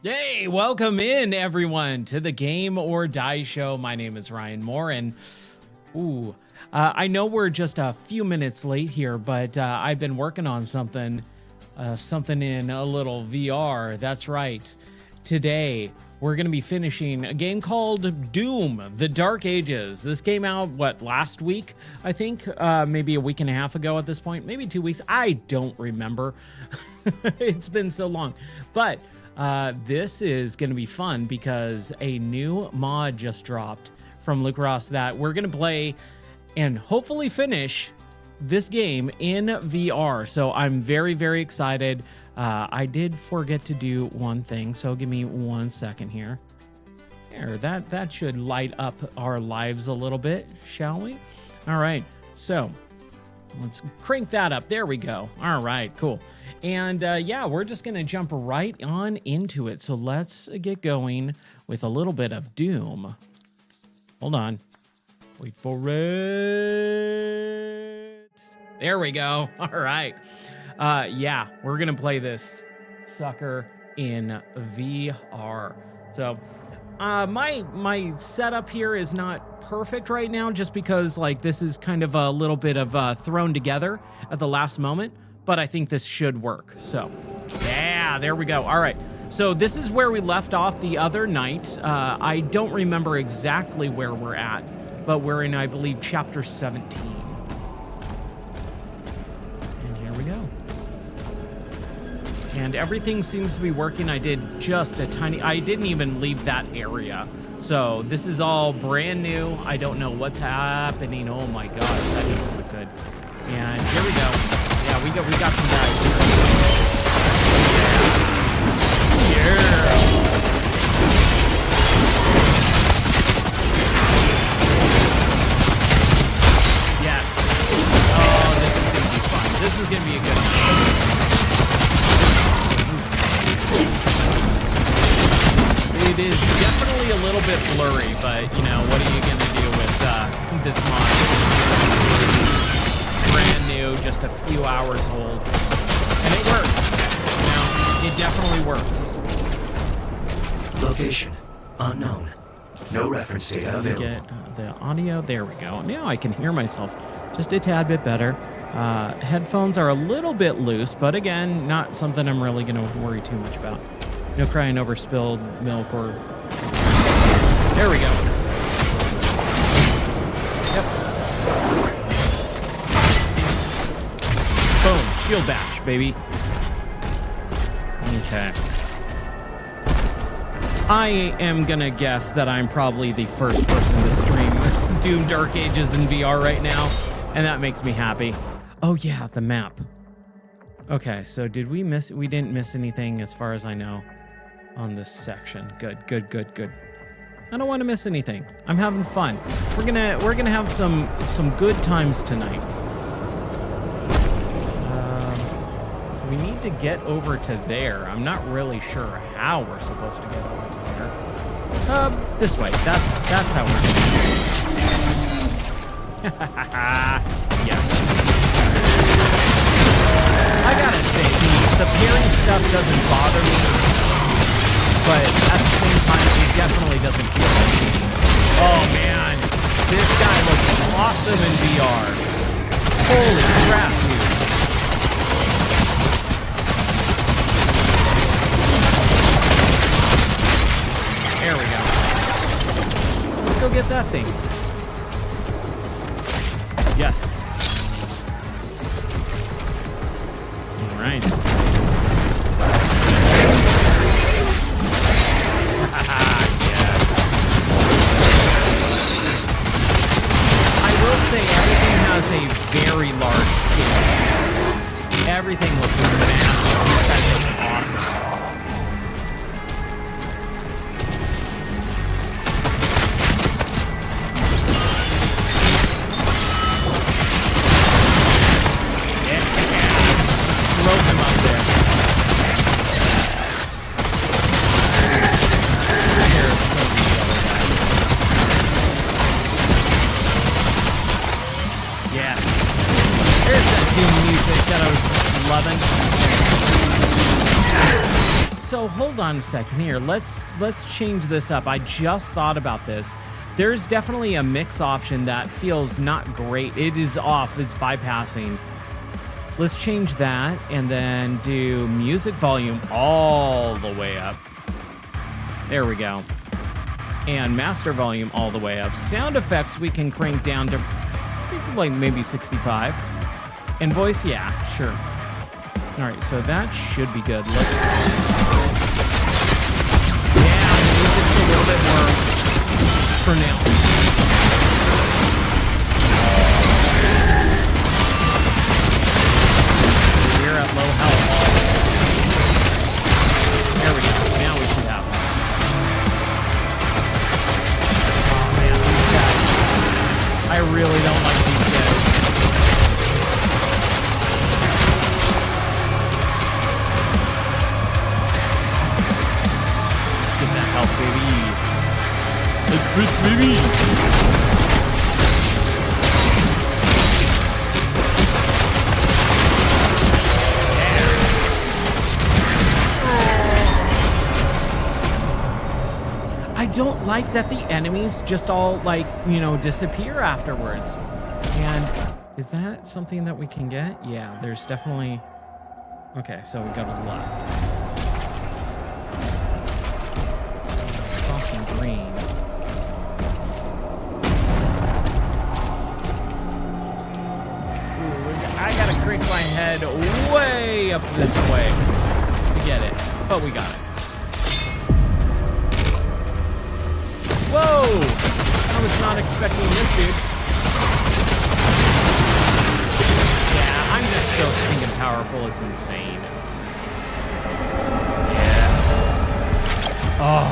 Hey, welcome in everyone to the Game or Die Show. My name is Ryan Moore, and I know we're just a few minutes late here, but I've been working on something in a little VR. That's right. Today we're going to be finishing a game called Doom: The Dark Ages. This came out last week? I think maybe a week and a half ago at this point, maybe 2 weeks. I don't remember. It's been so long, but. This is going to be fun because a new mod just dropped from Luke Ross that we're going to play and hopefully finish this game in VR. So I'm very, very excited. I did forget to do one thing, so give me 1 second here. There, that should light up our lives a little bit, shall we? All right, so let's crank that up. There we go. All right, cool. And yeah, we're just going to jump right on into it. So let's get going with a little bit of Doom. Hold on. Wait for it. There we go. All right. Yeah, we're going to play this sucker in VR. So my setup here is not perfect right now just because like this is kind of a little bit of thrown together at the last moment. But I think this should work. So, yeah, there we go. All right. So this is where we left off the other night. I don't remember exactly where we're at, but we're in, I believe, chapter 17. And here we go. And everything seems to be working. I did just a tiny... I didn't even leave that area. So this is all brand new. I don't know what's happening. Oh, my God. That doesn't look good. And here we go. Yeah, we got some guys here. Yeah. Yes. Oh, this is gonna be fun. This is gonna be a good one. It is definitely a little bit blurry, but you know, what are you gonna do with this mod? Brand new, just a few hours old, and it works. You know, it definitely works. Location unknown. No reference data available. Get the audio. There we go. Now I can hear myself just a tad bit better. Headphones are a little bit loose, but again, not something I'm really going to worry too much about. No crying over spilled milk or. There we go. Yep. Boom. Shield bash, baby. Okay. I am gonna guess that I'm probably the first person to stream Doom Dark Ages in VR right now, and that makes me happy. Oh yeah, the map. Okay, so did we miss... We didn't miss anything as far as I know on this section. Good. I don't want to miss anything. I'm having fun. We're gonna have some good times tonight. We need to get over to there. I'm not really sure how we're supposed to get over to there. This way. That's how we're doing it. Yes. I gotta say, the parry stuff doesn't bother me, but at the same time, it definitely doesn't feel like it. Oh man, this guy looks awesome in VR. Holy crap, dude. There we go. Let's go get that thing. Yes. All right. Yes. I will say everything has a very large scale. Everything looks massive. That is awesome. Throw him up there. There's so many other guys. Yeah. There's that Doom music that I was loving. So hold on a second here. Let's change this up. I just thought about this. There's definitely a mix option that feels not great. It is off. It's bypassing. Let's change that and then do music volume all the way up. There we go. And master volume all the way up. Sound effects we can crank down to like maybe 65. And voice, yeah, sure. All right, so that should be good. Let's... Yeah, music's a little bit more pronounced. We're at low health. There we go. Now we should have. Oh man, these guys. I really don't like these guys. Get that health, baby. Let's push, baby. I don't like that the enemies just all, like, you know, disappear afterwards. And is that something that we can get? Yeah, there's definitely... Okay, so we go to the left. Crossing green. Ooh, I gotta crank my head way up this way to get it. But we got it. Whoa! I was not expecting this, dude. Yeah, I'm just so stinking powerful, it's insane. Yes. Oh.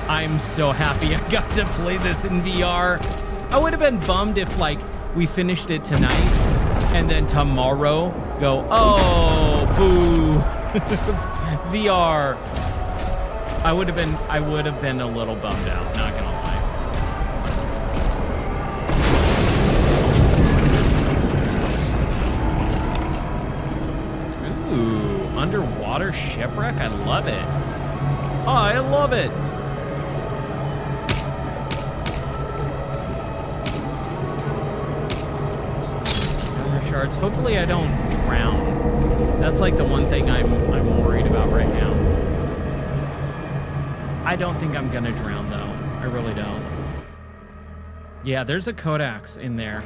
I'm so happy I got to play this in VR. I would have been bummed if, like, we finished it tonight and then tomorrow go, oh, boo. VR. I would have been a little bummed out, not gonna lie. Ooh, underwater shipwreck? I love it. Oh, I love it. Armor shards. Hopefully I don't drown. That's like the one thing I'm worried about right now. I don't think I'm gonna drown though. I really don't. Yeah, there's a codex in there.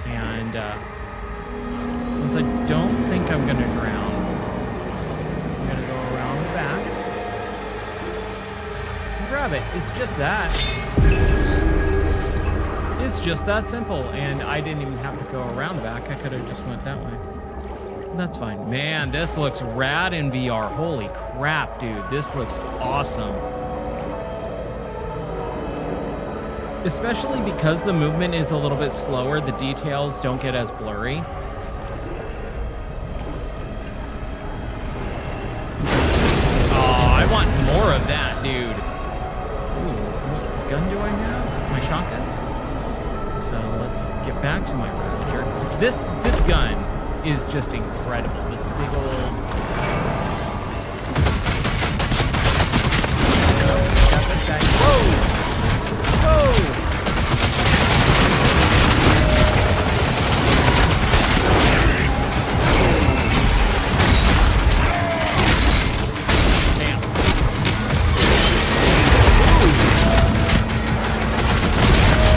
And since I don't think I'm gonna drown, I'm gonna go around the back and grab it. It's just that. It's just that simple. And I didn't even have to go around the back. I could have just went that way. That's fine. Man, this looks rad in VR. Holy crap, dude. This looks awesome. Especially because the movement is a little bit slower, the details don't get as blurry. Oh, I want more of that, dude. Ooh, what gun do I have? My shotgun? So let's get back to my Ravager. This gun is just incredible. This big old... Got this guy. Whoa! Whoa! Damn.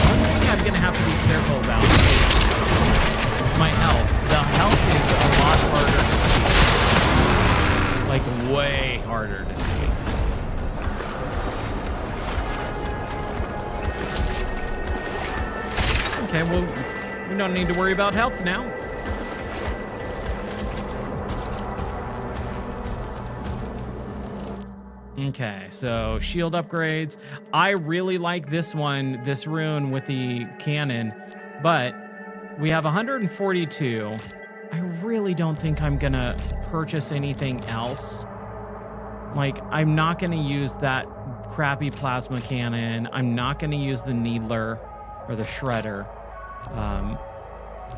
One thing I'm gonna have to be careful about is my health. The health is a lot harder to see. Like, way harder to see. Okay, well, we don't need to worry about health now. Okay, so shield upgrades. I really like this one, this rune with the cannon, but we have 142. I really don't think I'm gonna purchase anything else. Like, I'm not gonna use that crappy plasma cannon. I'm not gonna use the needler or the shredder.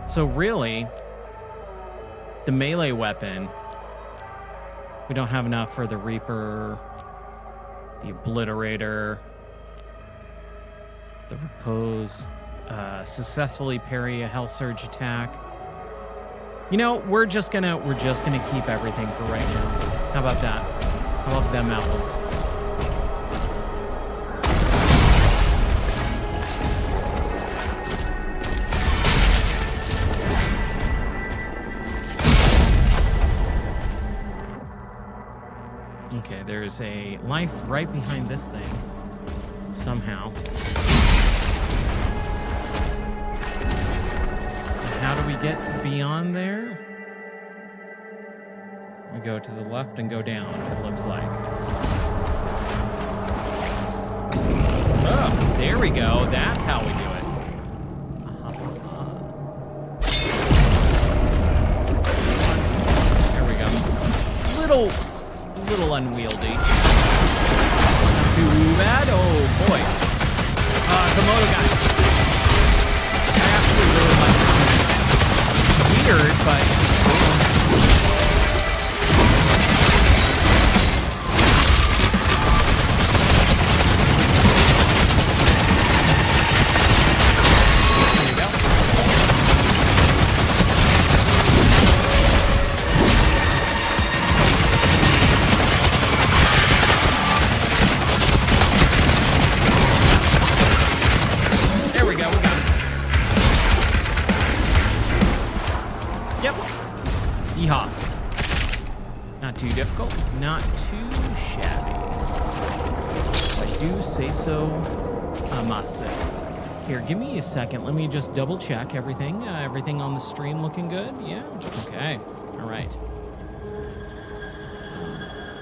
So really, the melee weapon We don't have enough for the Reaper, the Obliterator, the Repose, successfully parry a Health Surge attack. You know, we're just gonna keep everything for right now. How about that? How about them apples? Okay, there's a life right behind this thing. Somehow. How do we get beyond there? We go to the left and go down, it looks like. Oh, there we go. That's how we do it. There we go. Little unwieldy. Not too bad. Oh boy. Komodo guy. I actually really like it. Weird, but not too shabby. I do say so myself. Here, give me a second. Let me just double check everything. Everything on the stream looking good? Yeah? Okay. All right.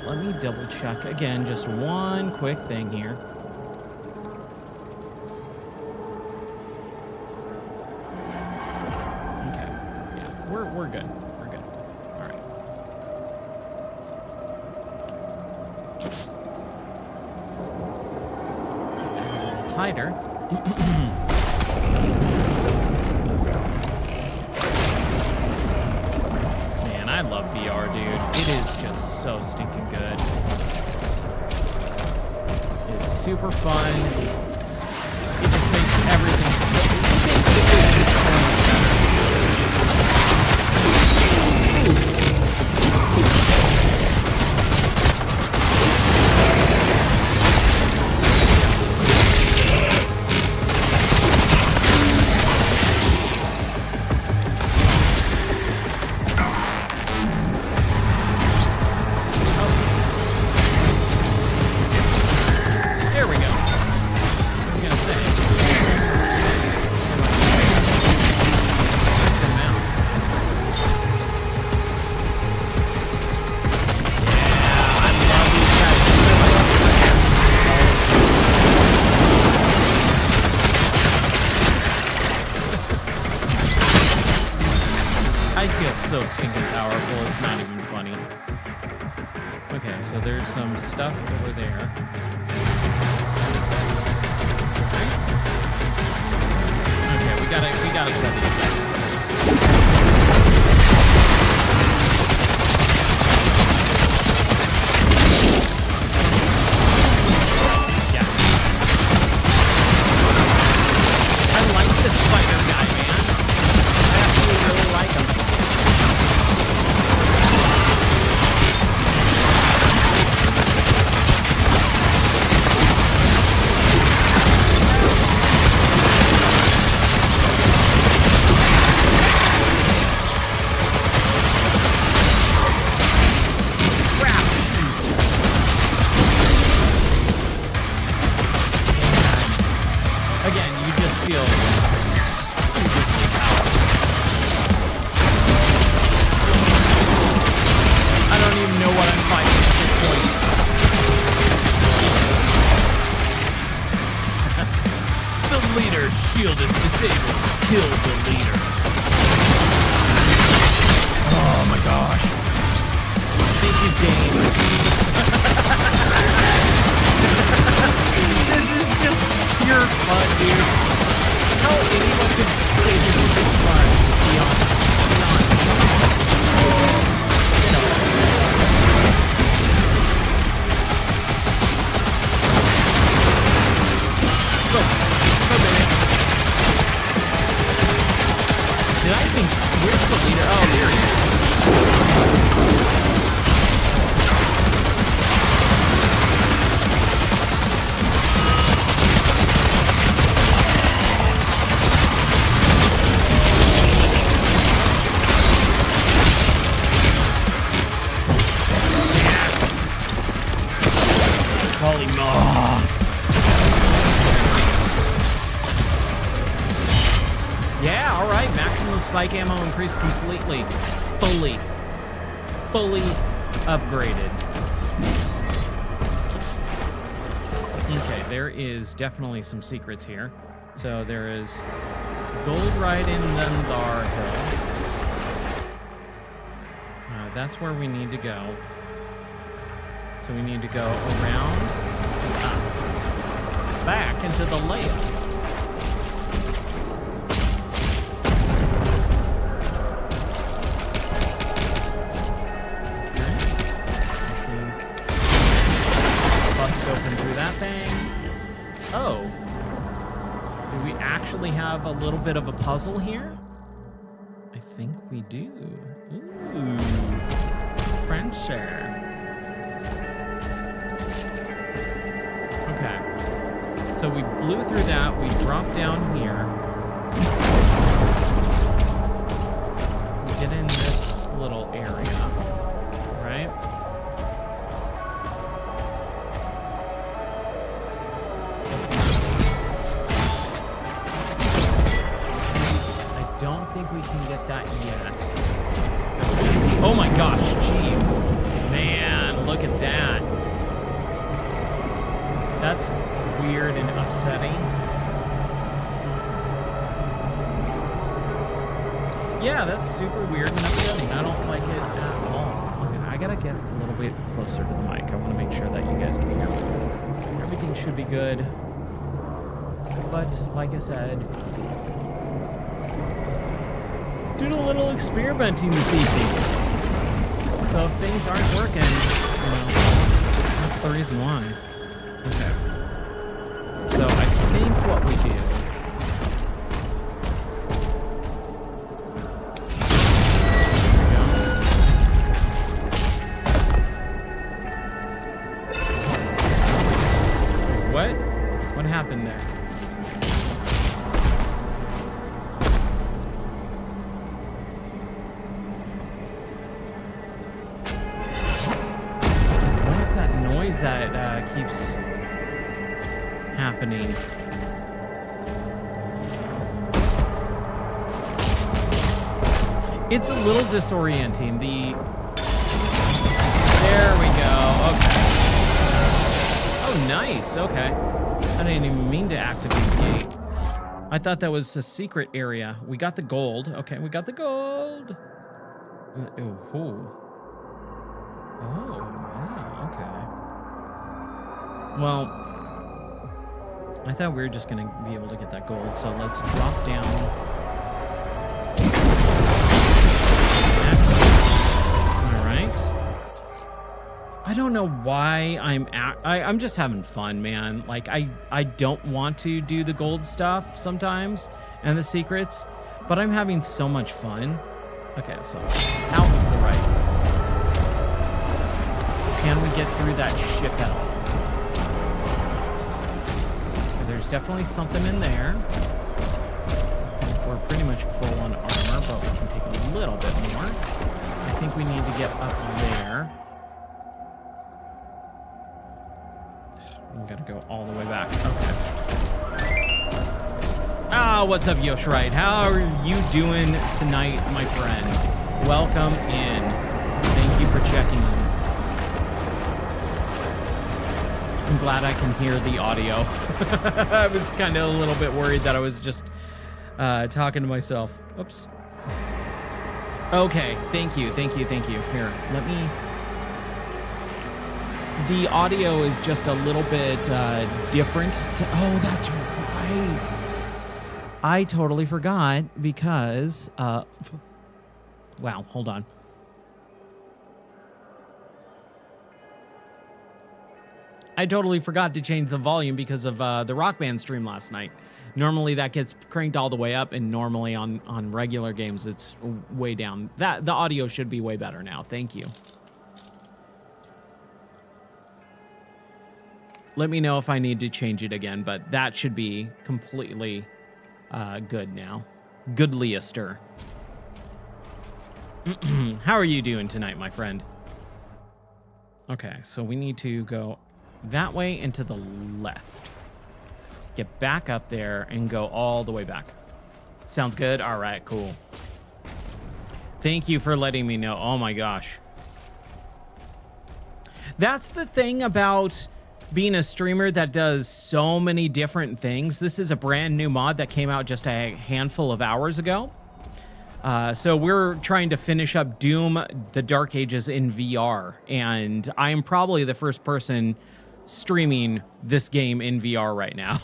Let me double check again. Just one quick thing here. Okay. Yeah, we're good. Tighter. Man, I love VR, dude. It is just so stinking good. It's super fun. It just makes everything so stinking powerful, it's not even funny. Okay, so there's some stuff over there. Okay, we gotta kill these guys. Yeah. I like this spider guy, man. I actually really like him. Shield is disabled. Kill the leader. Oh my gosh. Thank you, Dane. This is just pure fun, dude. How anyone could say this is just fun? Beyond. There he is. Yeah, all right. Maximum spike ammo increased completely. Fully upgraded. Okay, there is definitely some secrets here. So there is gold right in Lendar Hill. That's where we need to go. So we need to go around back into the layout. Open through that thing. Oh. Do we actually have a little bit of a puzzle here? I think we do. Ooh. Friendship. Okay. So we blew through that. We dropped down here. We get in this little area. Right? Don't think we can get that yet. Oh my gosh, jeez. Man, look at that. That's weird and upsetting. Yeah, that's super weird and upsetting. I don't like it at all. Okay, I gotta get a little bit closer to the mic. I want to make sure that you guys can hear me. Everything should be good. But, like I said, doing a little experimenting this evening. So if things aren't working, that's the reason why. Okay. So I think what we do. What? What happened there? That keeps happening. It's a little disorienting. There we go. Okay. Oh, nice. Okay. I didn't even mean to activate the gate. I thought that was a secret area. We got the gold. Okay, we got the gold. Oh, wow. Okay. Well, I thought we were just going to be able to get that gold, so let's drop down. All right. I don't know why I'm just having fun, man. Like, I don't want to do the gold stuff sometimes and the secrets, but I'm having so much fun. Okay, so out to the right. Can we get through that ship at all? There's definitely something in there. We're pretty much full on armor, but we can take a little bit more. I think we need to get up there. We gotta go all the way back. Okay. Ah, what's up, Yoshirite? How are you doing tonight, my friend? Welcome in. Thank you for checking in. I'm glad I can hear the audio. I was kind of a little bit worried that I was just talking to myself. Oops. Okay, thank you. Here, let me... The audio is just a little bit different. Oh, that's right. I totally forgot because... wow, hold on. I totally forgot to change the volume because of the Rock Band stream last night. Normally that gets cranked all the way up, and normally on regular games it's way down. The audio should be way better now. Thank you. Let me know if I need to change it again, but that should be completely good now. Goodliester. How are you doing tonight, my friend? Okay, so we need to go that way and to the left. Get back up there and go all the way back. Sounds good? All right, cool. Thank you for letting me know. Oh my gosh. That's the thing about being a streamer that does so many different things. This is a brand new mod that came out just a handful of hours ago. So we're trying to finish up Doom: The Dark Ages in VR, and I am probably the first person streaming this game in VR right now.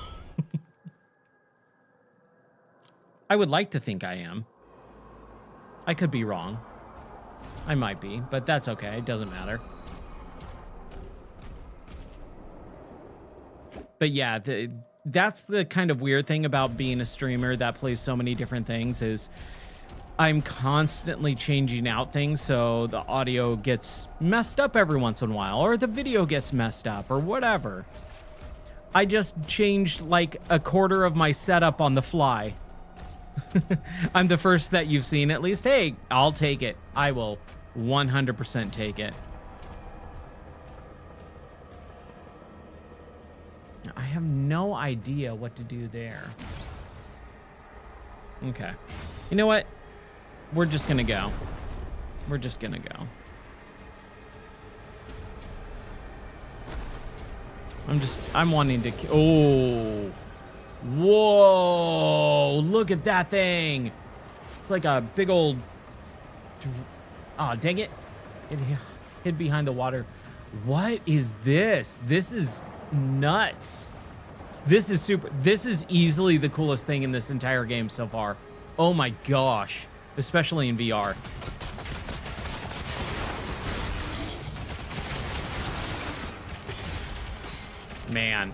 I would like to think I am. I could be wrong. I might be, but that's okay. It doesn't matter. But yeah, that's the kind of weird thing about being a streamer that plays so many different things is I'm constantly changing out things, so the audio gets messed up every once in a while, or the video gets messed up, or whatever. I just changed like a quarter of my setup on the fly. I'm the first that you've seen, at least. Hey, I'll take it. I will 100% take it. I have no idea what to do there. Okay. You know what? We're just gonna go. We're just gonna go. I'm wanting to... Oh. Whoa. Look at that thing. It's like a big old... Oh, dang it. It hid behind the water. What is this? This is nuts. This is super... This is easily the coolest thing in this entire game so far. Oh my gosh. Especially in VR. Man.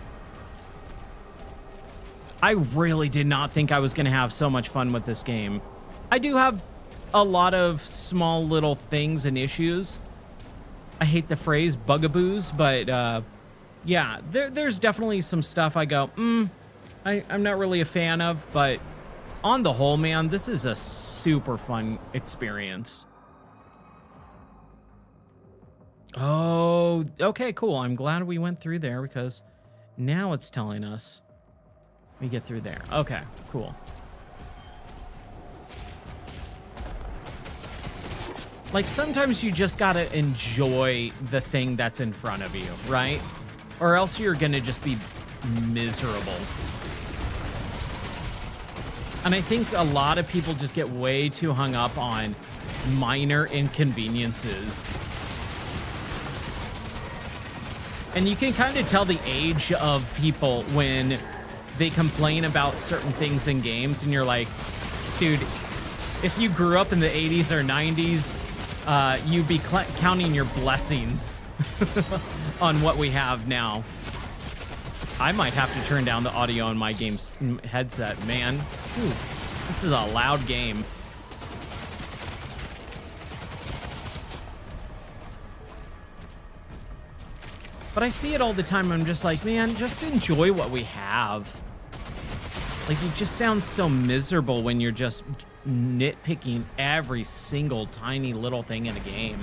I really did not think I was going to have so much fun with this game. I do have a lot of small little things and issues. I hate the phrase bugaboos, but yeah, there's definitely some stuff I go, I'm not really a fan of, but on the whole, man, this is a super fun experience. Oh, okay, cool. I'm glad we went through there because now it's telling us we get through there. Okay, cool. Like, sometimes you just gotta enjoy the thing that's in front of you, right? Or else you're gonna just be miserable. And I think a lot of people just get way too hung up on minor inconveniences. And you can kind of tell the age of people when they complain about certain things in games, and you're like, dude, if you grew up in the 80s or 90s, you'd be counting your blessings on what we have now. I might have to turn down the audio on my game's headset, man. Ooh, this is a loud game. But I see it all the time. I'm just like, man, just enjoy what we have. Like, it just sounds so miserable when you're just nitpicking every single tiny little thing in a game.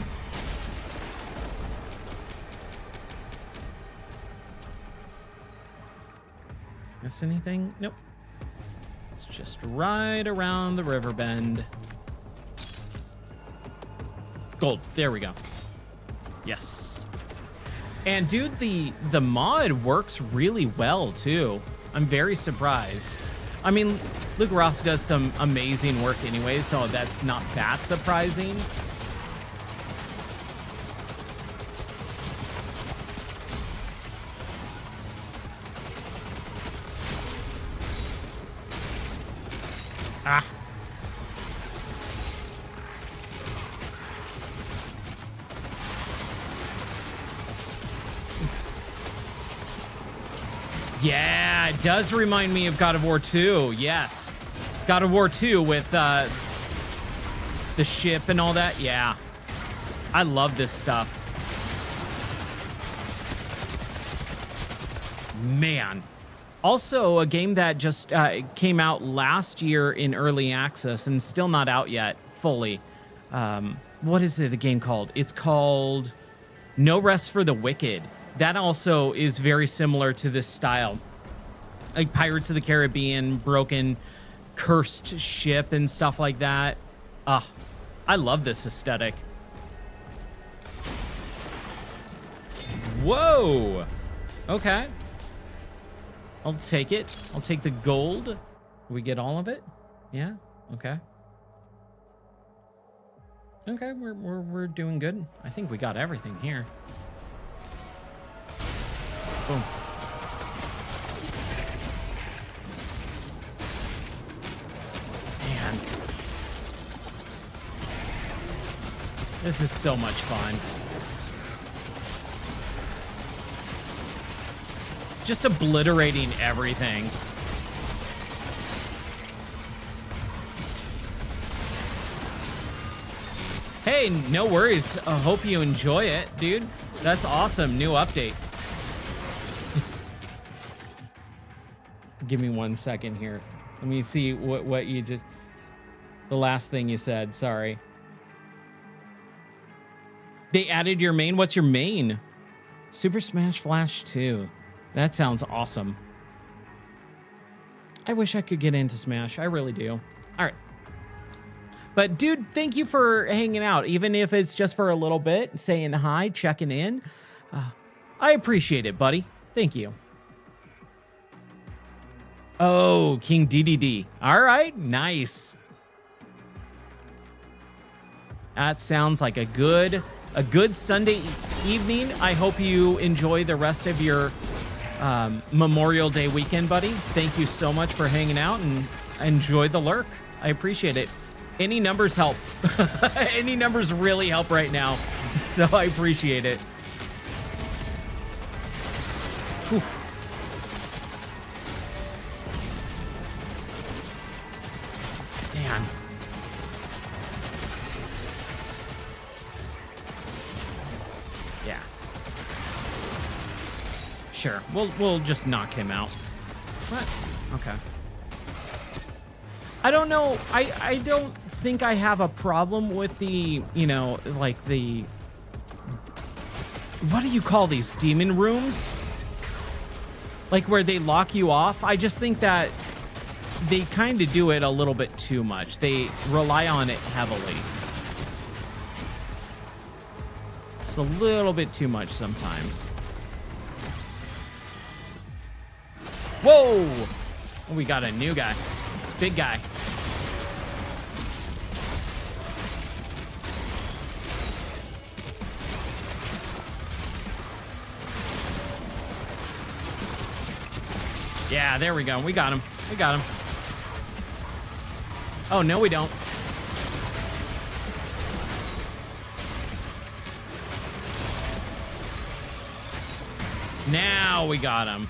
Miss anything? Nope. It's just right around the river bend. Gold. There we go. Yes. And dude, the mod works really well too. I'm very surprised. I mean, Luke Ross does some amazing work anyway, so that's not that surprising. Ah. Yeah, it does remind me of God of War 2. Yes. God of War 2 with the ship and all that. Yeah. I love this stuff. Man. Also, a game that just came out last year in early access and still not out yet fully. What is the game called? It's called No Rest for the Wicked. That also is very similar to this style. Like Pirates of the Caribbean, broken, cursed ship and stuff like that. I love this aesthetic. Whoa. Okay. I'll take it. I'll take the gold. We get all of it? Yeah. Okay. Okay, we're doing good. I think we got everything here. Boom. Man. This is so much fun. Just obliterating everything. Hey, no worries. I hope you enjoy it, dude. That's awesome. New update. Give me 1 second here. Let me see what you just... The last thing you said. Sorry. They added your main? What's your main? Super Smash Flash 2. That sounds awesome. I wish I could get into Smash. I really do. All right. But dude, thank you for hanging out. Even if it's just for a little bit, saying hi, checking in. I appreciate it, buddy. Thank you. Oh, King DDD. All right, nice. That sounds like a good Sunday evening. I hope you enjoy the rest of your Memorial Day weekend, buddy. Thank you so much for hanging out and enjoy the lurk. I appreciate it. Any numbers help. Any numbers really help right now. So I appreciate it. Whew. Man. Yeah. Sure. We'll just knock him out. What? Okay. I don't know. I don't think I have a problem with the, you know, like the... What do you call these? Demon rooms? Like where they lock you off? I just think that they kind of do it a little bit too much. They rely on it heavily. It's a little bit too much sometimes. Whoa! We got a new guy. Big guy. Yeah, there we go. We got him. We got him. Oh, no, we don't. Now we got him.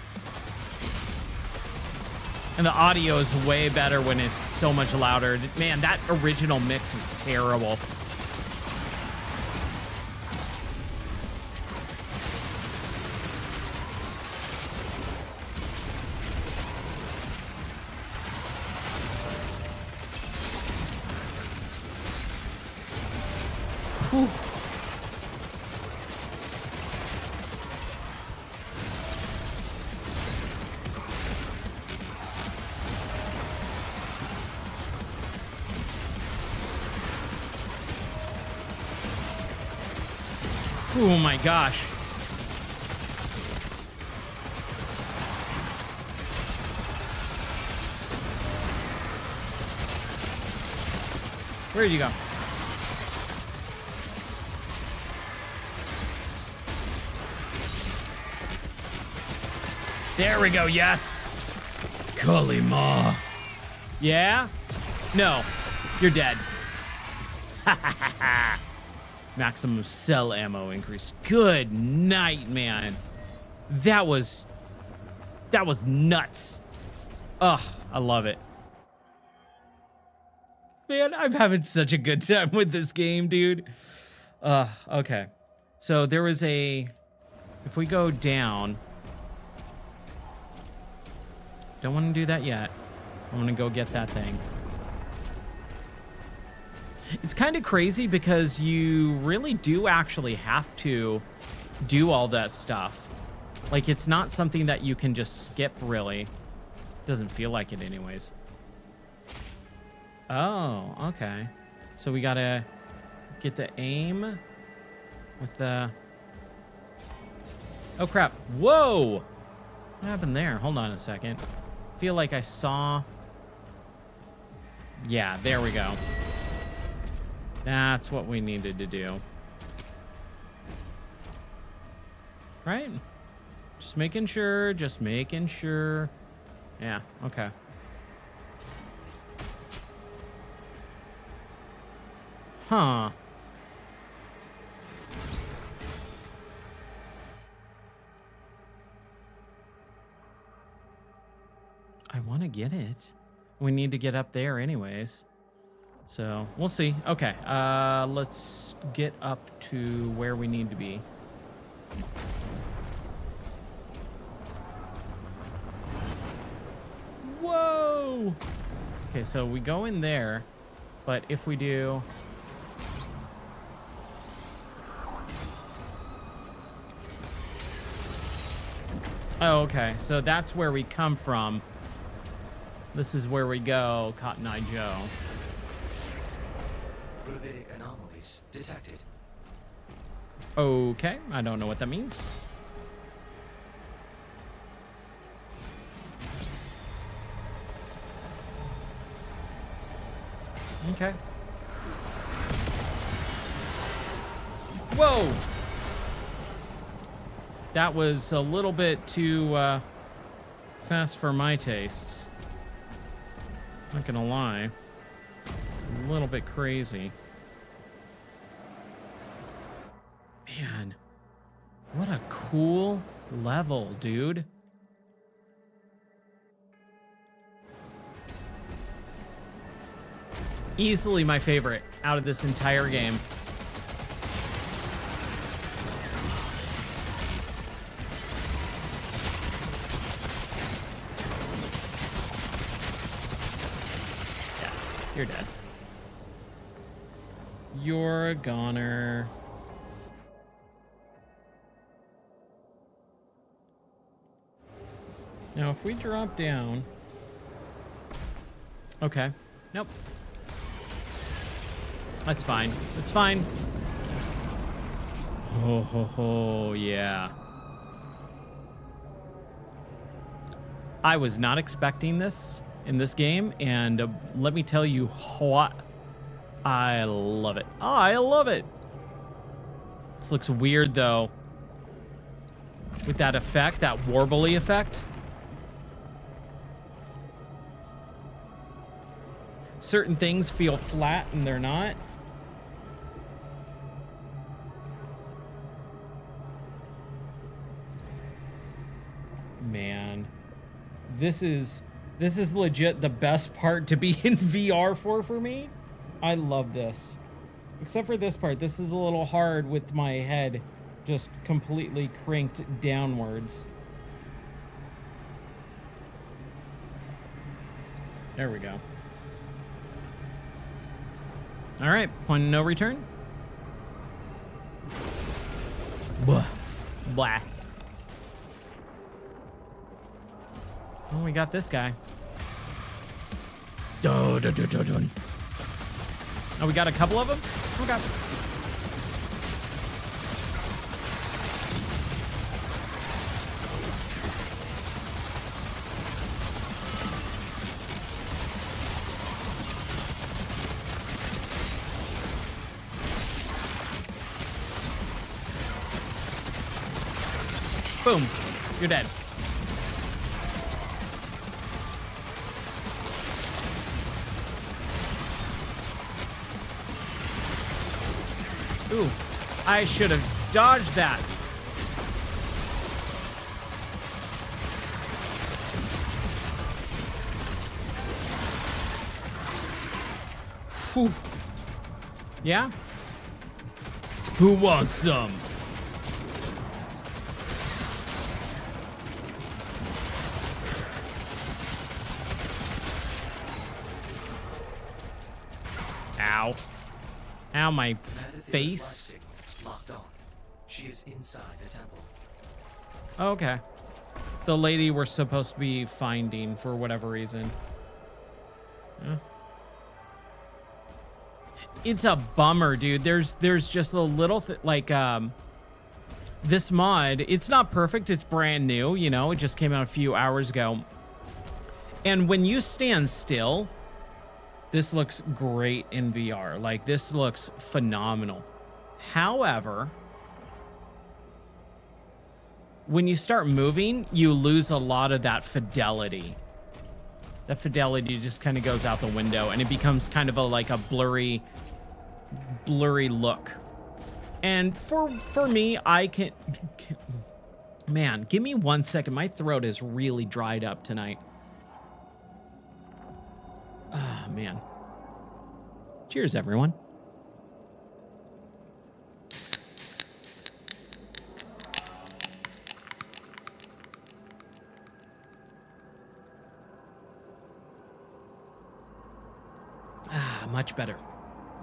And the audio is way better when it's so much louder. Man, that original mix was terrible. Whew. Oh my gosh. Where'd you go? There we go, yes. Kalima. Yeah? No, you're dead. Ha ha ha ha. Maximum cell ammo increase. Good night, man. That was That was nuts. Ugh, I love it. Man, I'm having such a good time with this game, dude. Okay. So there was a... If we go down... Don't want to do that yet. I want to go get that thing. It's kind of crazy because you really do actually have to do all that stuff. Like, it's not something that you can just skip, really. Doesn't feel like it anyways. Oh, okay. So we gotta get the aim with the... Oh, crap. Whoa! What happened there? Hold on a second. I feel like I saw... Yeah, there we go. That's what we needed to do. Right? Just making sure, just making sure. Yeah, okay. Huh. I want to get it. We need to get up there anyways. So, we'll see. Okay, let's get up to where we need to be. Whoa! Okay, so we go in there, but if we do... Oh, okay, so that's where we come from. This is where we go, Cotton Eye Joe. Gravitic anomalies detected. Okay, I don't know what that means. Okay. Whoa! That was a little bit too fast for my tastes. Not gonna lie. It's a little bit crazy. Man, what a cool level, dude. Easily my favorite out of this entire game. Yeah, you're dead. You're a goner. Now, if we drop down... Okay. Nope. That's fine. It's fine. Oh, ho, ho, yeah. I was not expecting this in this game, and let me tell you what. I love it. I love it. This looks weird, though. With that effect, that warbly effect. Certain things feel flat and they're not. Man, this is legit the best part to be in VR for me. I love this. Except for this part. This is a little hard with my head just completely cranked downwards. There we go. All right, point of no return. Blah. Blah. Oh, we got this guy. Oh, we got a couple of them? Okay. Boom. You're dead. Ooh, I should have dodged that. Whew. Yeah? Who wants some? Ow. Ow, my face. Locked on. She is inside the temple. Okay. The lady we're supposed to be finding for whatever reason. Yeah. It's a bummer, dude. There's just a little this mod, it's not perfect. It's brand new, you know. It just came out a few hours ago. And when you stand still, this looks great in VR. Like, this looks phenomenal. However, when you start moving, you lose a lot of that fidelity. That fidelity just kind of goes out the window, and it becomes kind of like a blurry look. And for me, I can man, give me 1 second. My throat is really dried up tonight. Ah, man. Cheers, everyone. Ah, much better.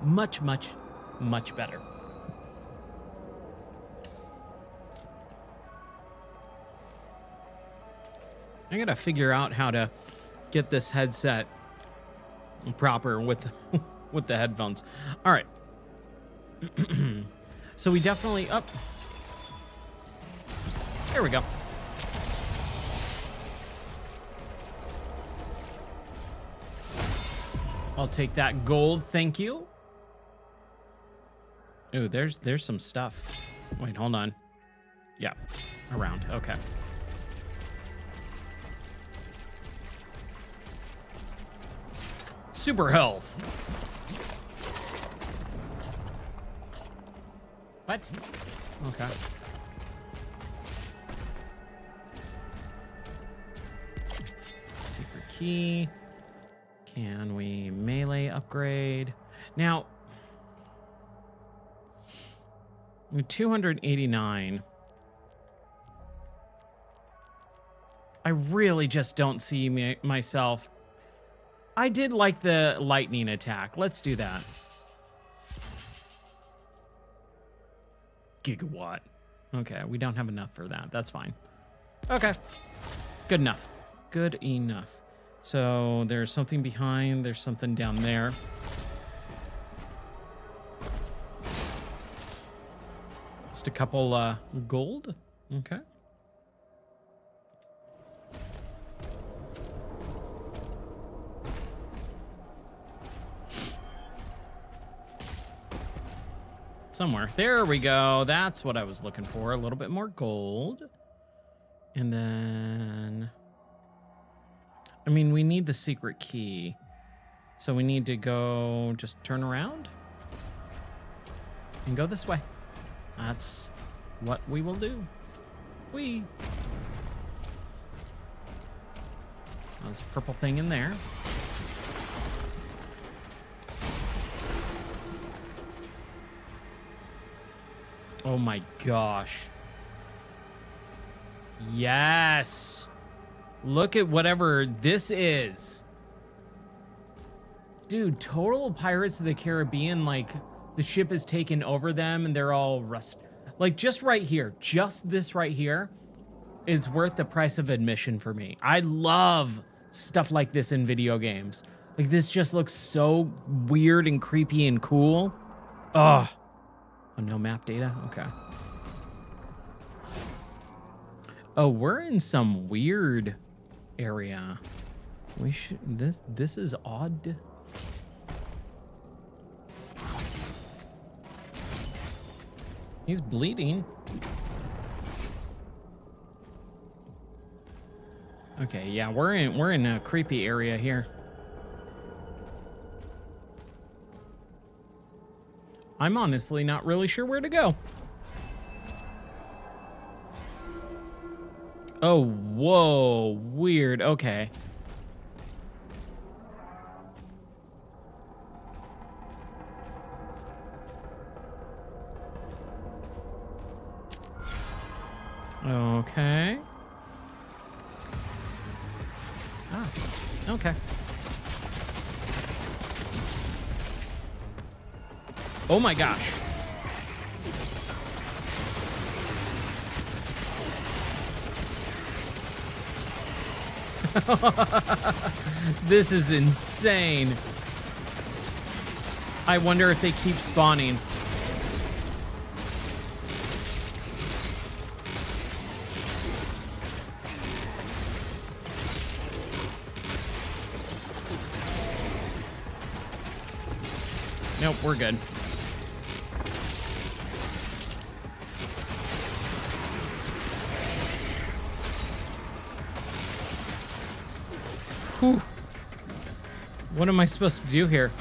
Much better. I gotta figure out how to get this headset proper with the headphones. All right. So we definitely there we go. I'll take that gold, thank you. Ooh, there's some stuff. Wait, hold on. Yeah, around. Okay. Super health. What? Okay. Secret key. Can we melee upgrade? Now, 289. I really just don't see myself. I did like the lightning attack. Let's do that. Gigawatt. Okay, we don't have enough for that. That's fine. Okay. Good enough. Good enough. So there's something behind. There's something down there. Just a couple gold. Okay. Somewhere. There we go. That's what I was looking for. A little bit more gold. And then... I mean, we need the secret key. So we need to go... just turn around. And go this way. That's what we will do. Whee! There's a purple thing in there. Oh my gosh. Yes. Look at whatever this is. Dude, total Pirates of the Caribbean, like the ship has taken over them and they're all rust. Like just right here, just this right here is worth the price of admission for me. I love stuff like this in video games. Like this just looks so weird and creepy and cool. Ugh. Oh, no map data? Okay. Oh, we're in some weird area. We should... This is odd. He's bleeding. Okay, yeah, we're in a creepy area here. I'm honestly not really sure where to go. Oh, whoa, weird. Okay. Okay. Ah, okay. Oh my gosh. This is insane. I wonder if they keep spawning. Nope, we're good. Whew. What am I supposed to do here?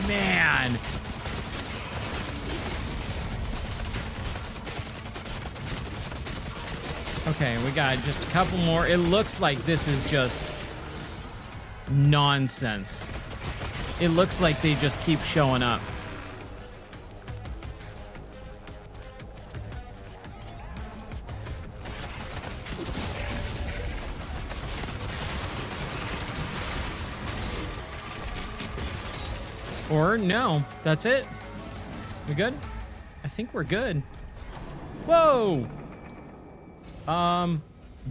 Man. Okay, we got just a couple more. It looks like this is just nonsense. It looks like they just keep showing up. Or no, that's it. We good? I think we're good. Whoa!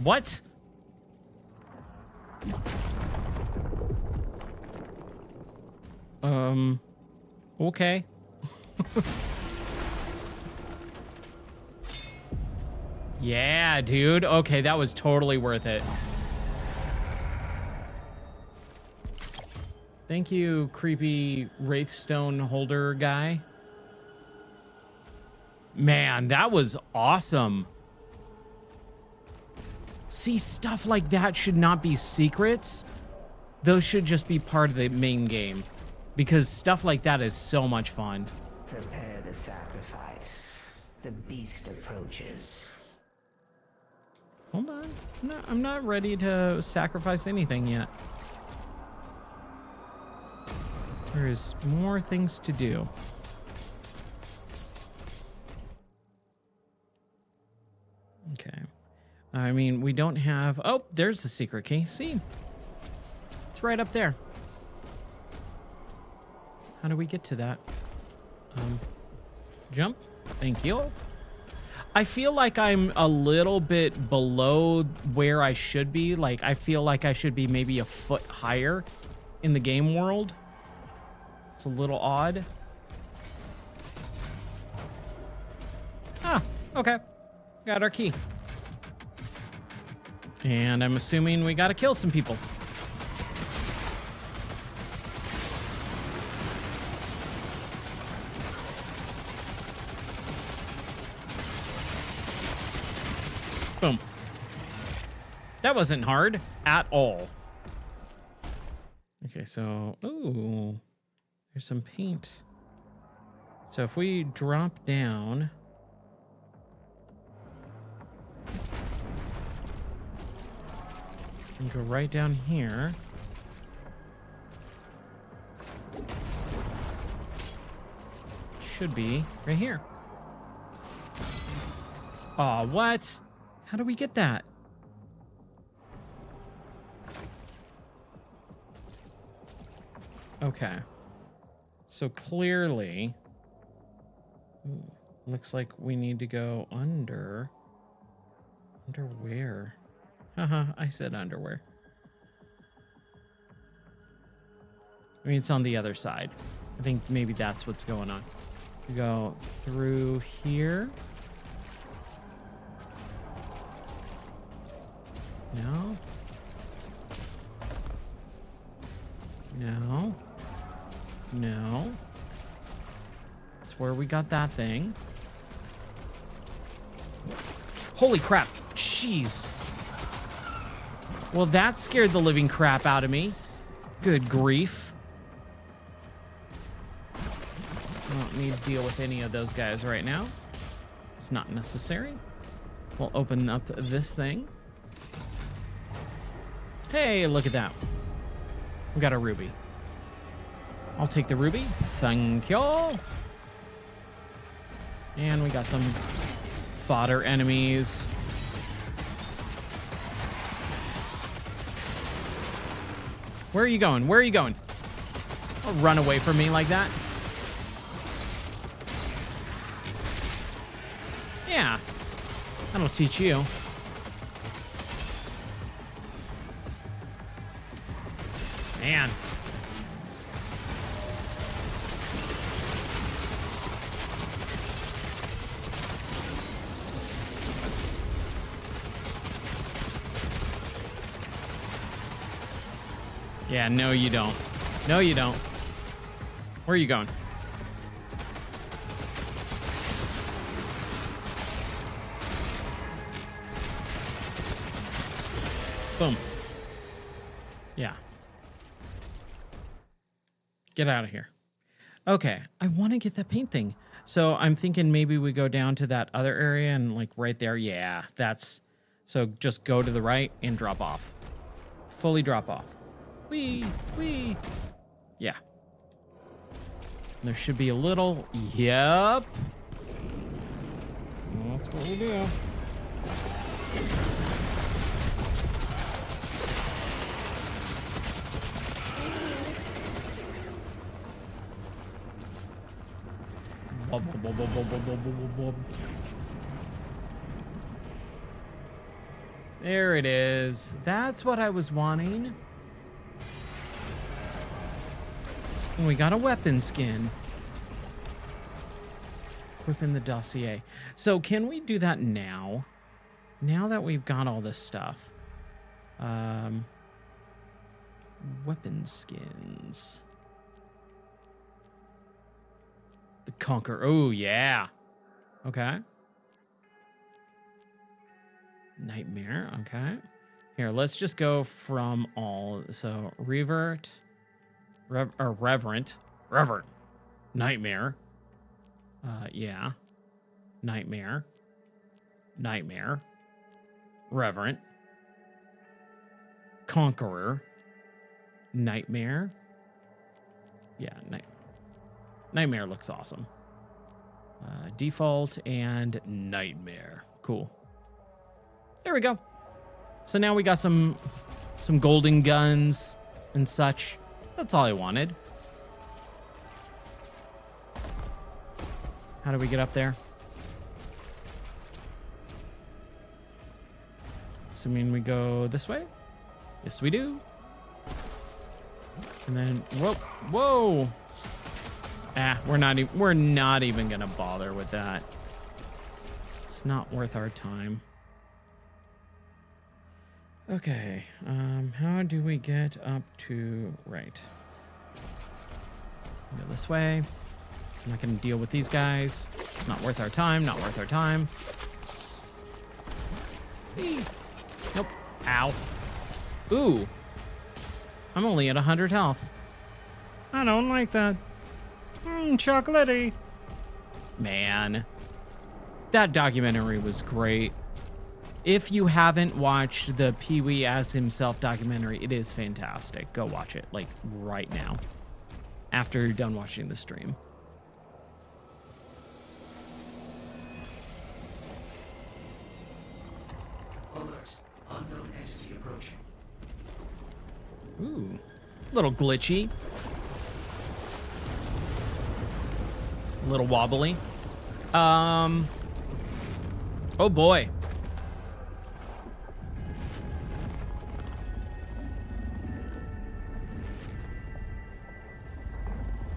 What? Okay. Yeah, dude. Okay, that was totally worth it. Thank you, creepy Wraithstone holder guy. Man, that was awesome. See, stuff like that should not be secrets. Those should just be part of the main game. Because stuff like that is so much fun. Prepare the sacrifice. The beast approaches. Hold on. I'm not ready to sacrifice anything yet. There's more things to do. Okay. I mean, we don't have... Oh, there's the secret key. See? It's right up there. How do we get to that? Jump. Thank you. I feel like I'm a little bit below where I should be. Like, I feel like I should be maybe a foot higher in the game world. It's a little odd. Ah, okay. Got our key. And I'm assuming we gotta kill some people. Boom. That wasn't hard at all. Okay, so... Ooh. There's some paint. So if we drop down... and go right down here... should be right here. Aw, what? How do we get that? Okay. So clearly, looks like we need to go under. Under where? Haha, I said underwear. I mean, it's on the other side. I think maybe that's what's going on. We go through here. No. No. No. That's where we got that thing. Holy crap. Jeez. Well, that scared the living crap out of me. Good grief. don't need to deal with any of those guys right now. It's not necessary. We'll open up this thing. Hey, look at that. We got a ruby. I'll take the ruby. Thank you. And we got some fodder enemies. Where are you going? Where are you going? Don't run away from me like that. Yeah. That'll teach you. Man. Yeah, no you don't. No you don't. Where are you going? Boom. Yeah. Get out of here. Okay, I want to get that paint thing. So I'm thinking maybe we go down to that other area and like right there. Yeah, that's... So just go to the right and drop off. Fully drop off. Wee. Yeah. There should be a little... Yep. That's what we do. There it is. That's what I was wanting. And we got a weapon skin. Equipping the dossier. So can we do that now? Now that we've got all this stuff. Weapon skins. The Conqueror. Oh, yeah. Okay. Nightmare. Okay. Here, let's just go from all. So, Reverent. Reverent. Nightmare. Yeah. Nightmare. Reverent. Conqueror. Nightmare. Yeah, Nightmare looks awesome. Default and Nightmare. Cool. There we go. So now we got some golden guns and such. That's all I wanted. How do we get up there? Assuming we go this way? Yes, we do. And then, whoa. We're not even gonna bother with that. It's not worth our time. Okay, how do we get up to right? Go this way. I'm not gonna deal with these guys. It's not worth our time, not worth our time. Eee. Nope. Ow. Ooh. I'm only at 100 health. I don't like that. Chocolatey. Man. That documentary was great. If you haven't watched the Pee-wee as himself documentary, it is fantastic. Go watch it, like, right now. After you're done watching the stream. Alert. Unknown entity approaching. Ooh. Little glitchy. A little wobbly. Oh boy.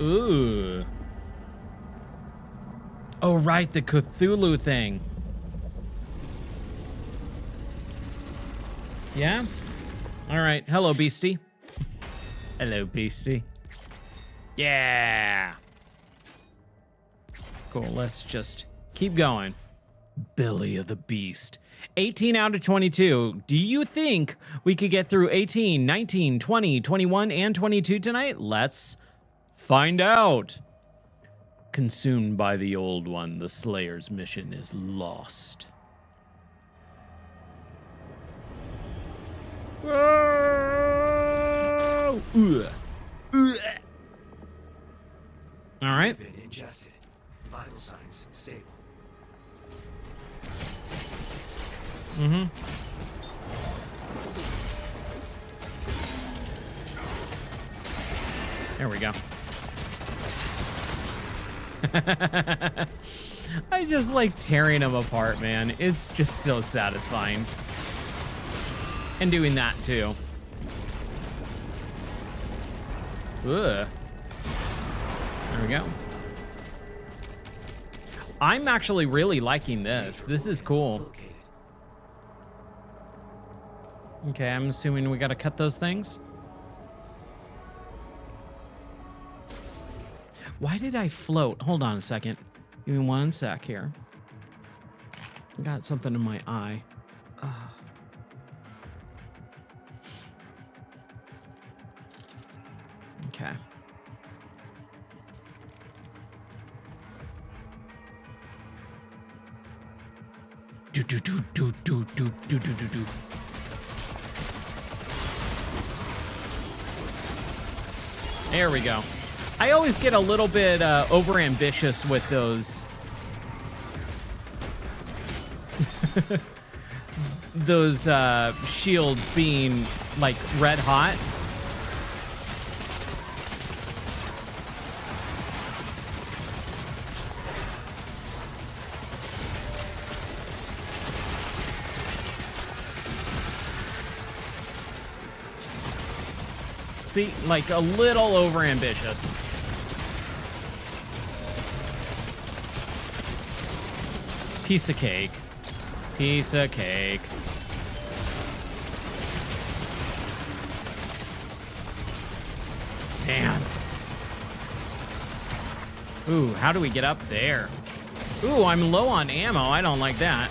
Ooh. Oh, right, the Cthulhu thing. Yeah? All right. Hello, Beastie. Hello, Beastie. Yeah. Cool. Let's just keep going. Belly of the Beast. 18 out of 22. Do you think we could get through 18, 19, 20, 21, and 22 tonight? Let's find out. Consumed by the Old One, the Slayer's mission is lost. Oh! Ugh. Ugh. All right. Been ingested. Vital signs stable. Mm-hmm. There we go. I just like tearing them apart, man. It's just so satisfying. And doing that too. Ugh. There we go. I'm actually really liking this. This is cool. Located. Okay, I'm assuming we gotta cut those things. Why did I float? Hold on a second. Give me one sec here. I got something in my eye. Okay. Do do do do do do do do do do. There we go. I always get a little bit over-ambitious with those those shields being like red hot. See, like a little over-ambitious. Piece of cake. Piece of cake. Man. Ooh, how do we get up there? Ooh, I'm low on ammo. I don't like that.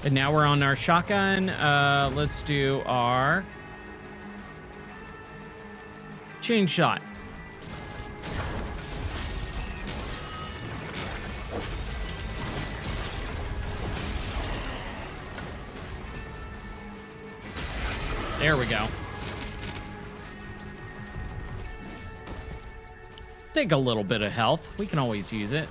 And now we're on our shotgun. Let's do our chain shot. There we go. Take a little bit of health. We can always use it.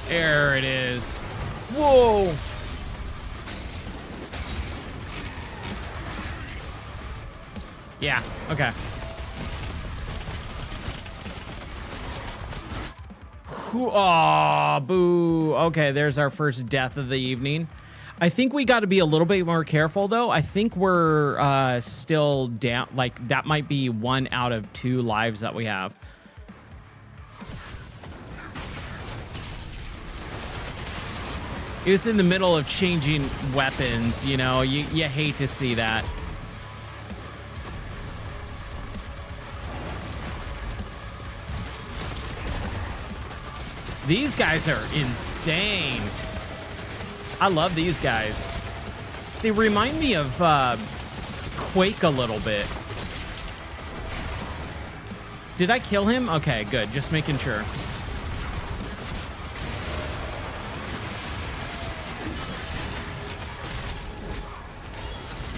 There it is. Whoa. Yeah, okay. Aw, boo. Okay, there's our first death of the evening. I think we got to be a little bit more careful, though. I think we're still down. Like, that might be 1 out of 2 lives that we have. He was in the middle of changing weapons, you know. You hate to see that. These guys are insane. I love these guys. They remind me of Quake a little bit. Did I kill him? Okay, good. Just making sure.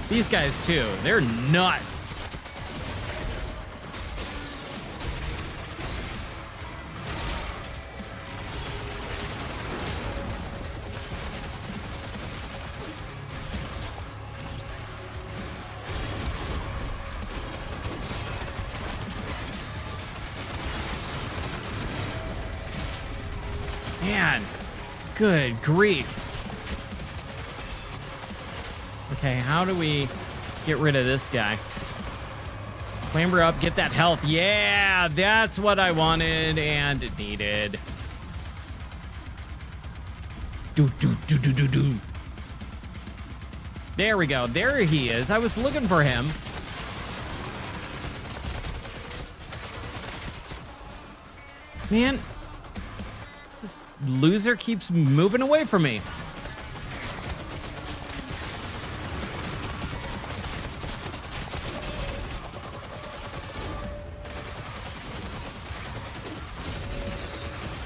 These guys, too. They're nuts. Man, good grief. Okay, how do we get rid of this guy? Clamber up, get that health. Yeah, that's what I wanted and needed. Do, do, do, do, do, do. There we go. There he is. I was looking for him. Man, this loser keeps moving away from me.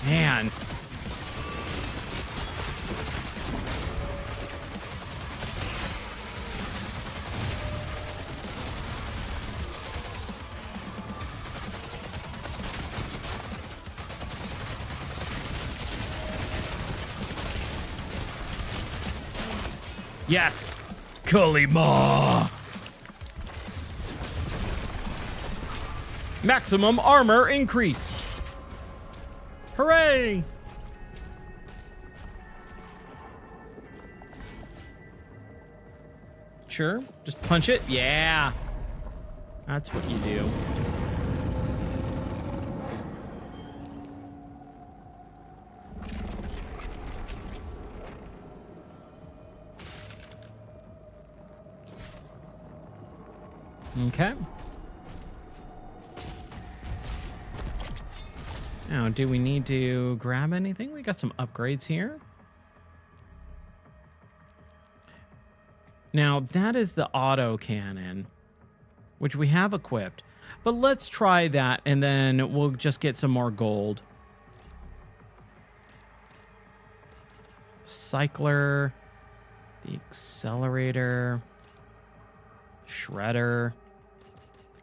Man. Yes! Kalima! Maximum armor increased! Hooray! Sure, just punch it? Yeah! That's what you do. Okay. Now, do we need to grab anything? We got some upgrades here. Now, that is the auto cannon, which we have equipped. But let's try that, and then we'll just get some more gold. Cycler, the accelerator, shredder,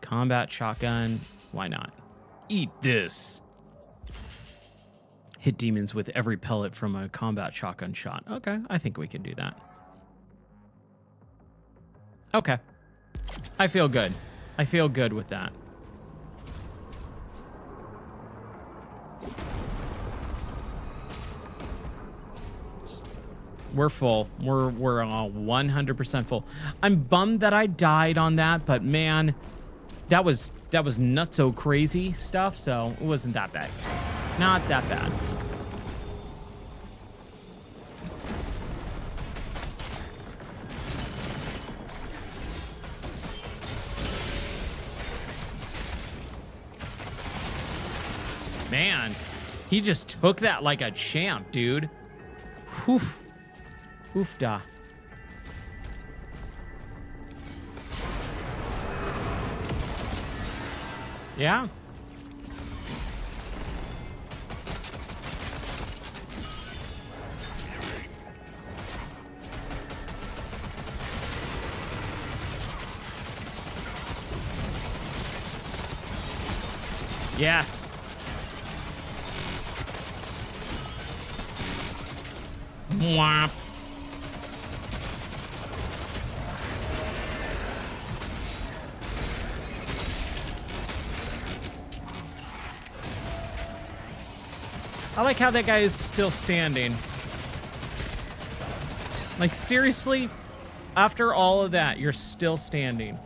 combat shotgun. Why not? Eat this. Hit demons with every pellet from a combat shotgun shot. Okay, I think we can do that. Okay. I feel good. I feel good with that. We're full. We're all 100% full. I'm bummed that I died on that, but man, that was nutso crazy stuff, so it wasn't that bad. Not that bad. Man, he just took that like a champ, dude. Whew. Oofda. Yeah. Yes. Mwah. I like how that guy is still standing. Like, seriously? After all of that, you're still standing.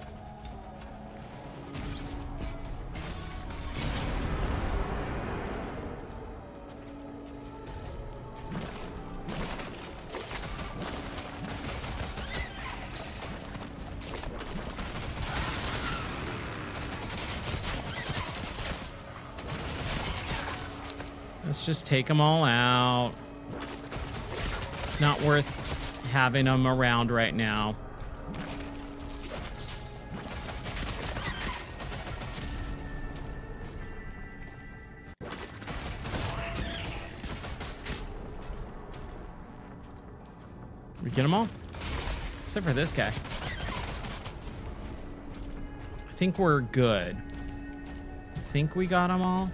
Let's just take them all out. It's not worth having them around right now. We get them all? Except for this guy. I think we're good. I think we got them all.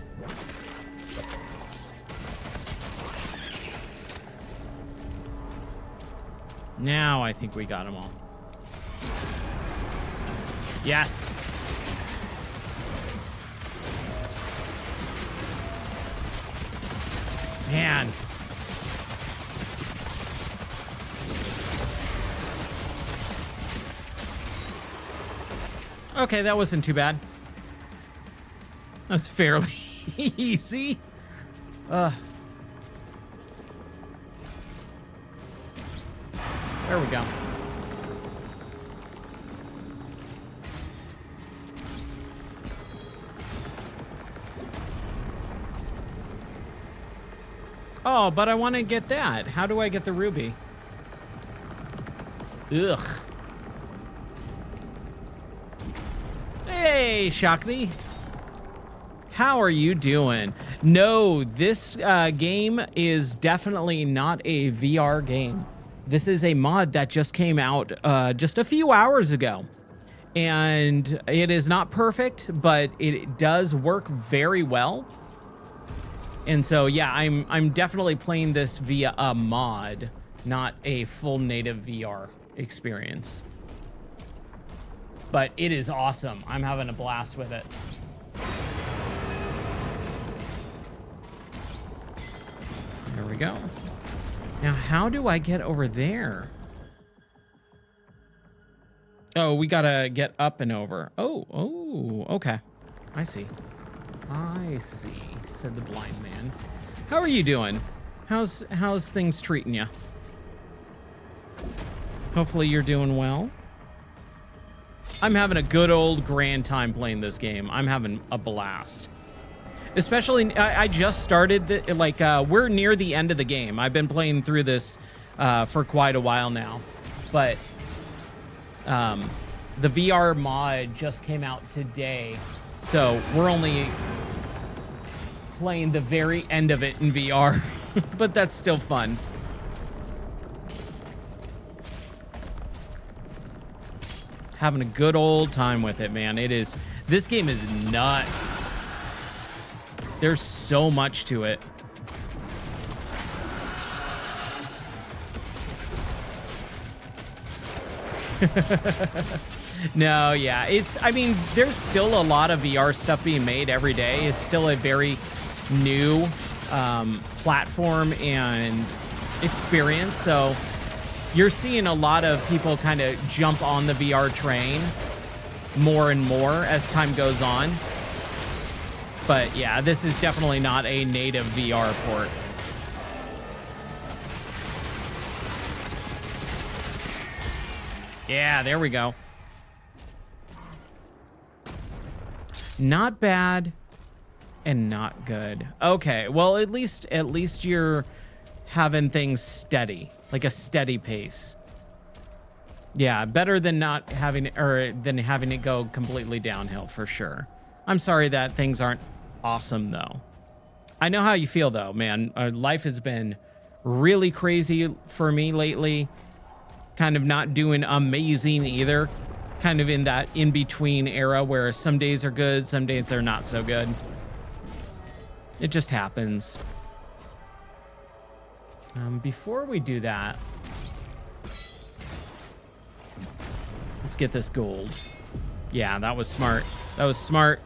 Now I think we got them all. Yes. Man. Okay, that wasn't too bad. That was fairly easy. There we go. Oh, but I want to get that. How do I get the ruby? Ugh. Hey, Shakti. How are you doing? No, this game is definitely not a VR game. This is a mod that just came out just a few hours ago. And it is not perfect, but it does work very well. And so, yeah, I'm definitely playing this via a mod, not a full native VR experience. But it is awesome. I'm having a blast with it. There we go. Now, how do I get over there? Oh, we gotta get up and over. Oh, okay. I see. I see, said the blind man. How are you doing? How's things treating you? Hopefully you're doing well. I'm having a good old grand time playing this game. I'm having a blast. Especially, I just started, we're near the end of the game. I've been playing through this for quite a while now. But the VR mod just came out today. So we're only playing the very end of it in VR. But that's still fun. Having a good old time with it, man. This game is nuts. There's so much to it. No, yeah. I mean, there's still a lot of VR stuff being made every day. It's still a very new platform and experience. So you're seeing a lot of people kind of jump on the VR train more and more as time goes on. But yeah, this is definitely not a native VR port. Yeah, there we go. Not bad and not good. Okay, well, at least you're having things steady, like a steady pace. Yeah, better than not having than having it go completely downhill for sure. I'm sorry that things aren't awesome though. I know how you feel though, man. Life has been really crazy for me lately. Kind of not doing amazing either. Kind of in that in-between era where some days are good, some days are not so good. It just happens. Before we do that, let's get this gold. Yeah, that was smart. That was smart.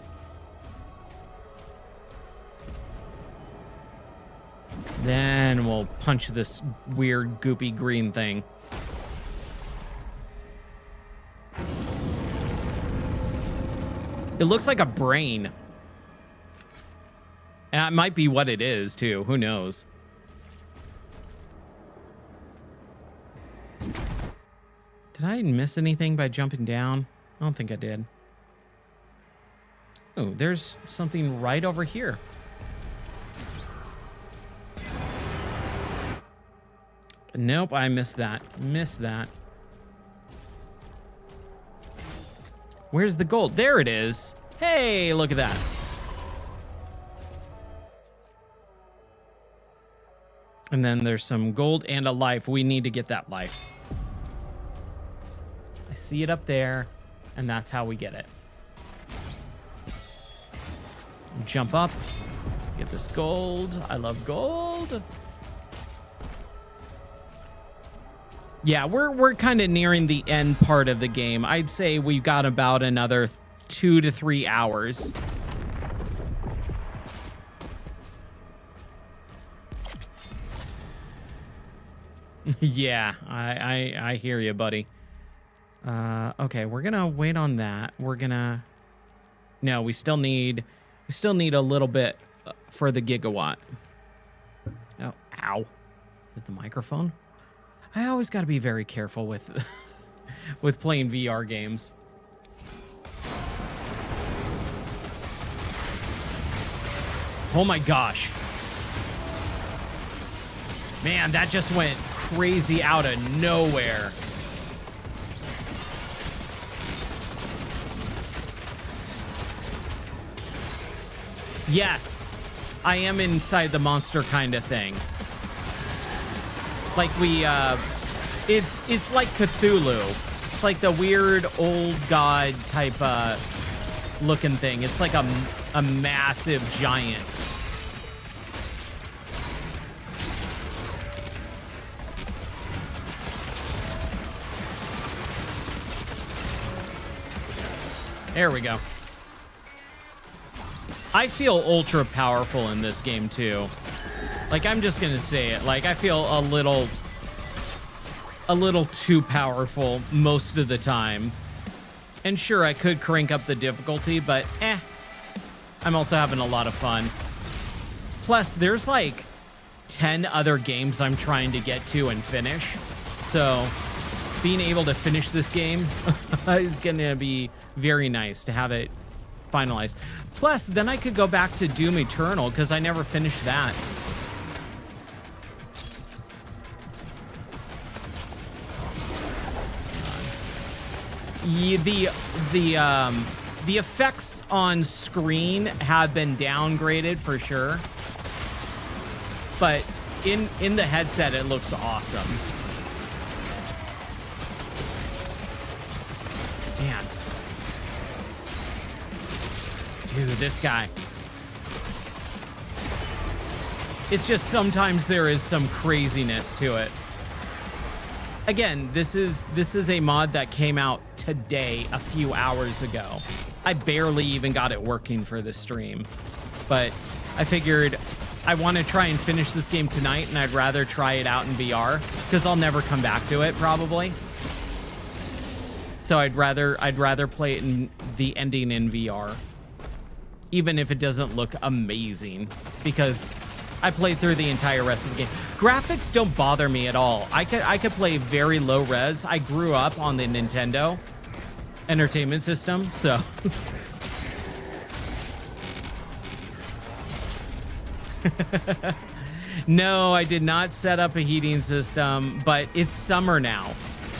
Then we'll punch this weird goopy green thing. It looks like a brain. And it might be what it is, too. Who knows? Did I miss anything by jumping down? I don't think I did. Oh, there's something right over here. Nope, I missed that. Missed that. Where's the gold? There it is. Hey, look at that. And then there's some gold and a life. We need to get that life. I see it up there, and that's how we get it. Jump up. Get this gold. I love gold. Yeah, we're kind of nearing the end part of the game. I'd say we've got about another 2 to 3 hours. Yeah, I hear you, buddy. Okay, we're gonna wait on that. No, we still need a little bit for the gigawatt. Oh, ow. Hit the microphone. I always got to be very careful with with playing VR games. Oh my gosh. Man, that just went crazy out of nowhere. Yes, I am inside the monster kind of thing. Like it's like Cthulhu. It's like the weird old god type looking thing. It's like a massive giant. There we go. I feel ultra powerful in this game too. Like, I'm just gonna say it. Like, I feel a little too powerful most of the time. And sure, I could crank up the difficulty, but I'm also having a lot of fun. Plus, there's like 10 other games I'm trying to get to and finish. So being able to finish this game is gonna be very nice to have it finalized. Plus, then I could go back to Doom Eternal because I never finished that. The effects on screen have been downgraded for sure, but in the headset it looks awesome. Man. Dude, this guy. It's just sometimes there is some craziness to it. Again, this is a mod that came out today, a few hours ago. I barely even got it working for the stream, but I figured I want to try and finish this game tonight, and I'd rather try it out in VR because I'll never come back to it probably. So I'd rather play it in the ending in VR, even if it doesn't look amazing, because I played through the entire rest of the game. Graphics don't bother me at all. I could play very low res. I grew up on the Nintendo Entertainment System, so no, I did not set up a heating system, but it's summer now,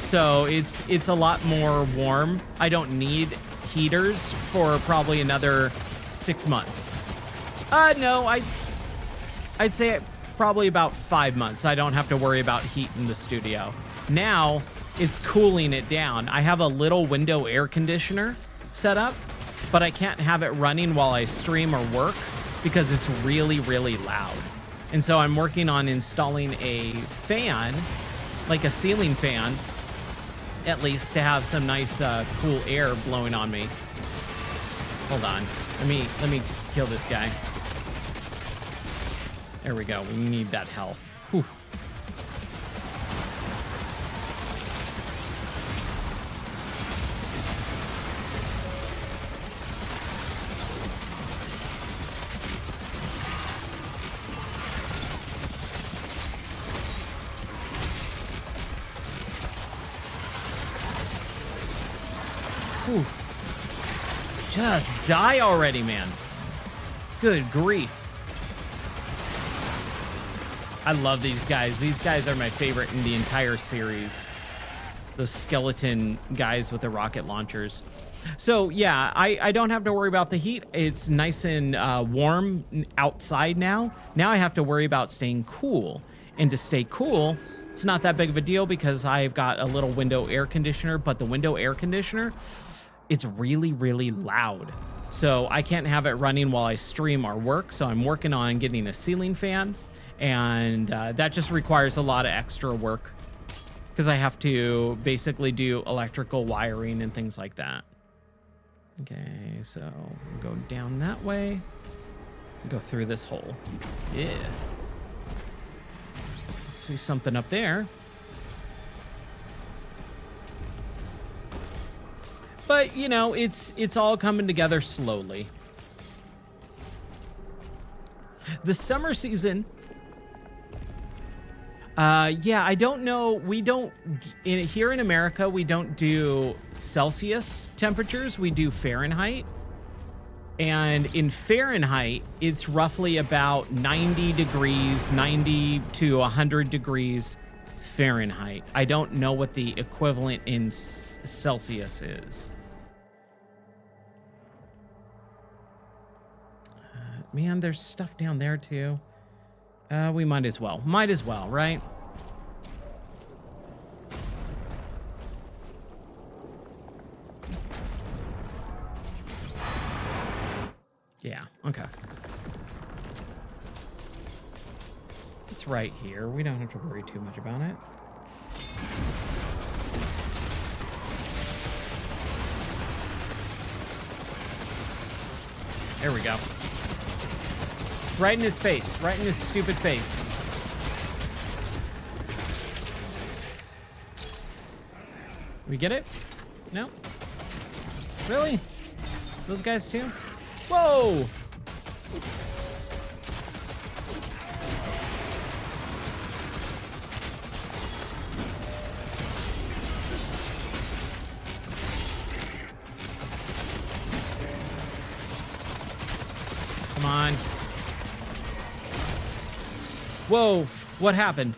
so it's a lot more warm. I don't need heaters for probably another 6 months. No, I'd say probably about 5 months. I don't have to worry about heat in the studio. Now it's cooling it down. I have a little window air conditioner set up, but I can't have it running while I stream or work because it's really, really loud. And so I'm working on installing a fan, like a ceiling fan, at least, to have some nice cool air blowing on me. Hold on. Let me kill this guy. There we go. We need that health. Whew. Whew. Just die already, man. Good grief. I love these guys. These guys are my favorite in the entire series. Those skeleton guys with the rocket launchers. So yeah, I don't have to worry about the heat. It's nice and warm outside now. Now I have to worry about staying cool. And to stay cool, it's not that big of a deal because I've got a little window air conditioner, but the window air conditioner, it's really, really loud. So I can't have it running while I stream or work. So I'm working on getting a ceiling fan. And that just requires a lot of extra work because I have to basically do electrical wiring and things like that. Okay, so we'll go down that way, go through this hole. Yeah. See something up there. But, you know, it's all coming together slowly. The summer season... yeah, I don't know. We don't, here in America, we don't do Celsius temperatures. We do Fahrenheit. And in Fahrenheit, it's roughly about 90 degrees, 90 to 100 degrees Fahrenheit. I don't know what the equivalent in Celsius is. Man, there's stuff down there too. We might as well. Might as well, right? Yeah, okay. It's right here. We don't have to worry too much about it. There we go. Right in his face. Right in his stupid face. We get it? No? Really? Those guys too? Whoa! Come on. Whoa, what happened?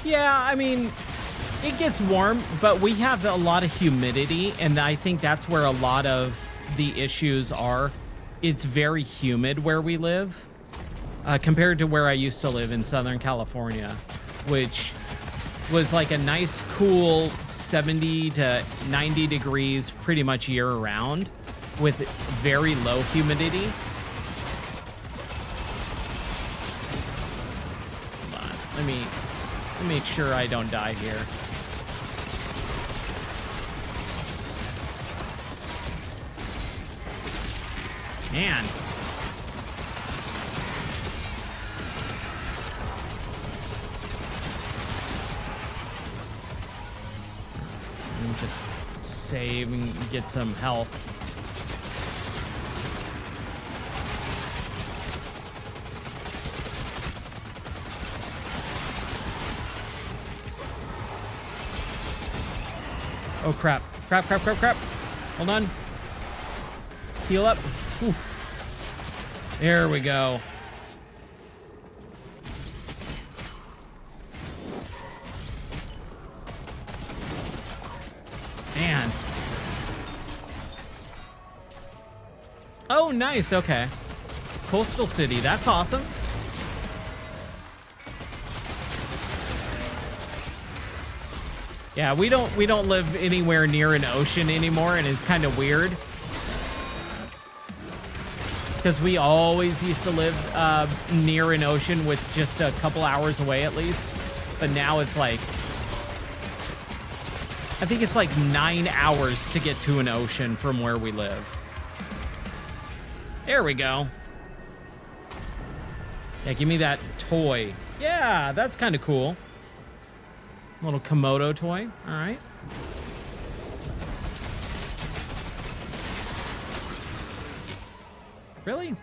Yeah, I mean, it gets warm, but we have a lot of humidity, and I think that's where a lot of the issues are. It's very humid where we live, compared to where I used to live in Southern California, which was like a nice, cool 70 to 90 degrees pretty much year-round with very low humidity. Come on, let me make sure I don't die here. Man. Let me just save and get some health. Oh, crap. Crap, crap, crap, crap. Hold on. Heal up. Whew. There we go. Man. Oh, nice. Okay. Coastal city. That's awesome. Yeah, we don't live anywhere near an ocean anymore, and it's kind of weird. Because we always used to live near an ocean with just a couple hours away at least. But now it's like, I think it's like 9 hours to get to an ocean from where we live. There we go. Yeah, give me that toy. Yeah, that's kind of cool. Little Komodo toy. All right. Really?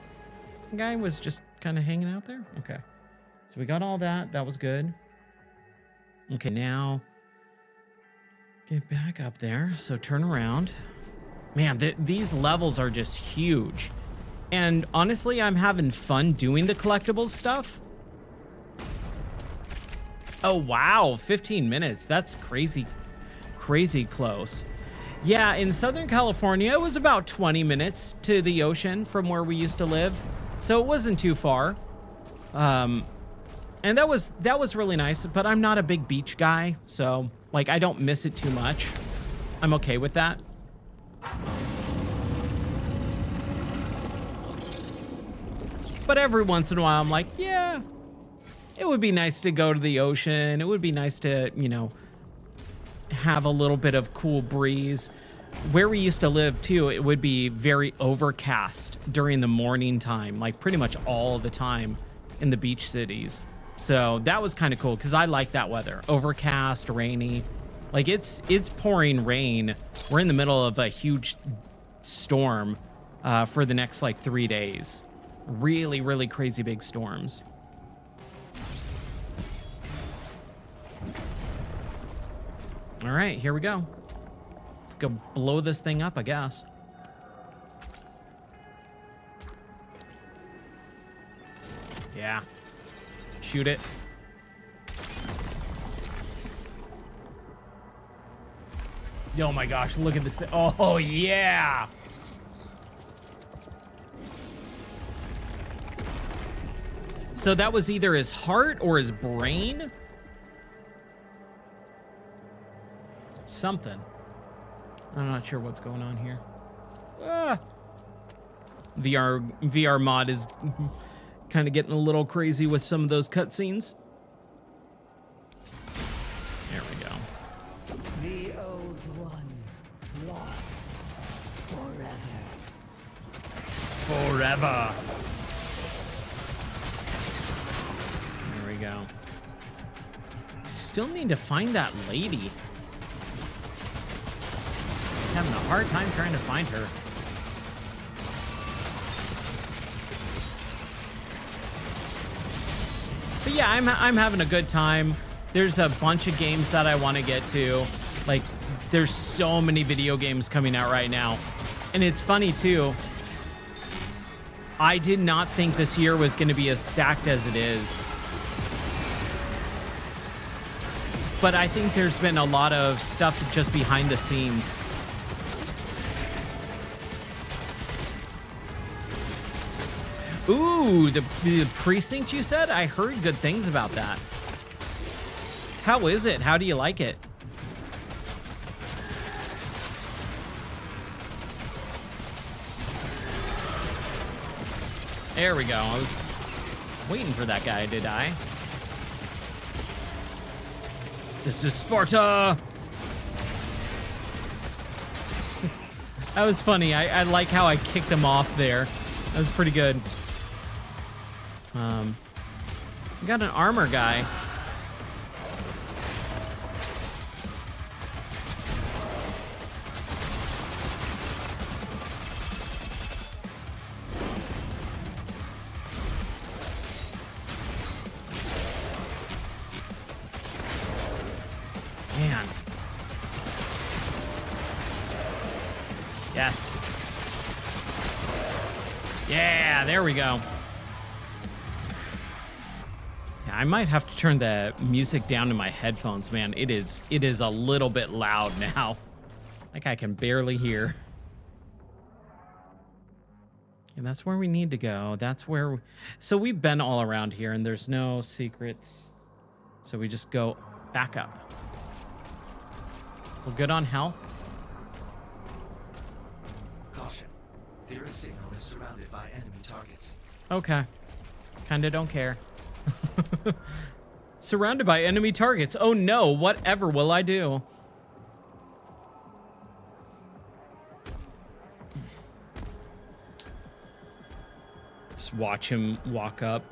The guy was just kind of hanging out there? Okay. So we got all that. That was good. Okay, now get back up there. So turn around. Man, these levels are just huge. And honestly, I'm having fun doing the collectibles stuff. Oh, wow. 15 minutes. That's crazy, crazy close. Yeah, in Southern California, it was about 20 minutes to the ocean from where we used to live. So it wasn't too far. And that was really nice, but I'm not a big beach guy, so like I don't miss it too much. I'm okay with that. But every once in a while I'm like, yeah, it would be nice to go to the ocean. It would be nice to, you know, have a little bit of cool breeze. Where we used to live too, it would be very overcast during the morning time, like pretty much all the time in the beach cities. So that was kind of cool because I like that weather. Overcast, rainy. Like it's pouring rain. We're in the middle of a huge storm for the next like 3 days. Really, really crazy big storms. All right, here we go. Let's go blow this thing up, I guess. Yeah. Shoot it. Oh my gosh, look at this. Oh, yeah. So that was either his heart or his brain. Something. I'm not sure what's going on here. Ah. VR mod is kind of getting a little crazy with some of those cutscenes. There we go. The old one lost forever. Forever. There we go. Still need to find that lady. Having a hard time trying to find her. But yeah, I'm having a good time. There's a bunch of games that I want to get to. Like, there's so many video games coming out right now. And it's funny too. I did not think this year was going to be as stacked as it is. But I think there's been a lot of stuff just behind the scenes. Ooh, the precinct you said? I heard good things about that. How is it? How do you like it? There we go. I was waiting for that guy to die. This is Sparta! That was funny. I like how I kicked him off there. That was pretty good. We got an armor guy. Man. Yes. Yeah, there we go. Yeah, I might have to turn the music down in my headphones, man. It is a little bit loud now. Like I can barely hear. And that's where we need to go. That's where so we've been all around here and there's no secrets. So we just go back up. We're good on health. Caution. Theorist signal is surrounded by enemy targets. Okay. Kinda don't care. Surrounded by enemy targets. Oh no, whatever will I do? Just watch him walk up.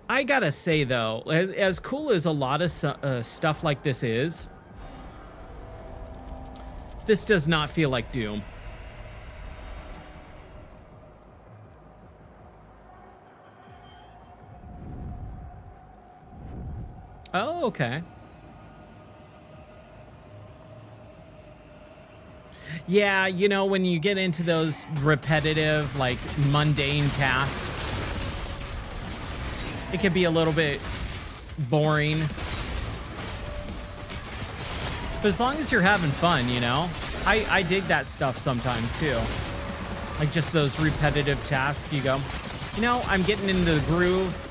I gotta say though, as cool as a lot of stuff like this is, this does not feel like Doom. Oh, okay. Yeah, you know, when you get into those repetitive, like, mundane tasks, it can be a little bit boring. But as long as you're having fun, you know? I dig that stuff sometimes, too. Like, just those repetitive tasks, you go, you know, I'm getting into the groove.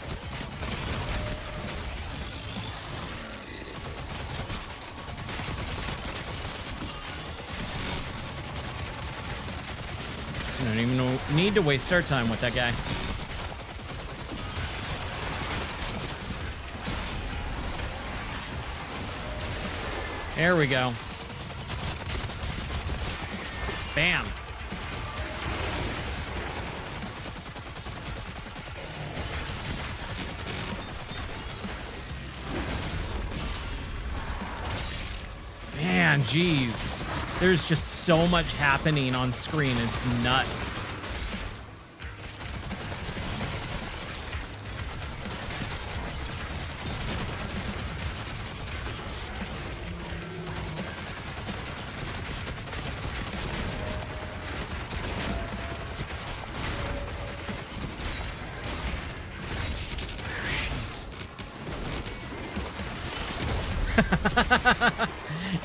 I don't even need to waste our time with that guy. There we go. Bam. Man, geez. There's just so much happening on screen. It's nuts.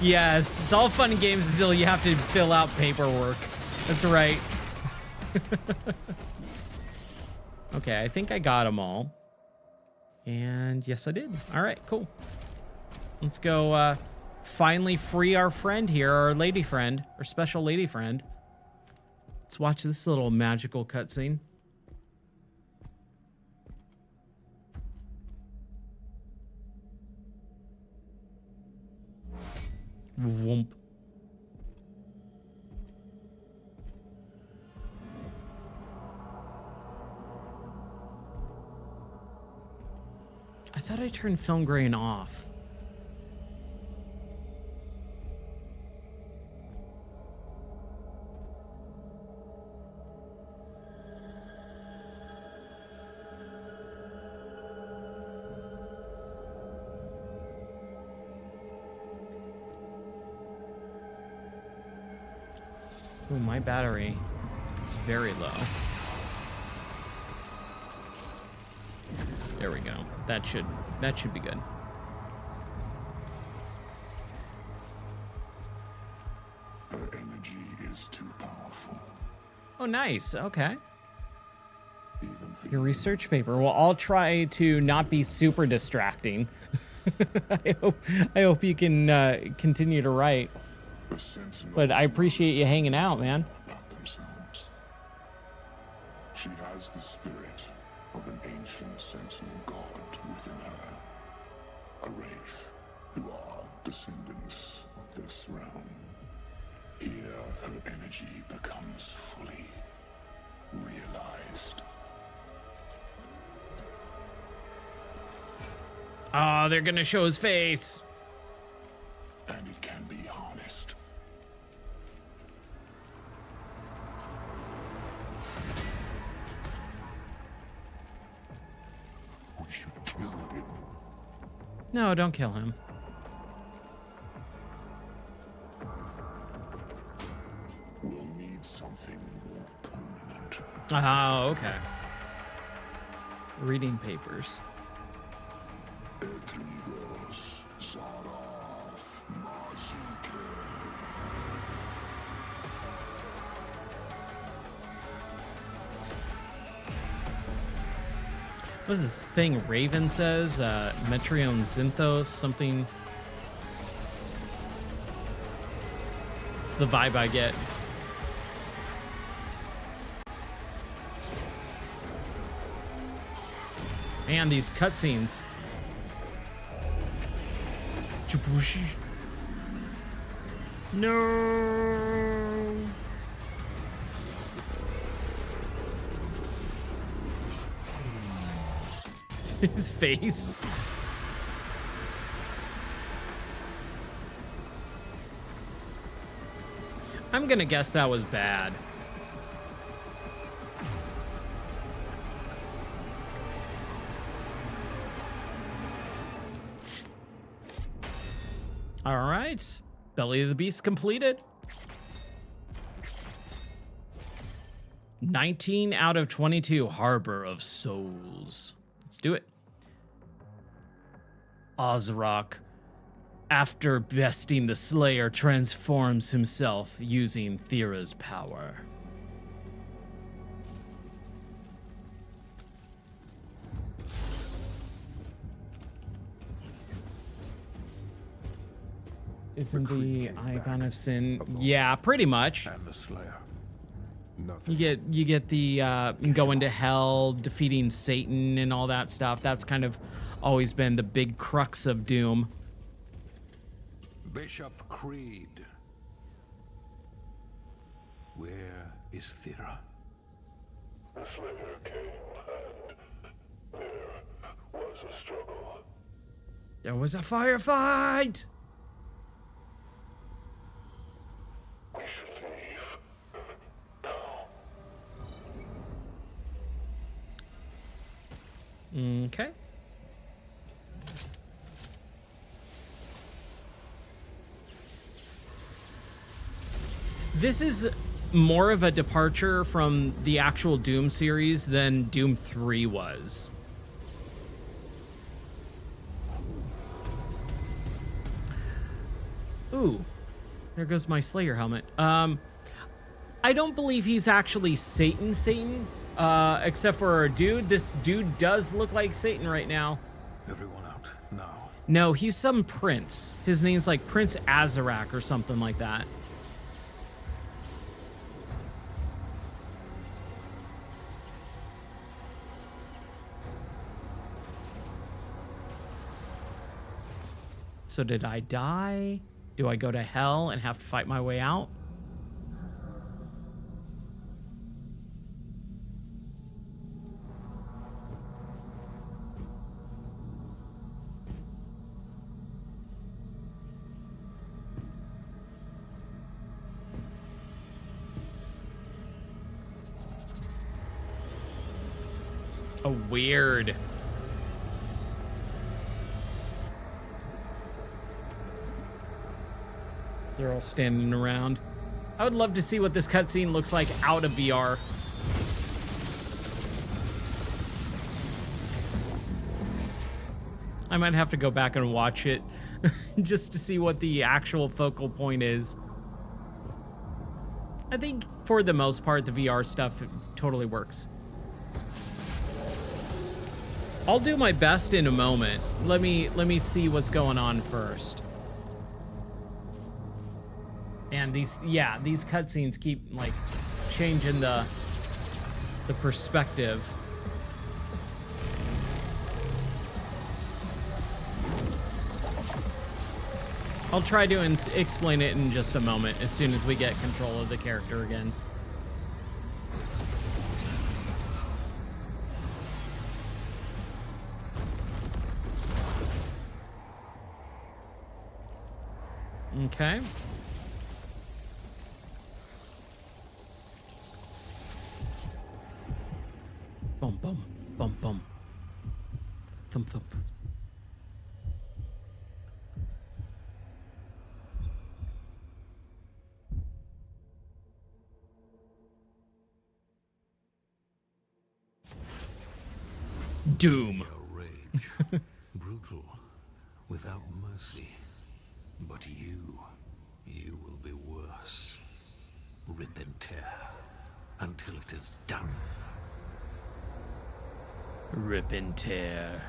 Yes, it's all fun and games until you have to fill out paperwork. That's right. Okay, I think I got them all. And yes, I did. All right, cool. Let's go finally free our friend here, our lady friend, our special lady friend. Let's watch this little magical cutscene. Whoomp. I thought I turned film grain off. Ooh, my battery is very low. There we go. That should be good. Her energy is too powerful. Oh, nice. Okay. Even for Your research paper. Well, I'll try to not be super distracting. I hope you can continue to write. the sentinels But I appreciate you hanging out, man. about themselves. She has the spirit of an ancient sentinel god within her. A wraith who are descendants of this realm. Here her energy becomes fully realized. Oh, they're gonna show his face. And it can be harnessed. We should kill him. No, don't kill him. We'll need something more permanent. Oh, okay. Reading papers. Etrigos, Zarath, Mazike. What is this thing Raven says? Metrion Zinthos, something. It's the vibe I get. Man, these cutscenes. Jabushi. No. His face. I'm gonna guess that was bad. All right. Belly of the Beast completed. 19 out of 22. Harbor of Souls. Let's do it. Ozrock, after besting the Slayer, transforms himself using Thera's power. Isn't the Icon of Sin? Yeah, pretty much. And the Slayer. Nothing. You get the going to hell, defeating Satan, and all that stuff. That's kind of always been the big crux of Doom. Bishop Creed. Where is Thera? The Slayer came and there was a struggle. There was a firefight. We should leave. Now. Okay. This is more of a departure from the actual Doom series than Doom 3 was. Ooh, there goes my Slayer helmet. I don't believe he's actually Satan, except for our dude. This dude does look like Satan right now. Everyone out now. No, he's some prince. His name's like Prince Azarak or something like that. So did I die? Do I go to hell and have to fight my way out? Oh, weird. They're all standing around. I would love to see what this cutscene looks like out of VR. I might have to go back and watch it just to see what the actual focal point is. I think for the most part, the VR stuff totally works. I'll do my best in a moment. Let me see what's going on first. And these cutscenes keep like changing the perspective. I'll try to explain it in just a moment as soon as we get control of the character again. Okay. Boom, boom, boom, boom. Thump, thump. Doom. Your rage, brutal, without mercy. But you will be worse. Rip and tear until it is done. Rip and tear.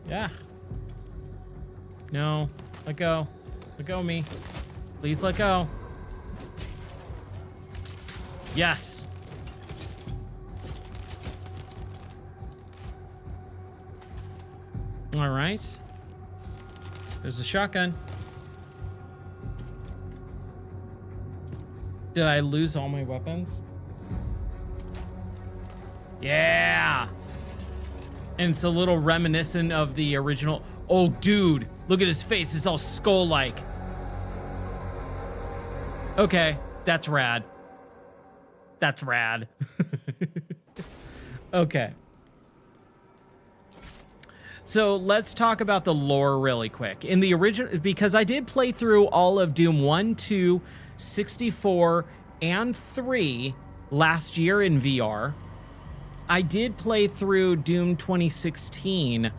Yeah. No. Let go. Let go of me. Please let go. Yes. All right. There's a shotgun. Did I lose all my weapons? Yeah. And it's a little reminiscent of the original. Oh, dude. Look at his face. It's all skull-like. Okay. That's rad. That's rad. Okay. So let's talk about the lore really quick. In the original, because I did play through all of Doom 1, 2, 64, and 3 last year in VR. I did play through Doom 2016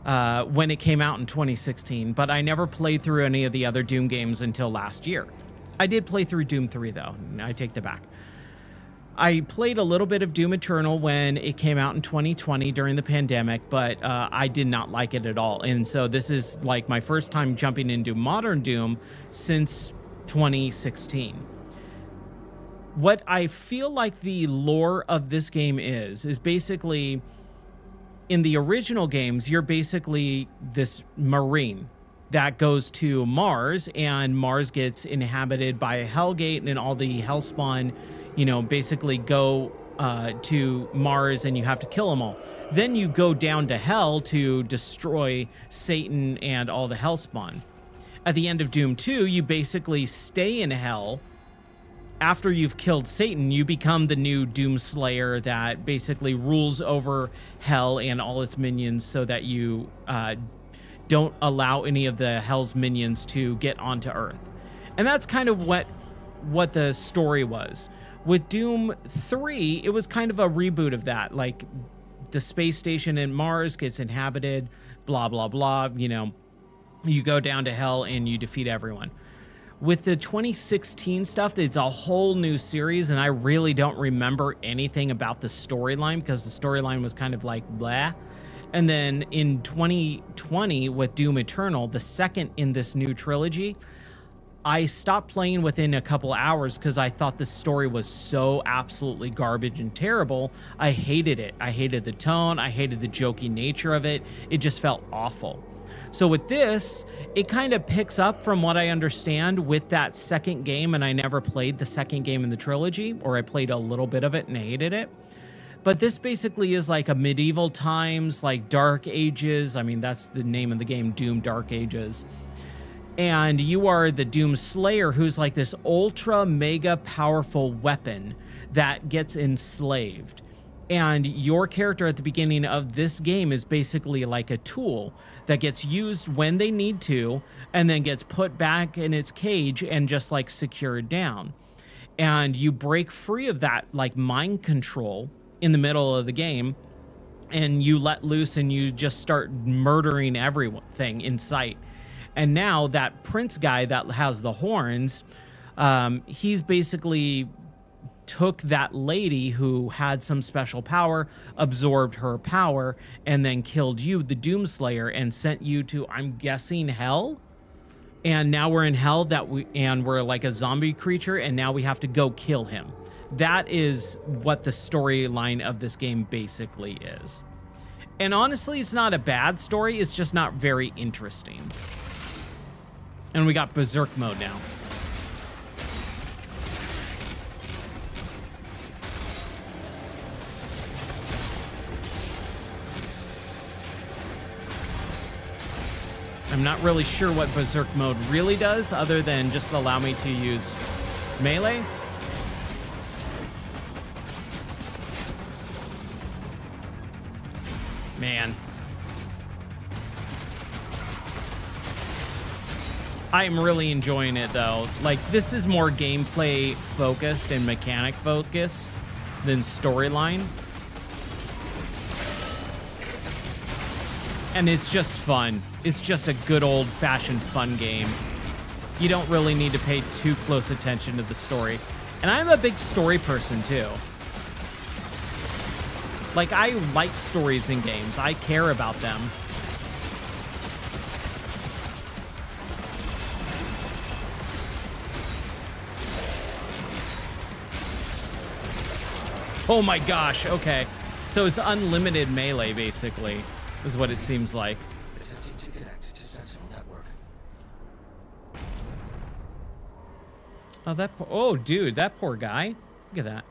when it came out in 2016, but I never played through any of the other Doom games until last year. I did play through Doom 3, though. I take that back. I played a little bit of Doom Eternal when it came out in 2020 during the pandemic, but I did not like it at all. And so this is like my first time jumping into modern Doom since 2016. What I feel like the lore of this game is basically, in the original games, you're basically this Marine that goes to Mars, and Mars gets inhabited by a Hellgate, and all the Hellspawn, you know, basically go to Mars, and you have to kill them all. Then you go down to Hell to destroy Satan and all the Hellspawn. At the end of Doom 2, you basically stay in Hell. After you've killed Satan, you become the new Doom Slayer that basically rules over Hell and all its minions, so that you don't allow any of the Hell's minions to get onto Earth. And that's kind of what what the story was. With Doom 3, it was kind of a reboot of that. Like, the space station in Mars gets inhabited, blah, blah, blah. You know, you go down to hell and you defeat everyone. With the 2016 stuff, it's a whole new series, and I really don't remember anything about the storyline because the storyline was kind of like blah. And then in 2020 with Doom Eternal, the second in this new trilogy, I stopped playing within a couple hours because I thought the story was so absolutely garbage and terrible. I hated it. I hated the tone. I hated the jokey nature of it. It just felt awful. So with this, it kind of picks up from what I understand with that second game, and I never played the second game in the trilogy, or I played a little bit of it and hated it. But this basically is like a medieval times, like Dark Ages. I mean, that's the name of the game, Doom Dark Ages. And you are the Doom Slayer, who's like this ultra mega powerful weapon that gets enslaved. And your character at the beginning of this game is basically like a tool that gets used when they need to, and then gets put back in its cage and just like secured down. And you break free of that like mind control in the middle of the game, and you let loose and you just start murdering everything in sight. And now that prince guy that has the horns, he's basically took that lady who had some special power, absorbed her power, and then killed you, the Doomslayer, and sent you to, I'm guessing, hell. And now we're in hell and we're like a zombie creature, and now we have to go kill him. That is what the storyline of this game basically is. And honestly, it's not a bad story. It's just not very interesting. And we got Berserk mode now. I'm not really sure what Berserk mode really does, other than just allow me to use melee. Man. I'm really enjoying it, though. Like, this is more gameplay focused and mechanic focused than storyline. And it's just fun. It's just a good old-fashioned fun game. You don't really need to pay too close attention to the story. And I'm a big story person, too. Like, I like stories in games. I care about them. Oh my gosh, okay. So it's unlimited melee, basically, is what it seems like. Attempting to connect to Sentinel Network. Oh, oh, dude, that poor guy. Look at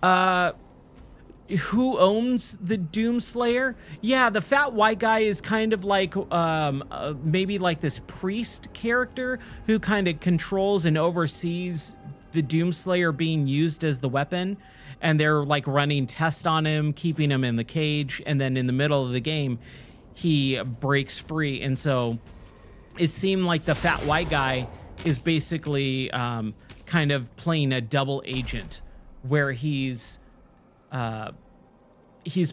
that. Who owns the Doomslayer? Yeah, the fat white guy is kind of like maybe like this priest character who kind of controls and oversees the Doomslayer being used as the weapon, and they're like running tests on him, keeping him in the cage, and then in the middle of the game he breaks free. And so it seemed like the fat white guy is basically kind of playing a double agent, where he's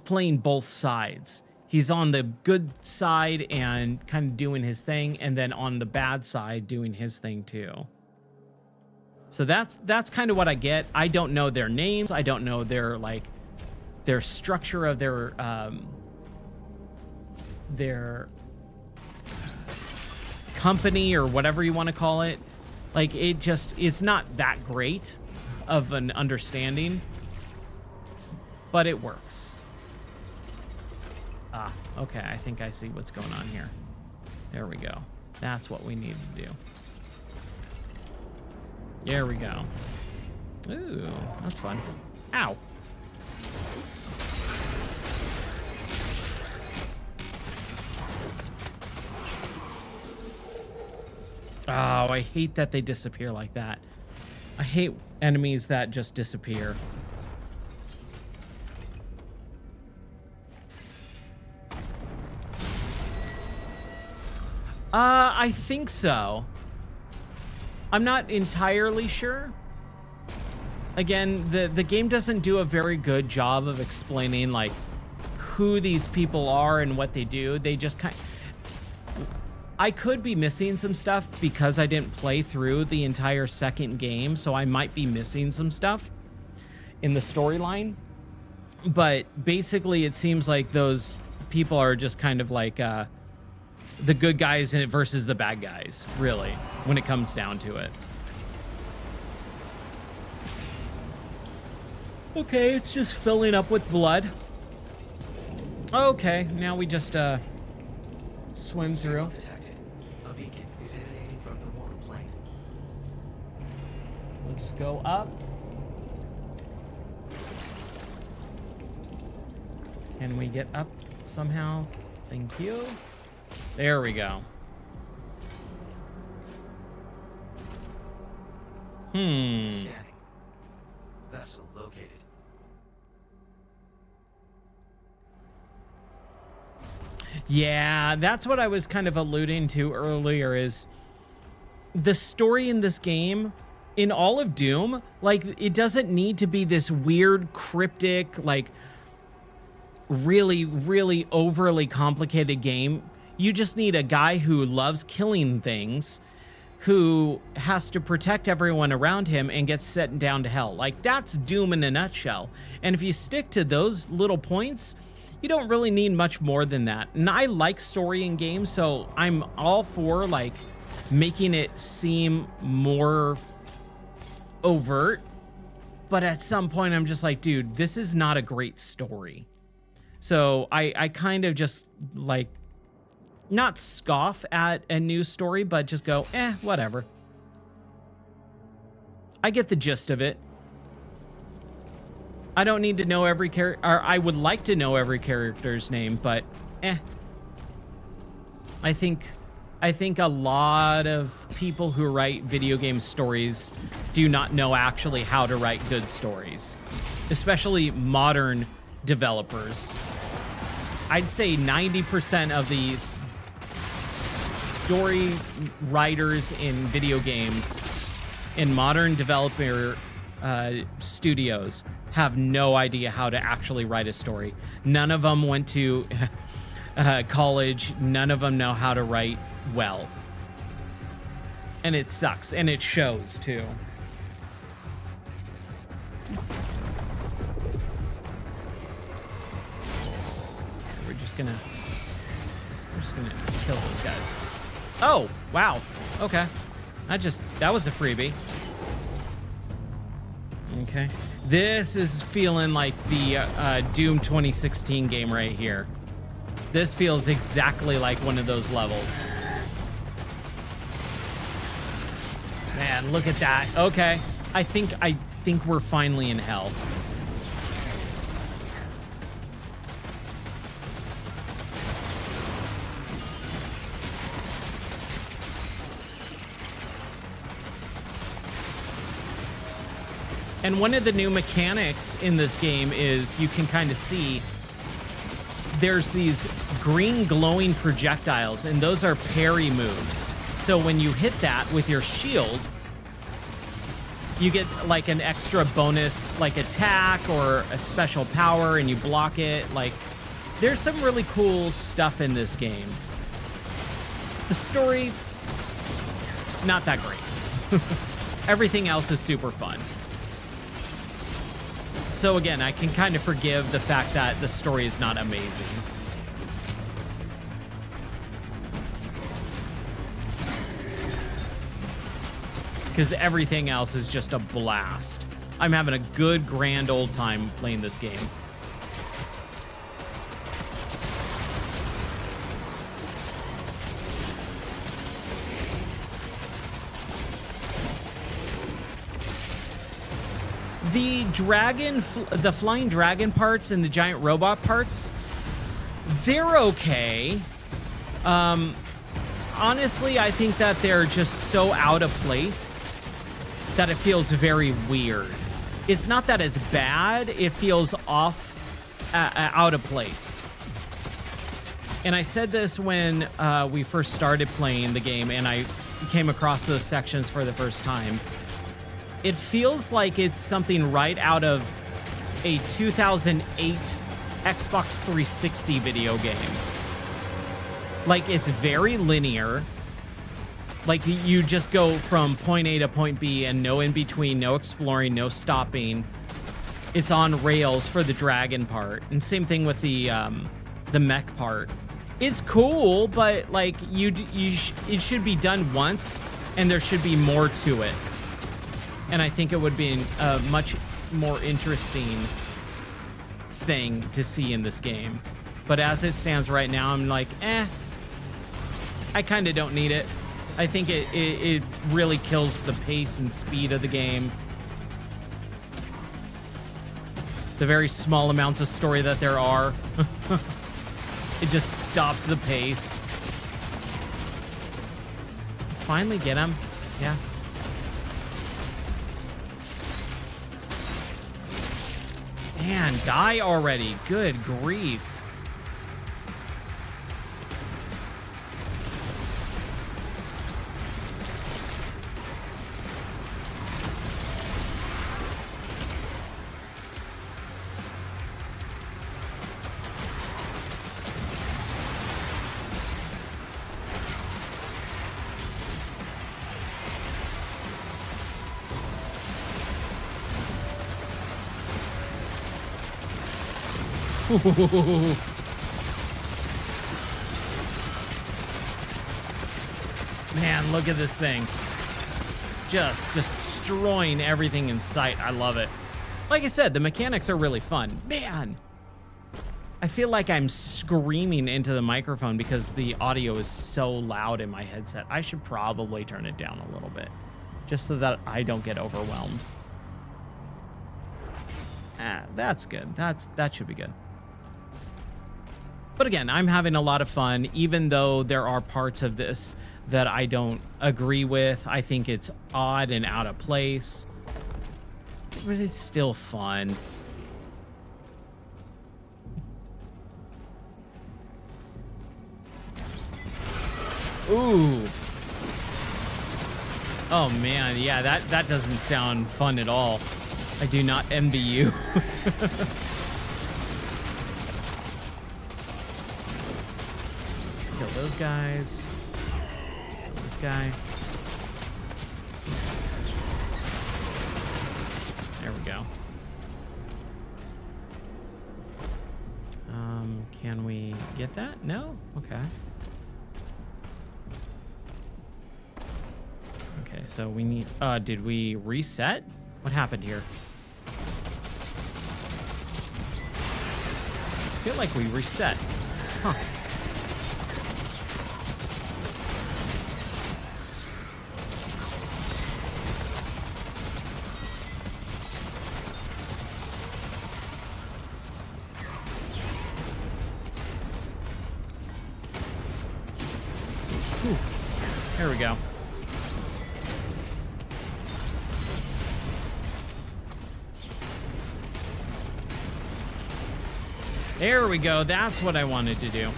playing both sides. He's on the good side and kind of doing his thing, and then on the bad side doing his thing too. So that's kind of what I get. I don't know their names. I don't know their structure of their company or whatever you want to call it. Like, it's not that great of an understanding, but it works. Ah, okay. I think I see what's going on here. There we go. That's what we need to do. There we go. Ooh, that's fun. Ow. Oh, I hate that they disappear like that. I hate enemies that just disappear. I think so. I'm not entirely sure. Again, the game doesn't do a very good job of explaining like who these people are and what they do. They just I could be missing some stuff because I didn't play through the entire second game, so I might be missing some stuff in the storyline. But basically, it seems like those people are just kind of like the good guys in it versus the bad guys, really, when it comes down to it. Okay, it's just filling up with blood. Okay, now we just swim through. Detected. A beacon is emanating from the mortal plane. We'll just go up. Can we get up somehow? Thank you. There we go. Scanning. Vessel located. Yeah, that's what I was kind of alluding to earlier, is the story in this game, in all of Doom, like, it doesn't need to be this weird, cryptic, like, really, really overly complicated game. You just need a guy who loves killing things, who has to protect everyone around him and gets sent down to hell. Like, that's Doom in a nutshell. And if you stick to those little points, you don't really need much more than that. And I like story in games, so I'm all for, like, making it seem more overt. But at some point, I'm just like, dude, this is not a great story. So I kind of just, like, not scoff at a new story, but just go, whatever. I get the gist of it. I don't need to know every character, or I would like to know every character's name, but I think a lot of people who write video game stories do not know actually how to write good stories, especially modern developers. I'd say 90% of these story writers in video games in modern developer studios have no idea how to actually write a story. None of them went to college. None of them know how to write well. And it sucks. And it shows, too. We're just gonna kill those guys. Oh, wow. Okay. That was a freebie. Okay. This is feeling like the Doom 2016 game right here. This feels exactly like one of those levels. Man, look at that. Okay. I think we're finally in hell. And one of the new mechanics in this game is you can kind of see there's these green glowing projectiles, and those are parry moves. So when you hit that with your shield, you get like an extra bonus, like attack or a special power, and you block it. Like, there's some really cool stuff in this game. The story, not that great. Everything else is super fun. So again, I can kind of forgive the fact that the story is not amazing. Because everything else is just a blast. I'm having a good, grand old time playing this game. The flying dragon parts and the giant robot parts, they're okay. Honestly, I think that they're just so out of place that it feels very weird. It's not that it's bad, it feels off, out of place. And I said this when we first started playing the game and I came across those sections for the first time. It feels like it's something right out of a 2008 Xbox 360 video game. Like, it's very linear. Like, you just go from point A to point B and no in between, no exploring, no stopping. It's on rails for the dragon part. And same thing with the mech part. It's cool, but like it should be done once and there should be more to it. And I think it would be a much more interesting thing to see in this game. But as it stands right now, I'm like, I kind of don't need it. I think it really kills the pace and speed of the game. The very small amounts of story that there are. It just stops the pace. Finally get him. Yeah. Man, die already. Good grief. Man, look at this thing. Just destroying everything in sight. I love it. Like I said, the mechanics are really fun. Man, I feel like I'm screaming into the microphone because the audio is so loud in my headset. I should probably turn it down a little bit just so that I don't get overwhelmed. That's good. That should be good. But again, I'm having a lot of fun, even though there are parts of this that I don't agree with. I think it's odd and out of place, but it's still fun. Ooh. Oh man, yeah, that doesn't sound fun at all. I do not envy you. Kill those guys. Kill this guy. There we go. Can we get that? No? Okay. Okay, so we need... did we reset? What happened here? I feel like we reset. Huh. There we go. There we go. That's what I wanted to do.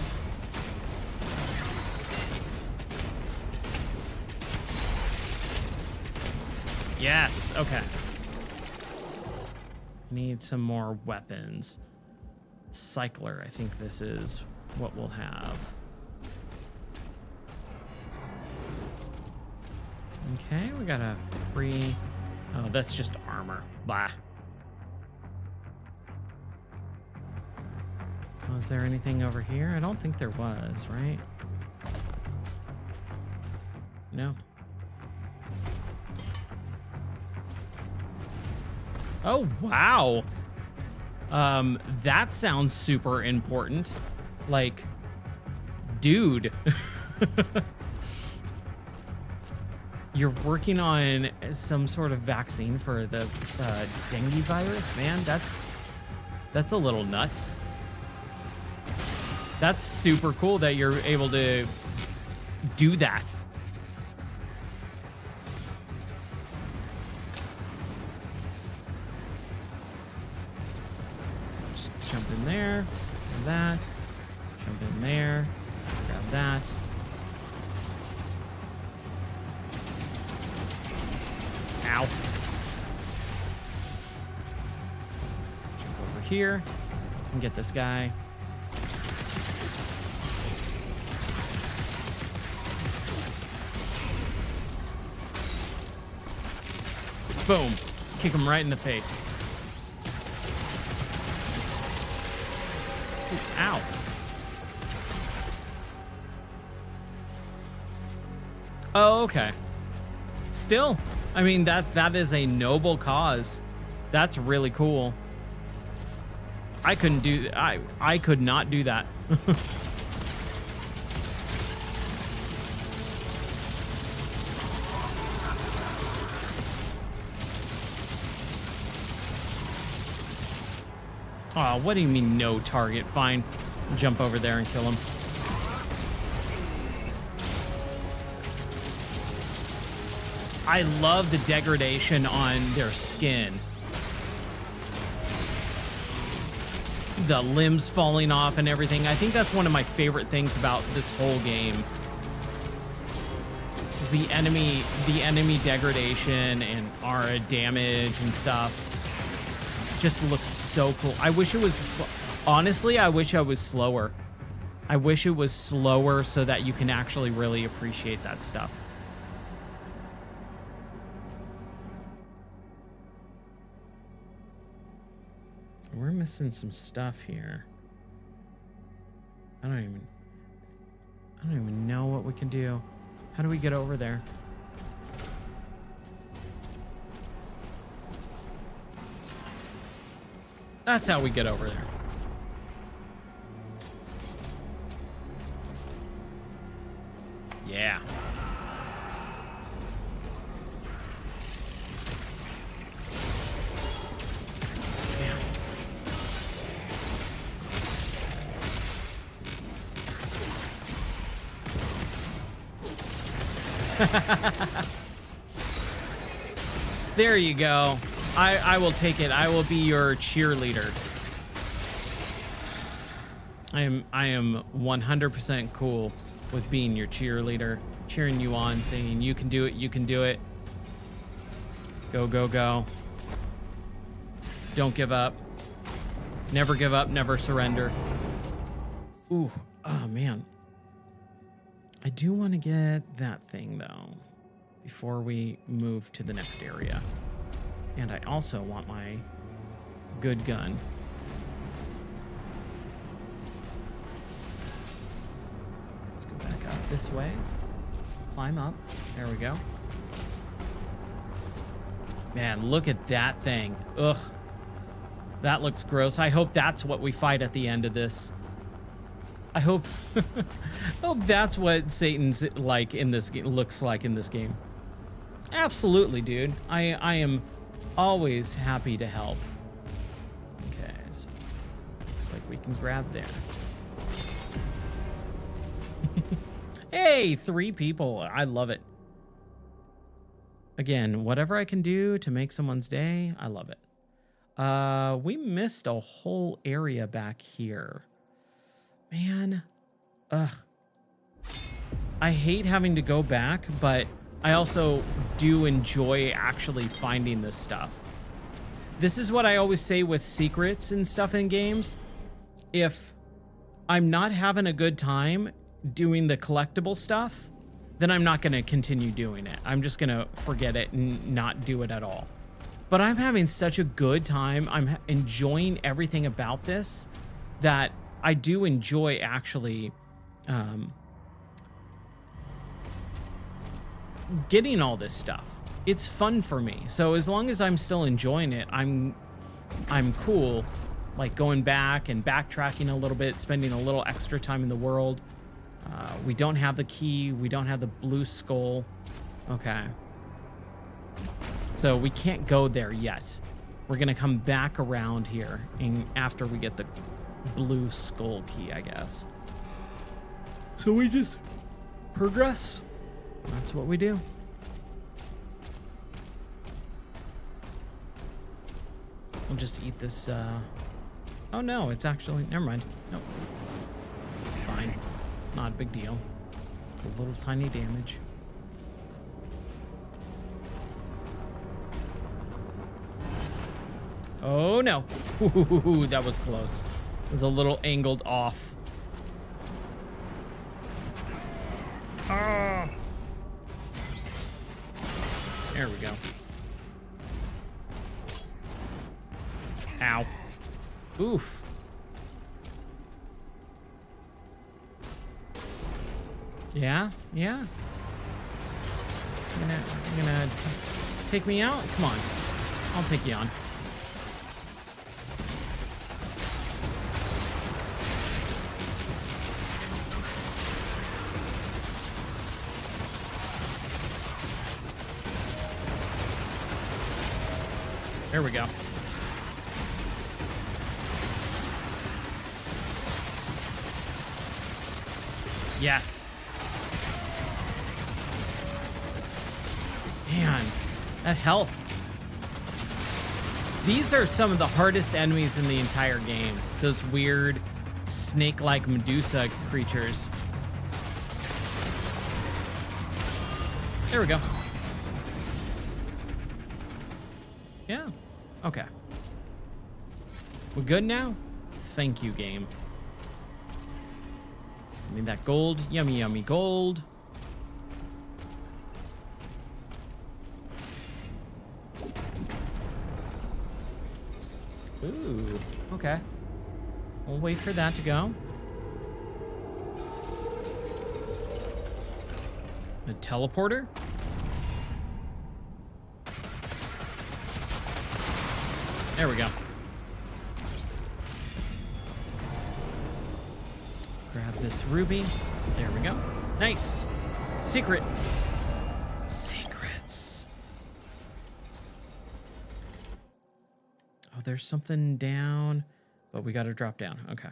Yes. Okay. Need some more weapons. Cycler. I think this is what we'll have. Okay, we got a free... Oh, that's just armor. Blah. Was there anything over here? I don't think there was, right? No. Oh, wow. That sounds super important. Like, dude. You're working on some sort of vaccine for the dengue virus, man. That's a little nuts. That's super cool that you're able to do that. Just jump in there, and that. Jump in there. Grab that. Ow. Jump over here and get this guy. Boom. Kick him right in the face. Ooh, ow. Oh, okay. Still, I mean, that is a noble cause. That's really cool. I couldn't do I could not do that. Oh, what do you mean no target? Fine. Jump over there and kill him. I love the degradation on their skin. The limbs falling off and everything. I think that's one of my favorite things about this whole game. Is the enemy degradation and aura damage and stuff. Just looks so cool. I wish it was, honestly, I wish I was slower. I wish it was slower so that you can actually really appreciate that stuff. We're missing some stuff here. I don't even know what we can do. How do we get over there? That's how we get over there. Yeah. There you go. I will take it. I will be your cheerleader. I am 100% cool with being your cheerleader, cheering you on, saying you can do it, you can do it. Go, go, go. Don't give up. Never give up, never surrender. Ooh, oh man. I do want to get that thing though before we move to the next area. And I also want my good gun. Let's go back up this way. Climb up. There we go. Man, look at that thing. Ugh. That looks gross. I hope that's what we fight at the end of this. I hope hope that's what Satan's like in this game, looks like in this game. Absolutely, dude. I am always happy to help. Okay, so looks like we can grab there. Hey, 3 people. I love it. Again, whatever I can do to make someone's day, I love it. We missed a whole area back here. Man, I hate having to go back, but I also do enjoy actually finding this stuff. This is what I always say with secrets and stuff in games. If I'm not having a good time doing the collectible stuff, then I'm not going to continue doing it. I'm just going to forget it and not do it at all. But I'm having such a good time. I'm enjoying everything about this that I do enjoy actually getting all this stuff. It's fun for me. So as long as I'm still enjoying it, I'm cool. Like going back and backtracking a little bit, spending a little extra time in the world. We don't have the key. We don't have the blue skull. Okay. So we can't go there yet. We're going to come back around here and after we get the blue skull key, I guess. So we just progress. That's what we do. We'll just eat this. Oh no, it's actually, never mind. Nope. It's fine. fine. Not a big deal. It's a little tiny damage. Oh no. Ooh, that was close. It was a little angled off. Ah. There we go. Ow. Oof. Yeah, yeah. You're gonna take me out? Come on. I'll take you on. There we go. Yes. Man, that health. These are some of the hardest enemies in the entire game. Those weird snake-like Medusa creatures. There we go. Yeah. Okay. We're good now? Thank you, game. I mean, that gold. Yummy, yummy gold. Ooh. Okay. We'll wait for that to go. A teleporter? There we go. Grab this ruby. There we go. Nice. Secret. Secrets. Oh, there's something down, but we got to drop down. Okay.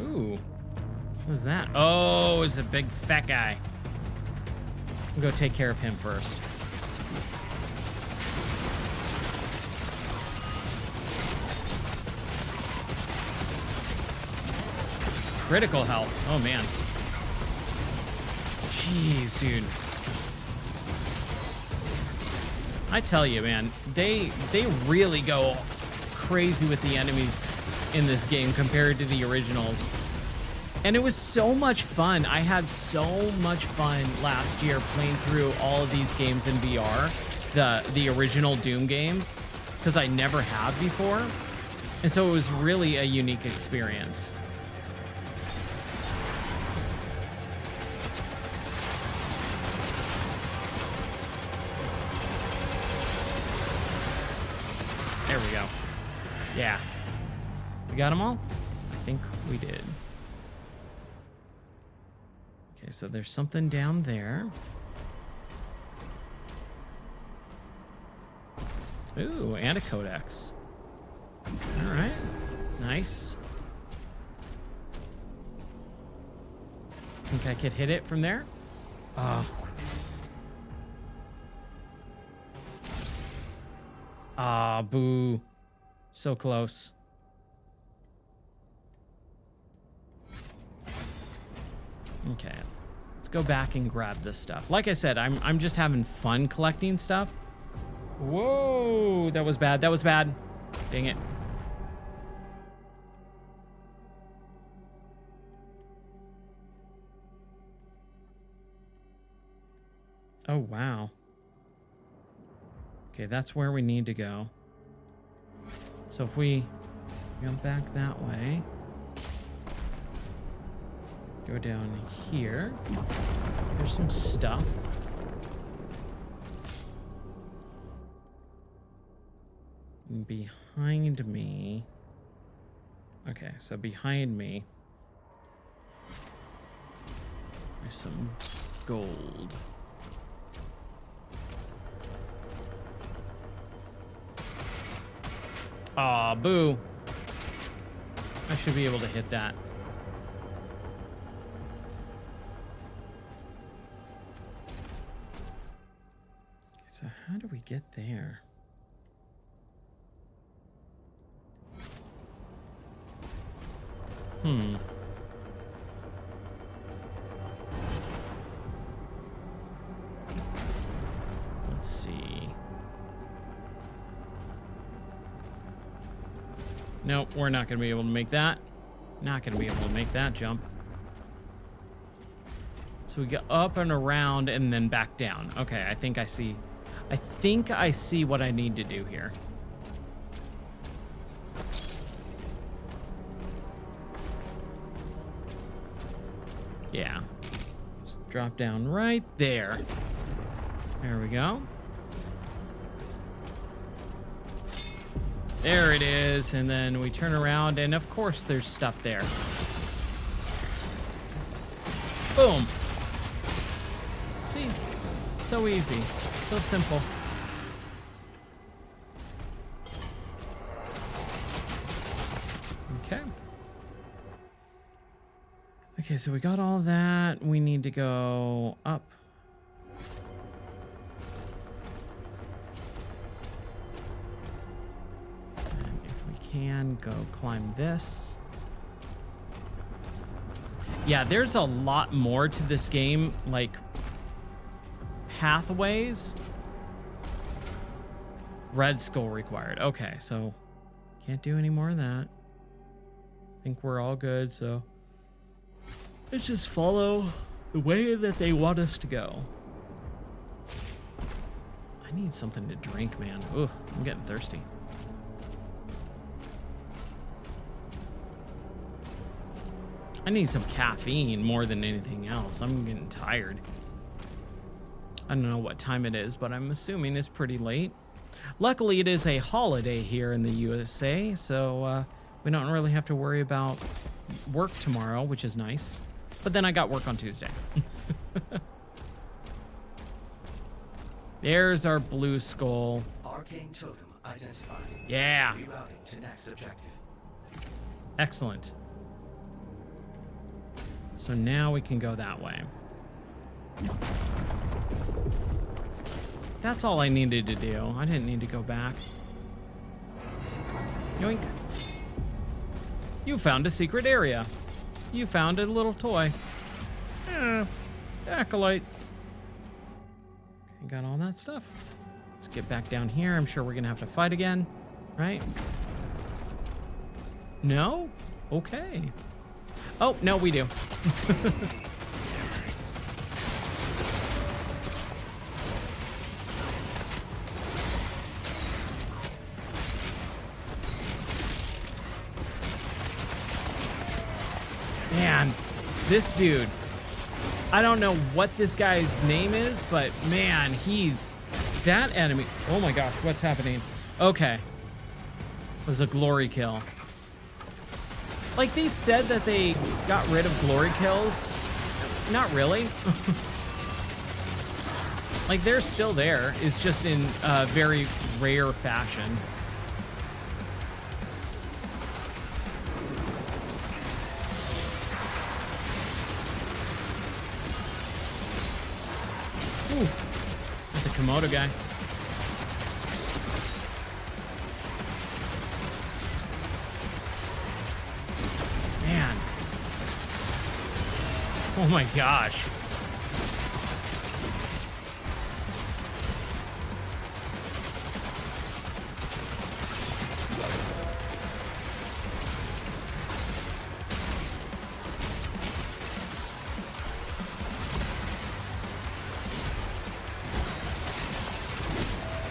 Ooh. What was that? Oh, it's a big fat guy. We'll go take care of him first. Critical health. Oh, man. Jeez, dude. I tell you, man, they really go crazy with the enemies in this game compared to the originals. And it was so much fun. I had so much fun last year playing through all of these games in VR, the original Doom games, because I never have before. And so it was really a unique experience. There we go. Yeah. We got them all? I think we did. Okay, so there's something down there. Ooh, and a codex. All right. Nice. Think I could hit it from there? Ah. Ah, boo. So close. Okay. Let's go back and grab this stuff. Like I said, I'm just having fun collecting stuff. Whoa, that was bad. That was bad. Dang it. Oh, wow. Okay, that's where we need to go. So if we jump back that way, go down here, there's some stuff. Behind me. Okay, so behind me, there's some gold. Aw, boo. I should be able to hit that. get there? Let's see. Nope, we're not going to be able to make that. Not going to be able to make that jump. So we go up and around and then back down. Okay, I think I see what I need to do here. Yeah. Just drop down right there. There we go. There it is, and then we turn around, and of course there's stuff there. Boom. See? So easy. So simple. Okay. Okay, so we got all that. We need to go up. And if we can, go climb this. Yeah, there's a lot more to this game, like pathways. Red skull required. Okay, so can't do any more of that. I think we're all good, so let's just follow the way that they want us to go. I need something to drink, man. Ugh, I'm getting thirsty. I need some caffeine more than anything else. I'm getting tired. I don't know what time it is, but I'm assuming it's pretty late. Luckily, it is a holiday here in the USA, so we don't really have to worry about work tomorrow, which is nice. But then I got work on Tuesday. There's our blue skull. Arcane totem identified. Yeah. Rerouting to next objective. Excellent. So now we can go that way. That's all I needed to do. I didn't need to go back. Yoink. You found a secret area. You found a little toy. Acolyte. Okay, got all that stuff. Let's get back down here. I'm sure we're gonna have to fight again, right? No? Okay. Oh, no, we do. Man, this dude, I don't know what this guy's name is, but man, he's that enemy. Oh my gosh, what's happening? Okay. It was a glory kill. Like, they said that they got rid of glory kills. Not really. Like, they're still there. It's just in very rare fashion. Ooh, that's a Komodo guy. Man. Oh my gosh.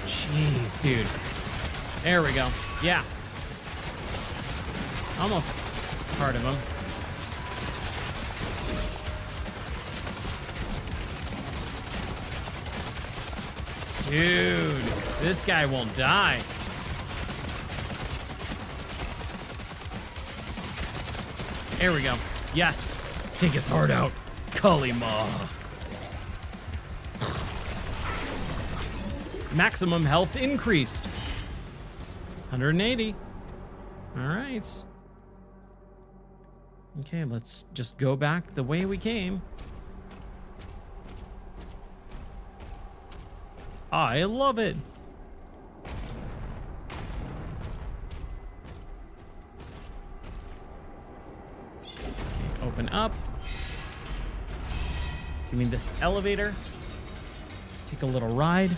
Jeez, dude. There we go. Yeah. Almost part of him. Dude, this guy won't die. There we go. Yes. Take his heart out. Kalima. Maximum health increased. 180. All right. Okay, let's just go back the way we came. I love it. open up. Give me this elevator. Take a little ride.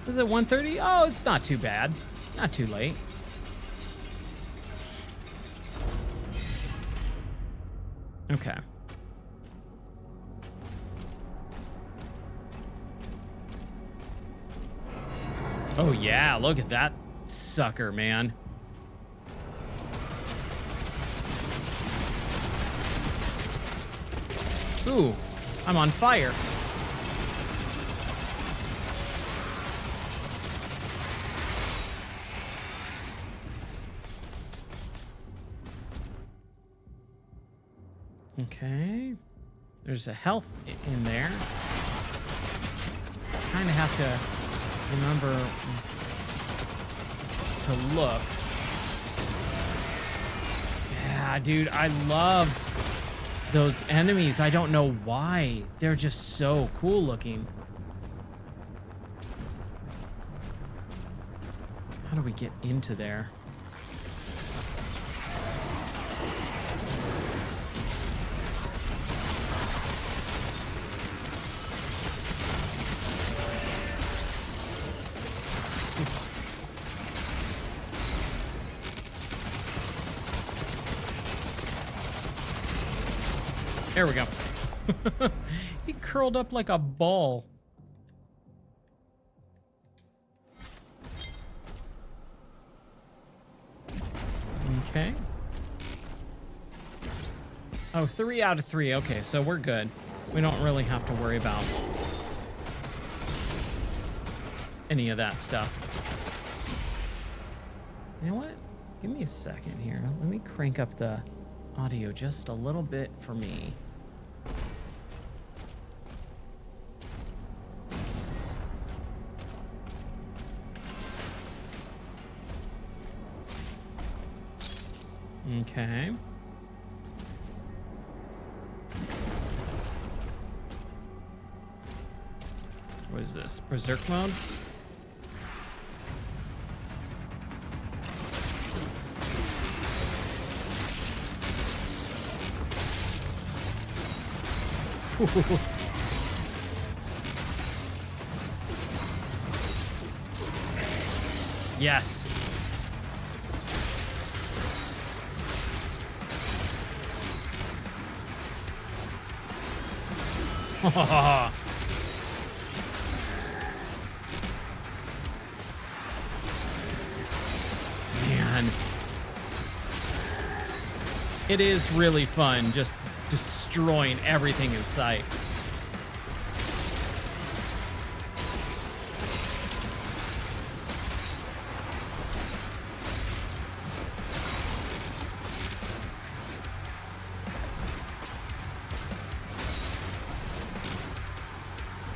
Is it 1:30? Oh, it's not too bad. Not too late. Okay. Oh yeah, look at that sucker, man. Ooh, I'm on fire. Okay. There's a health in there. Kind of have to remember to look. Yeah, dude, I love those enemies. I don't know why. They're just so cool looking. How do we get into there? There we go. He curled up like a ball. Okay. Oh, 3 out of 3. Okay, so we're good. We don't really have to worry about any of that stuff. You know what? Give me a second here. Let me crank up the audio just a little bit for me. Okay. What is this? Berserk mode? Yes. Man. It is really fun just destroying everything in sight.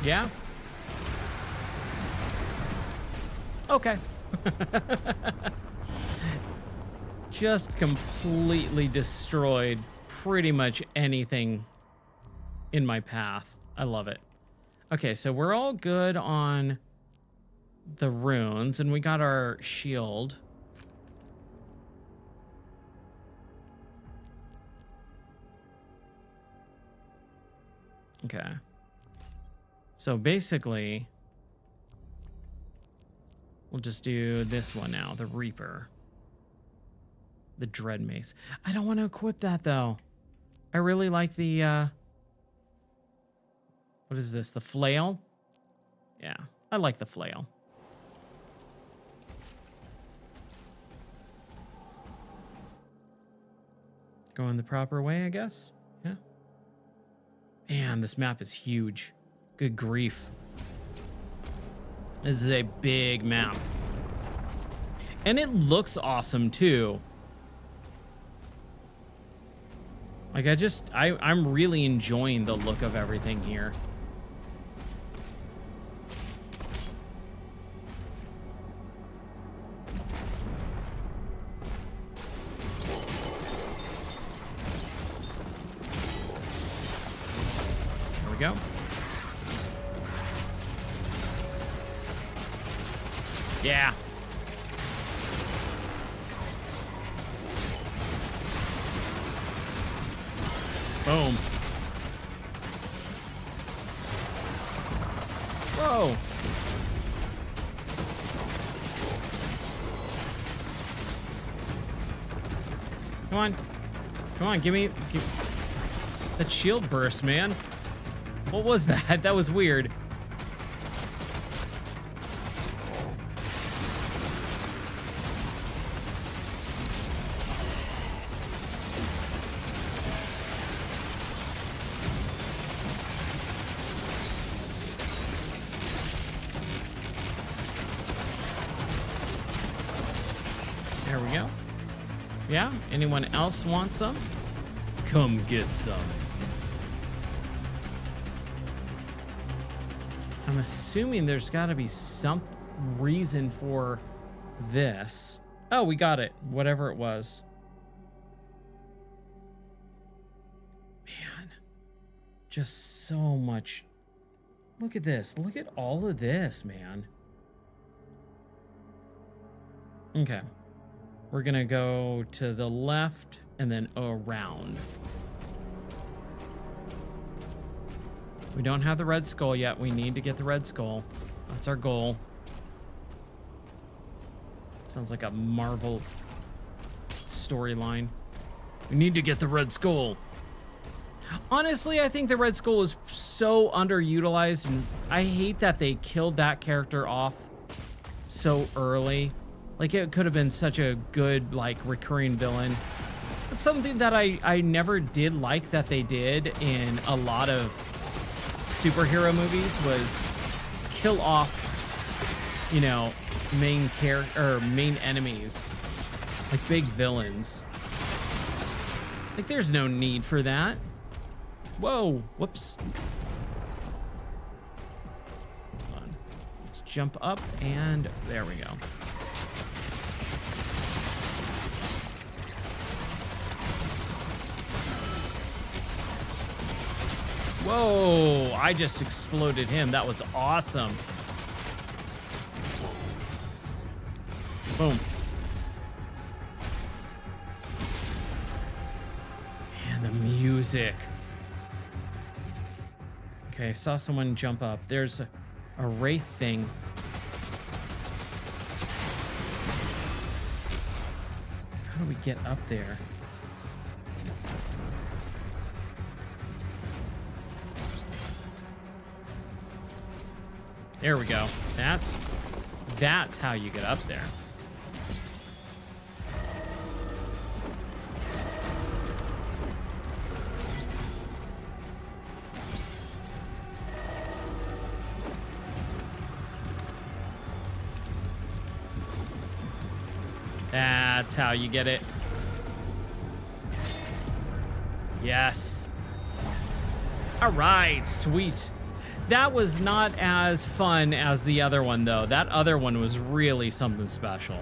Yeah? Okay. Just completely destroyed pretty much anything in my path. I love it. Okay, so we're all good on the runes, and we got our shield. Okay. So basically, we'll just do this one now, the Reaper. The Dread Mace. I don't want to equip that, though. I really like the, what is this, the Flail? Yeah, I like the Flail. Going the proper way, I guess? Yeah. Man, this map is huge. Good grief. This is a big map. And it looks awesome too. Like I'm really enjoying the look of everything here. There we go. Yeah. Boom. Whoa. Come on. Come on, give me that shield burst, man. What was that? That was weird. There we go. Yeah, anyone else want some? Come get some. I'm assuming there's got to be some reason for this. Oh, we got it. Whatever it was. Man, just so much. Look at this. Look at all of this, man. Okay. We're going to go to the left and then around. We don't have the red skull yet. We need to get the red skull. That's our goal. Sounds like a Marvel storyline. We need to get the red skull. Honestly, I think the red skull is so underutilized, and I hate that they killed that character off so early. Like, it could have been such a good, like, recurring villain. It's something that I never did like that they did in a lot of superhero movies was kill off, you know, main character or main enemies, like big villains. Like, there's no need for that. Whoa, whoops. Hold on. Let's jump up, and there we go. Whoa, I just exploded him. That was awesome. Boom. And the music. Okay, I saw someone jump up. There's a wraith thing. How do we get up there? There we go. That's how you get up there. That's how you get it. Yes. All right, sweet. That was not as fun as the other one, though. That other one was really something special.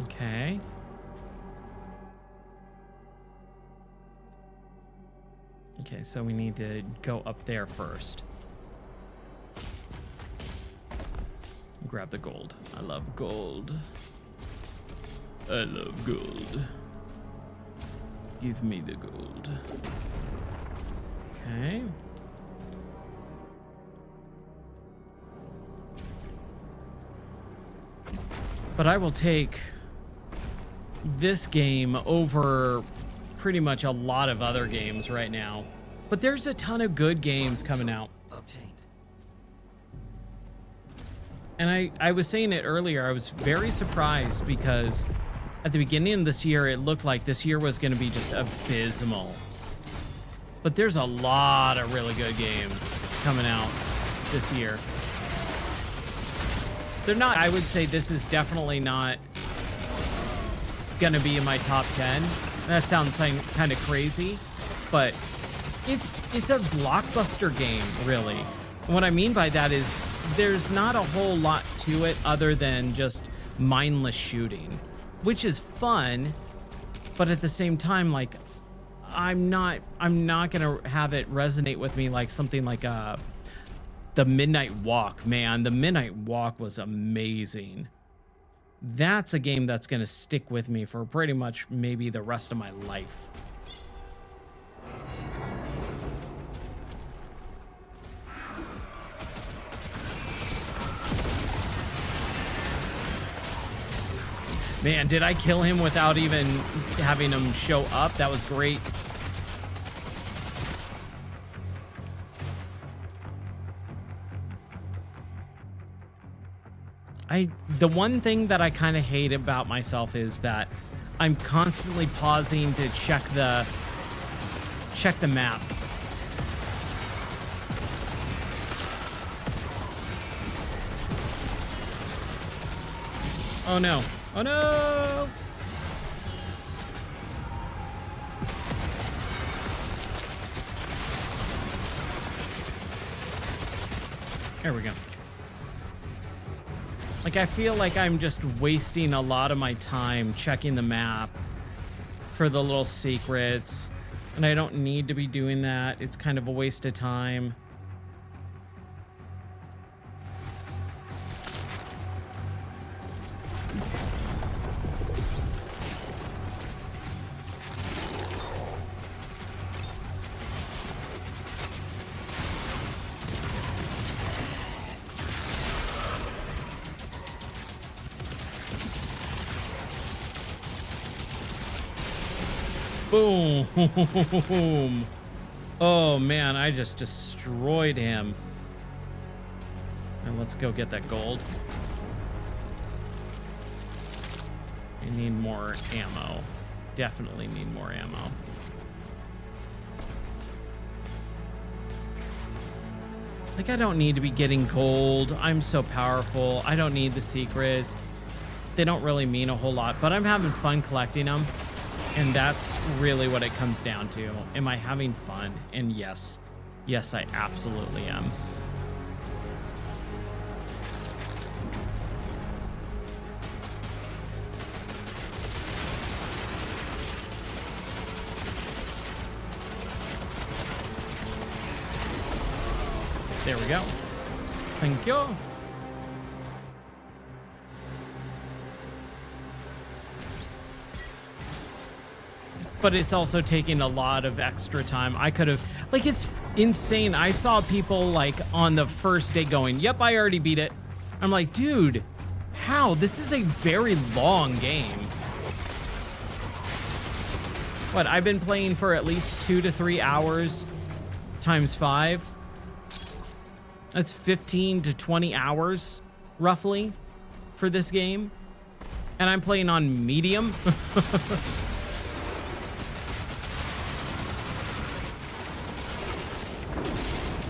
Okay. Okay, so we need to go up there first. Grab the gold. I love gold. I love gold. Give me the gold. Okay. But I will take this game over pretty much a lot of other games right now. But there's a ton of good games coming out. Obtained. And I was saying it earlier, I was very surprised because at the beginning of this year, it looked like this year was going to be just abysmal. But there's a lot of really good games coming out this year. They're not, I would say this is definitely not going to be in my top 10. That sounds kind of crazy, but it's a blockbuster game, really. And what I mean by that is there's not a whole lot to it other than just mindless shooting, which is fun, But at the same time, like, I'm not gonna have it resonate with me like something like the Midnight Walk. Man, the Midnight Walk was amazing. That's a game that's gonna stick with me for pretty much maybe the rest of my life. Man, did I kill him without even having him show up? That was great. The one thing that I kind of hate about myself is that I'm constantly pausing to check the map. Oh no. Oh no! There we go. Like, I feel like I'm just wasting a lot of my time checking the map for the little secrets, and I don't need to be doing that. It's kind of a waste of time. Boom. Oh man, I just destroyed him. And let's go get that gold. We need more ammo. Definitely need more ammo. Like, I don't need to be getting gold. I'm so powerful. I don't need the secrets. They don't really mean a whole lot, but I'm having fun collecting them. And that's really what it comes down to. Am I having fun? And yes. Yes, I absolutely am. There we go. Thank you. But it's also taking a lot of extra time. I could have, like, it's insane. I saw people like on the first day going, yep, I already beat it. I'm like, dude, how? This is a very long game. What, I've been playing for at least 2 to 3 hours times 5. That's 15 to 20 hours roughly for this game. And I'm playing on medium.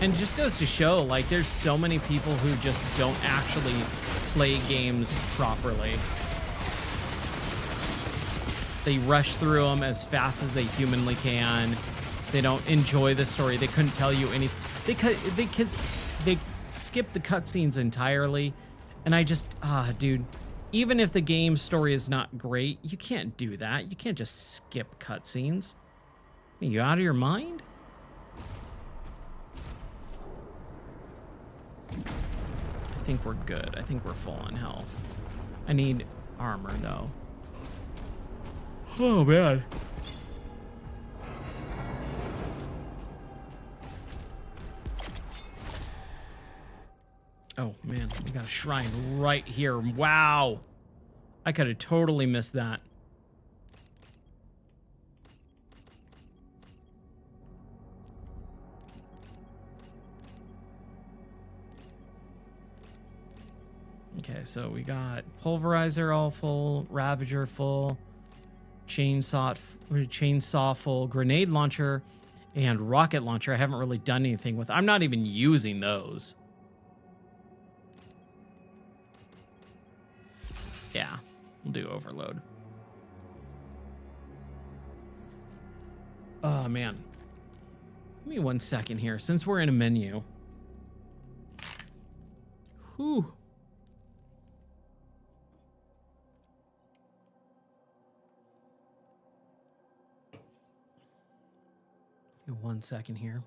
And just goes to show, like, there's so many people who just don't actually play games properly. They rush through them as fast as they humanly can. They don't enjoy the story. They couldn't tell you any. They skip the cutscenes entirely, and I just dude. Even if the game story is not great, you can't do that. You can't just skip cutscenes. Are you out of your mind? I think we're good. I think we're full on health. I need armor, though. Oh, man. Oh, man. We got a shrine right here. Wow. I could have totally missed that. Okay, so we got Pulverizer all full, Ravager full, Chainsaw full, Grenade Launcher, and Rocket Launcher. I haven't really done anything with. I'm not even using those. Yeah, we'll do Overload. Oh, man. Give me 1 second here, since we're in a menu. Whew. Give me 1 second here.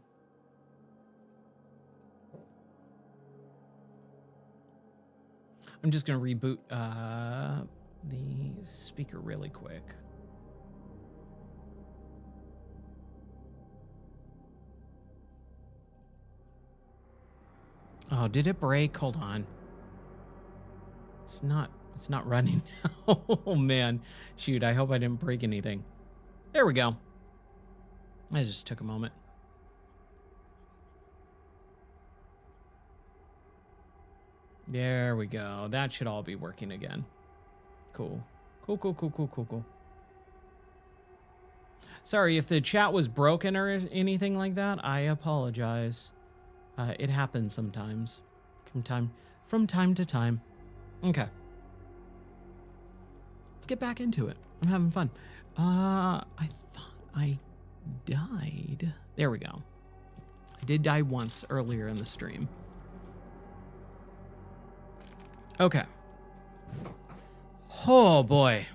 I'm just going to reboot the speaker really quick. Oh, did it break? Hold on. It's not running now. Oh man. Shoot, I hope I didn't break anything. There we go. I just took a moment. There we go. That should all be working again. Cool. Cool. Sorry if the chat was broken or anything like that. I apologize. It happens sometimes. From time to time. Okay. Let's get back into it. I'm having fun. I thought I died. There we go. I did die once earlier in the stream. Okay. Oh boy.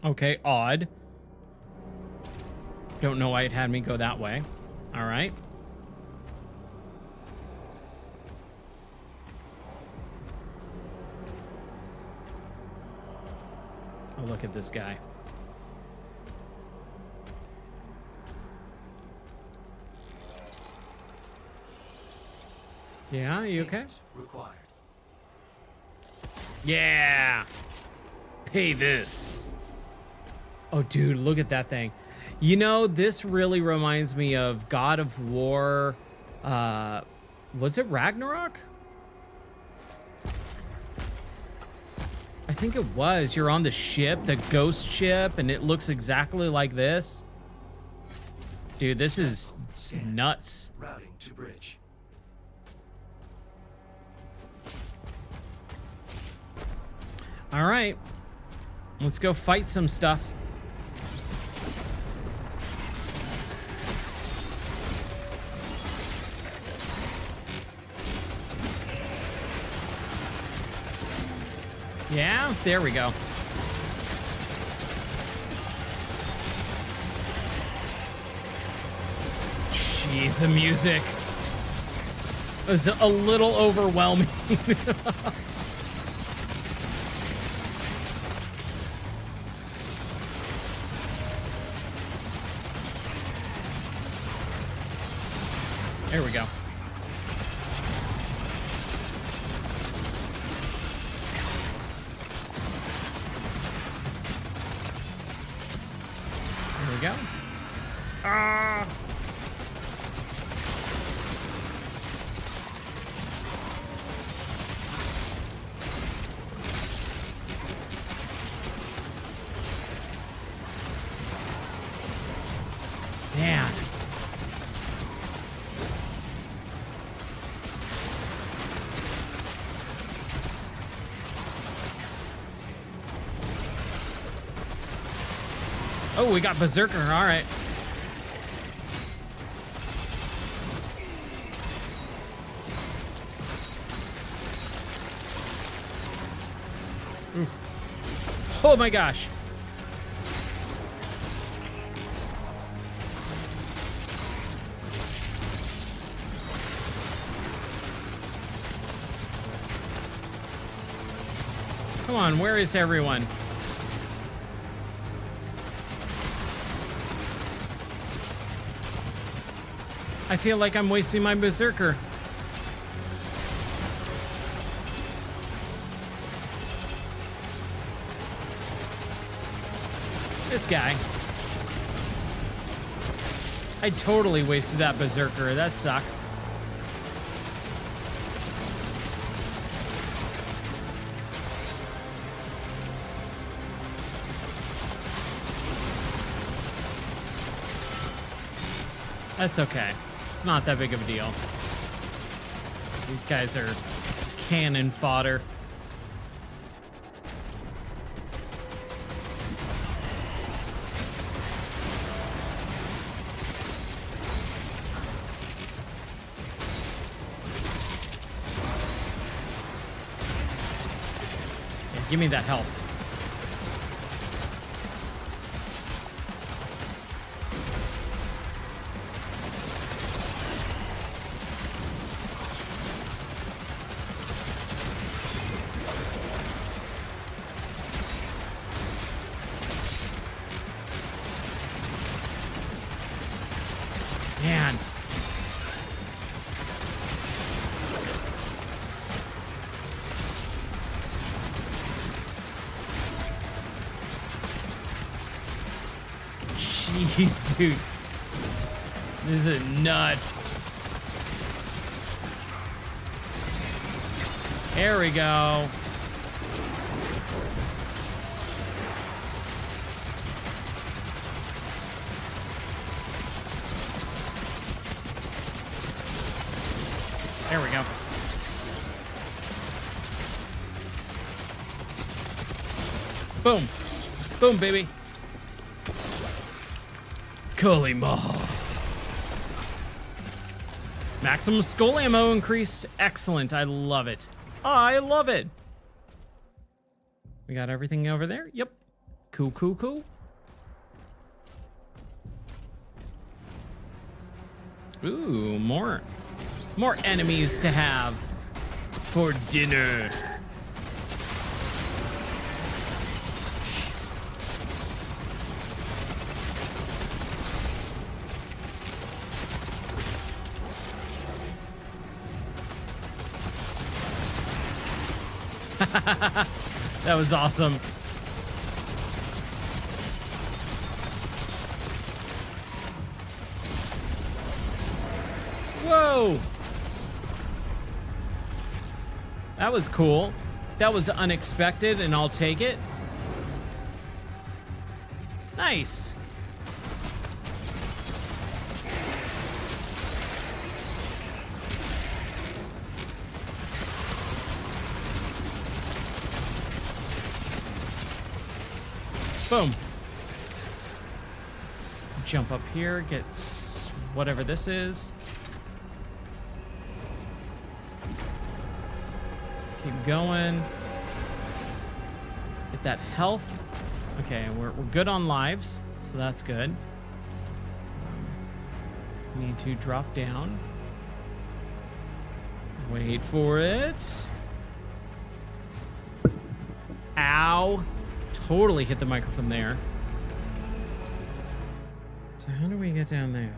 Okay, odd. Don't know why it had me go that way. All right. Oh, look at this guy. Yeah, you okay? Required. Yeah. Pay this. Oh, dude, look at that thing. You know, this really reminds me of God of War. Was it Ragnarok? I think it was. You're on the ship, the ghost ship, and it looks exactly like this. Dude, this is nuts. Routing to bridge. All right. Let's go fight some stuff. Yeah, there we go. Jeez, the music was a little overwhelming. There we go. There we go. Ah! Man. Oh, we got Berserker. All right. Ooh. Oh my gosh. Come on, where is everyone? I feel like I'm wasting my Berserker. This guy. I totally wasted that Berserker. That sucks. That's okay. It's not that big of a deal. These guys are cannon fodder. Give me that health. Man. Jeez, dude. This is nuts. There we go. There we go. Boom. Boom, baby. Kalima. Maximum skull ammo increased. Excellent. I love it. I love it. We got everything over there? Yep. Cool, cool, cool. Ooh, more enemies to have for dinner. Jeez. That was awesome. Whoa! That was cool. That was unexpected, and I'll take it. Nice. Boom. Let's jump up here, get whatever this is. Keep going. Get that health. Okay, we're good on lives, so that's good. Need to drop down. Wait for it. Ow. Totally hit the microphone there. So how do we get down there?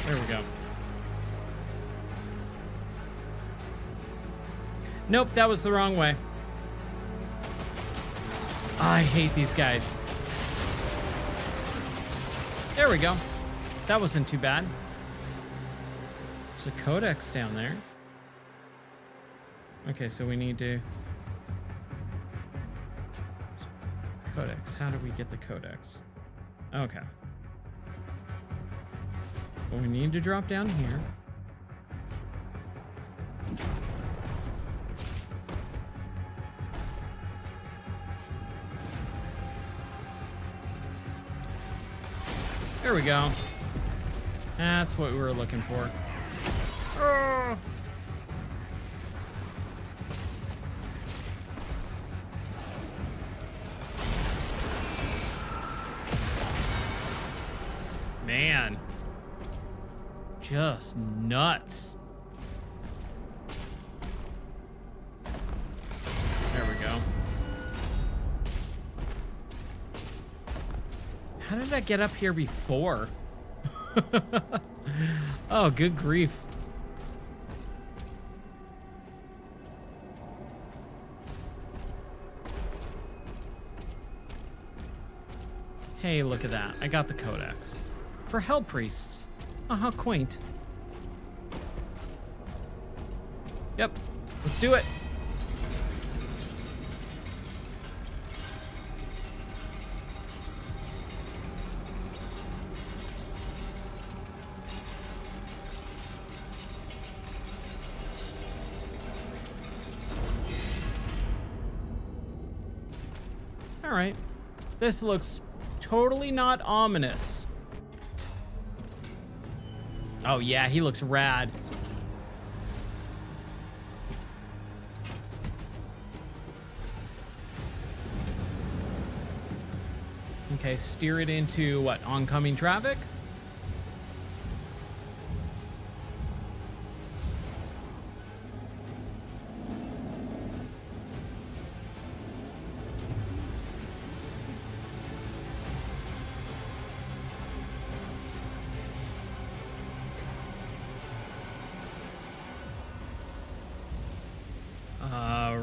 There we go. Nope, that was the wrong way. I hate these guys. There we go. That wasn't too bad. There's a codex down there. Okay, so we need to... Codex. How do we get the codex? Okay. Well, we need to drop down here. There we go. That's what we were looking for. Oh. Man. Just nuts. There we go. How did I get up here before? Oh, good grief. Hey, look at that. I got the codex. For Hell Priests. Oh, how quaint. Yep. Let's do it. right. This looks totally not ominous. Oh yeah, he looks rad. Okay, steer it into what? Oncoming traffic?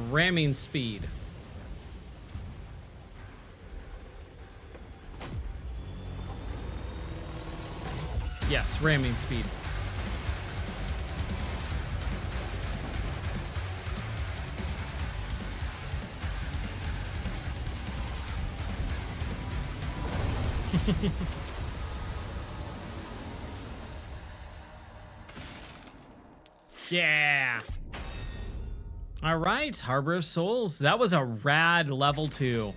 Ramming speed. Yes, ramming speed. Yeah. All right, Harbor of Souls. That was a rad level 2.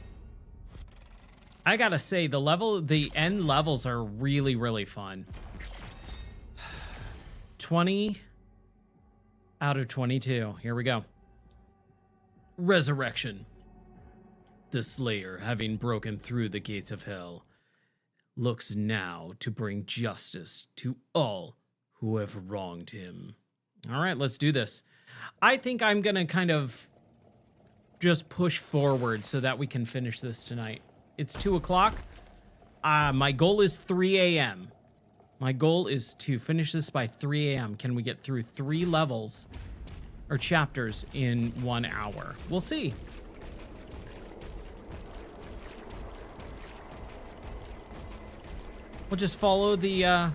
I gotta say, the end levels are really, really fun. 20 out of 22. Here we go. Resurrection. The Slayer, having broken through the gates of hell, looks now to bring justice to all who have wronged him. All right, let's do this. I think I'm going to kind of just push forward so that we can finish this tonight. It's 2 o'clock. My goal is 3 a.m. My goal is to finish this by 3 a.m. Can we get through 3 levels or chapters in 1 hour? We'll see. We'll just follow the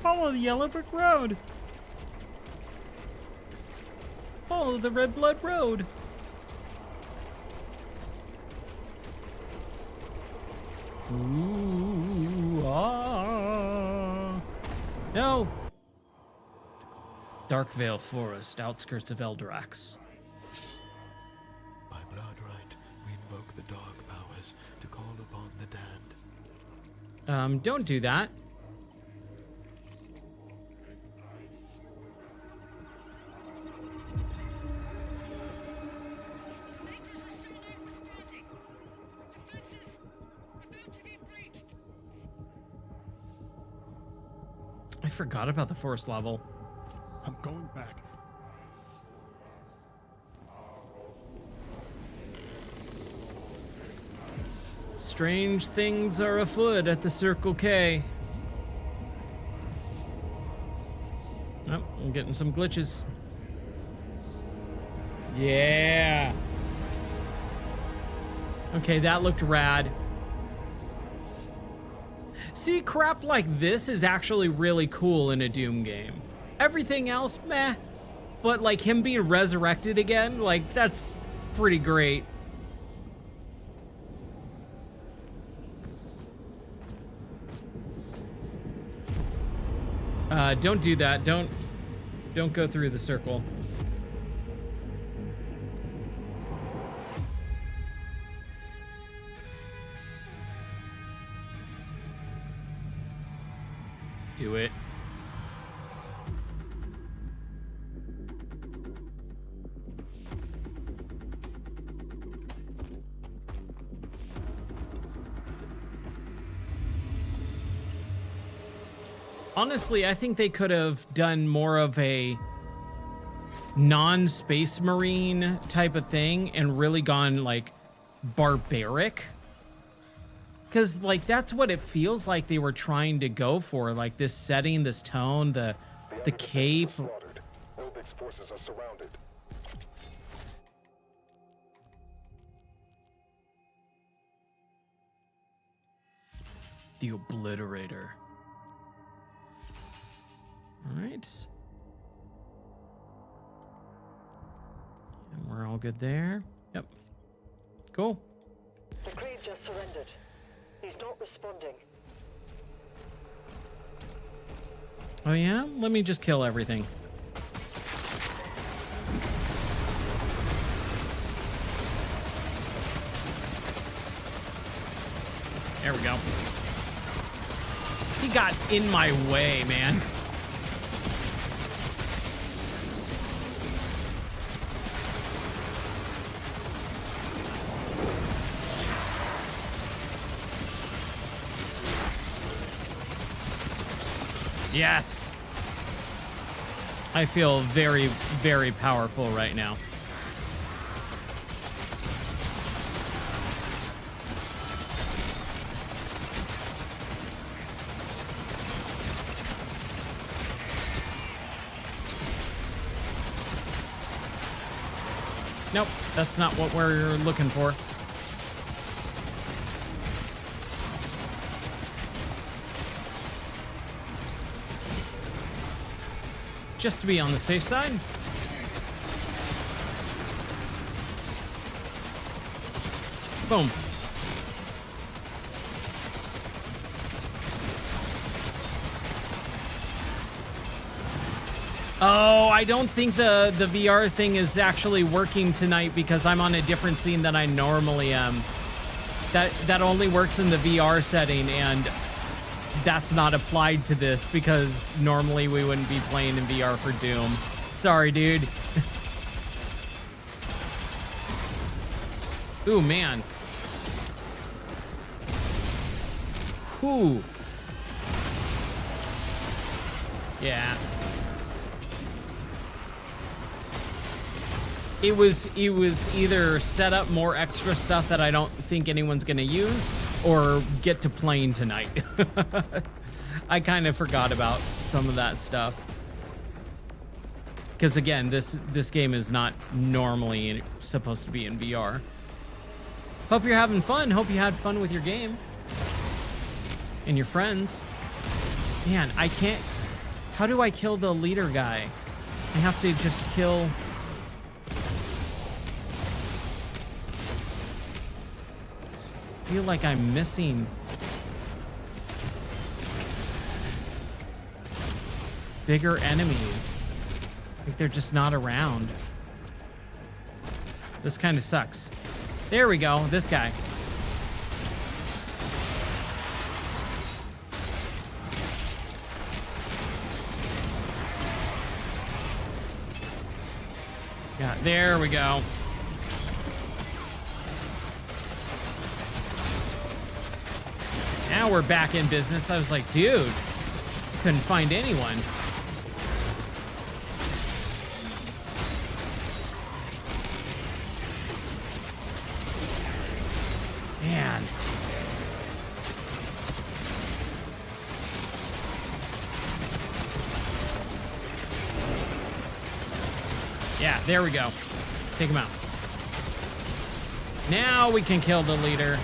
yellow brick road. Follow the red blood road. Ooh, ah. No. Darkvale Forest, outskirts of Eldrax. By blood right, we invoke the dark powers to call upon the damned. Don't do that. I forgot about the forest level. I'm going back. Strange things are afoot at the Circle K. Oh, I'm getting some glitches. Yeah. Okay, that looked rad. See, crap like this is actually really cool in a Doom game. Everything else, meh. But like him being resurrected again, like that's pretty great. Don't do that. Don't go through the circle. Do it. Honestly, I think they could have done more of a non-Space Marine type of thing and really gone like barbaric. Because like that's what it feels like they were trying to go for, like this setting, this tone, the cape. Elbit's forces are surrounded. The Obliterator. All right. And we're all good there. Yep. Cool. The Creed just surrendered. He's not responding. Oh yeah? Let me just kill everything. go. He got in my way, man. Yes. I feel very, very powerful right now. Nope, that's not what we're looking for. Just to be on the safe side. Boom. Oh, I don't think the VR thing is actually working tonight because I'm on a different scene than I normally am. That only works in the VR setting, and that's not applied to this because normally we wouldn't be playing in VR for Doom. Sorry, dude. Ooh, man. Whew. Yeah. It was either set up more extra stuff that I don't think anyone's gonna use, or get to playing tonight. I kind of forgot about some of that stuff. Because again, this game is not normally supposed to be in VR. Hope you're having fun. Hope you had fun with your game. And your friends. Man, I can't... How do I kill the leader guy? I have to just kill... I feel like I'm missing bigger enemies. Like they're just not around. This kind of sucks. There we go, this guy. Yeah, there we go. Now we're back in business. I was like, dude, couldn't find anyone. Man. Yeah, there we go. Take him out. Now we can kill the leader.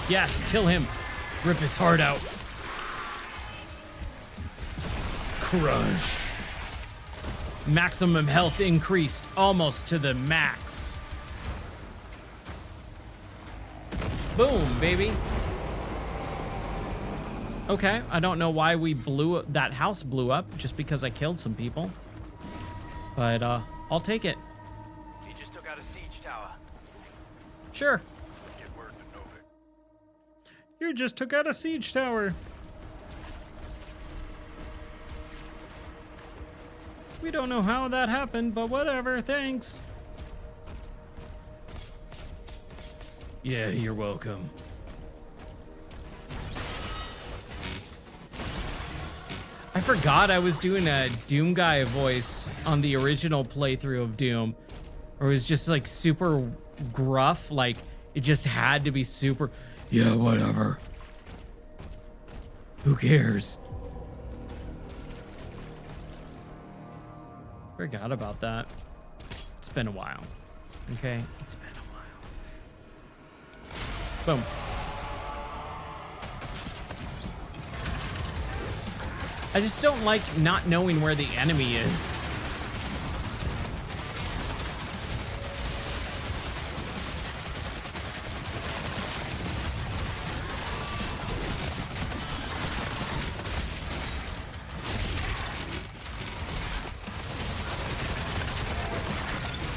Yes, kill him. Rip his heart out. Crush. Maximum health increased almost to the max. Boom, baby. Okay, I don't know why that house blew up, just because I killed some people. But I'll take it. He just took out a siege tower. Sure. Get word to Novik. You just took out a siege tower. We don't know how that happened, but whatever, thanks. Yeah, you're welcome. I forgot I was doing a Doom guy voice on the original playthrough of Doom. Or it was just like super gruff, like it just had to be super... Yeah, whatever. Who cares? Forgot about that. It's been a while. Okay, it's been a while. Boom. I just don't like not knowing where the enemy is.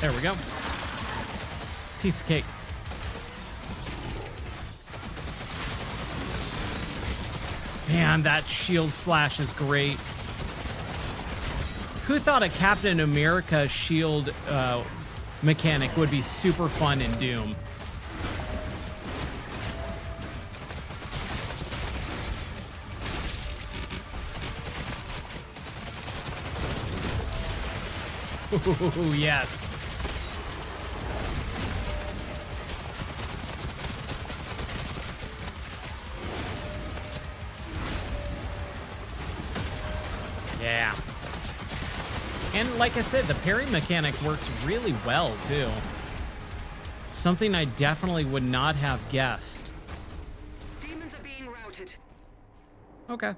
There we go. Piece of cake. Man, that shield slash is great. Who thought a Captain America shield mechanic would be super fun in Doom? Ooh, yes. Yeah. And like I said, the parry mechanic works really well, too. Something I definitely would not have guessed. Demons are being routed. Okay.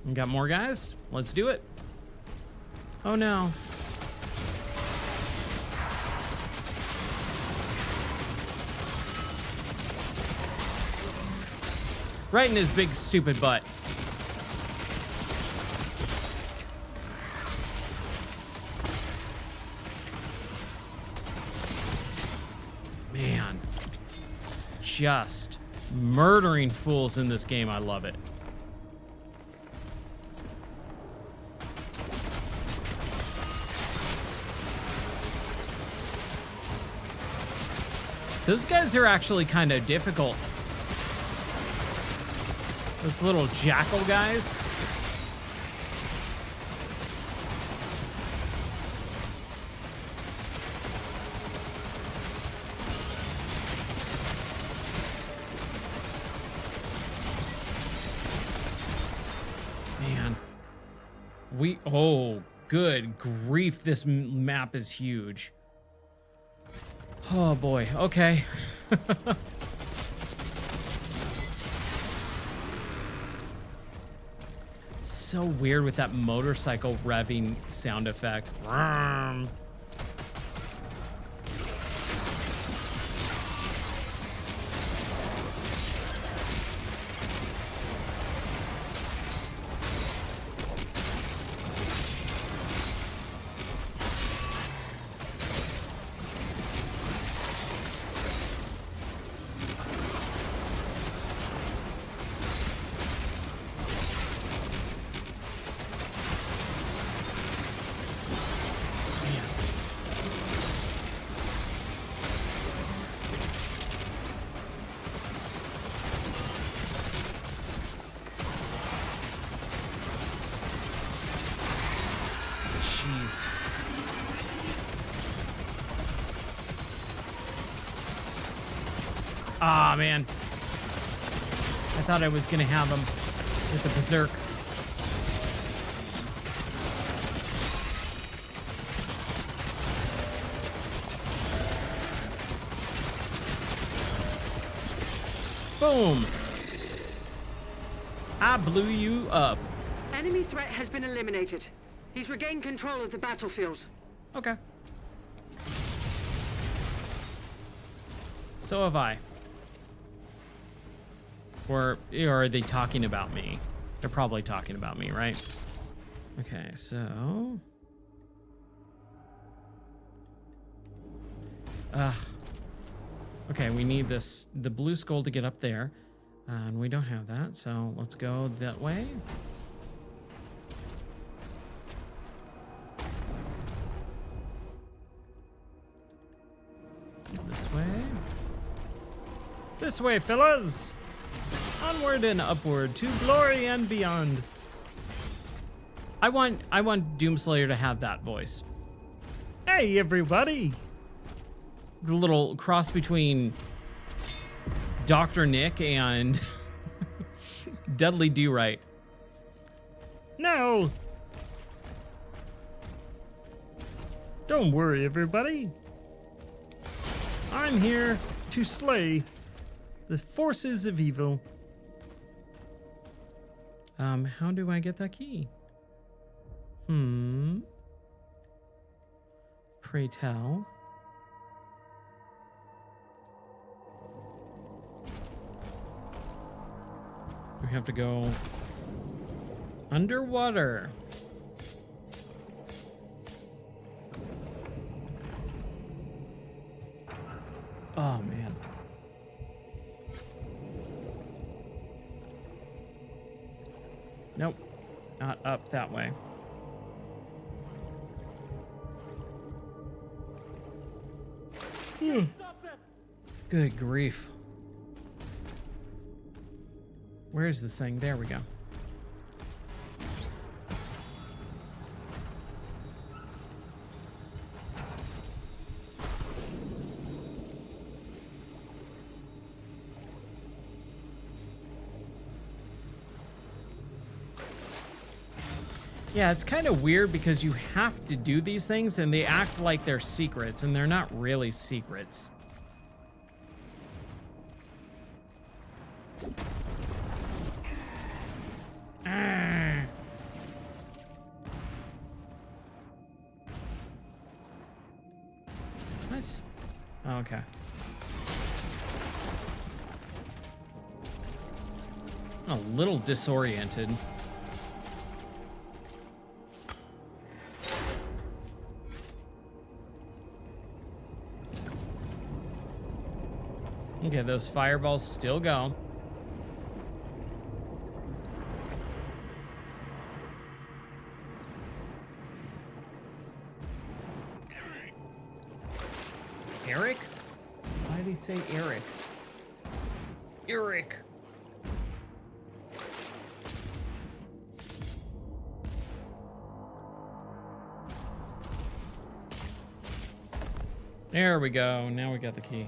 We got more guys? Let's do it. Oh no. Right in his big stupid butt. Man. Just murdering fools in this game. I love it. Those guys are actually kind of difficult. Those little jackal guys. Man. Oh, good grief. This map is huge. Oh boy, okay. So weird with that motorcycle revving sound effect. Vroom. Ah, man. I thought I was going to have him with the Berserk. Boom. I blew you up. Enemy threat has been eliminated. He's regained control of the battlefield. Okay. So have I. Or are they talking about me? They're probably talking about me, right? Okay, so... okay, we need the blue skull to get up there. And we don't have that, so let's go that way. This way. This way, fellas! Onward and upward to glory and beyond. I want Doomslayer to have that voice. Hey, everybody! The little cross between Dr. Nick and Dudley Do-Right. No! Don't worry, everybody. I'm here to slay the forces of evil. How do I get that key? Pray tell. We have to go Underwater. Oh, man. Nope. Not up that way. Good grief. Where is this thing? There we go. Yeah, it's kind of weird because you have to do these things and they act like they're secrets, and they're not really secrets. Nice. Oh, okay. A little disoriented. Okay, those fireballs still go. Eric? Why did he say Eric? Eric. There we go. Now we got the key.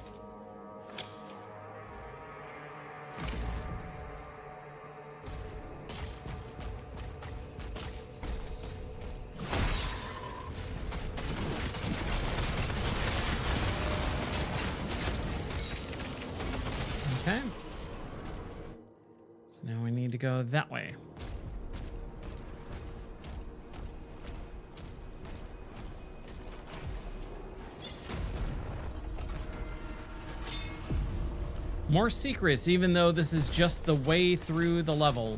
Okay. So now we need to go that way. More secrets, even though this is just the way through the level.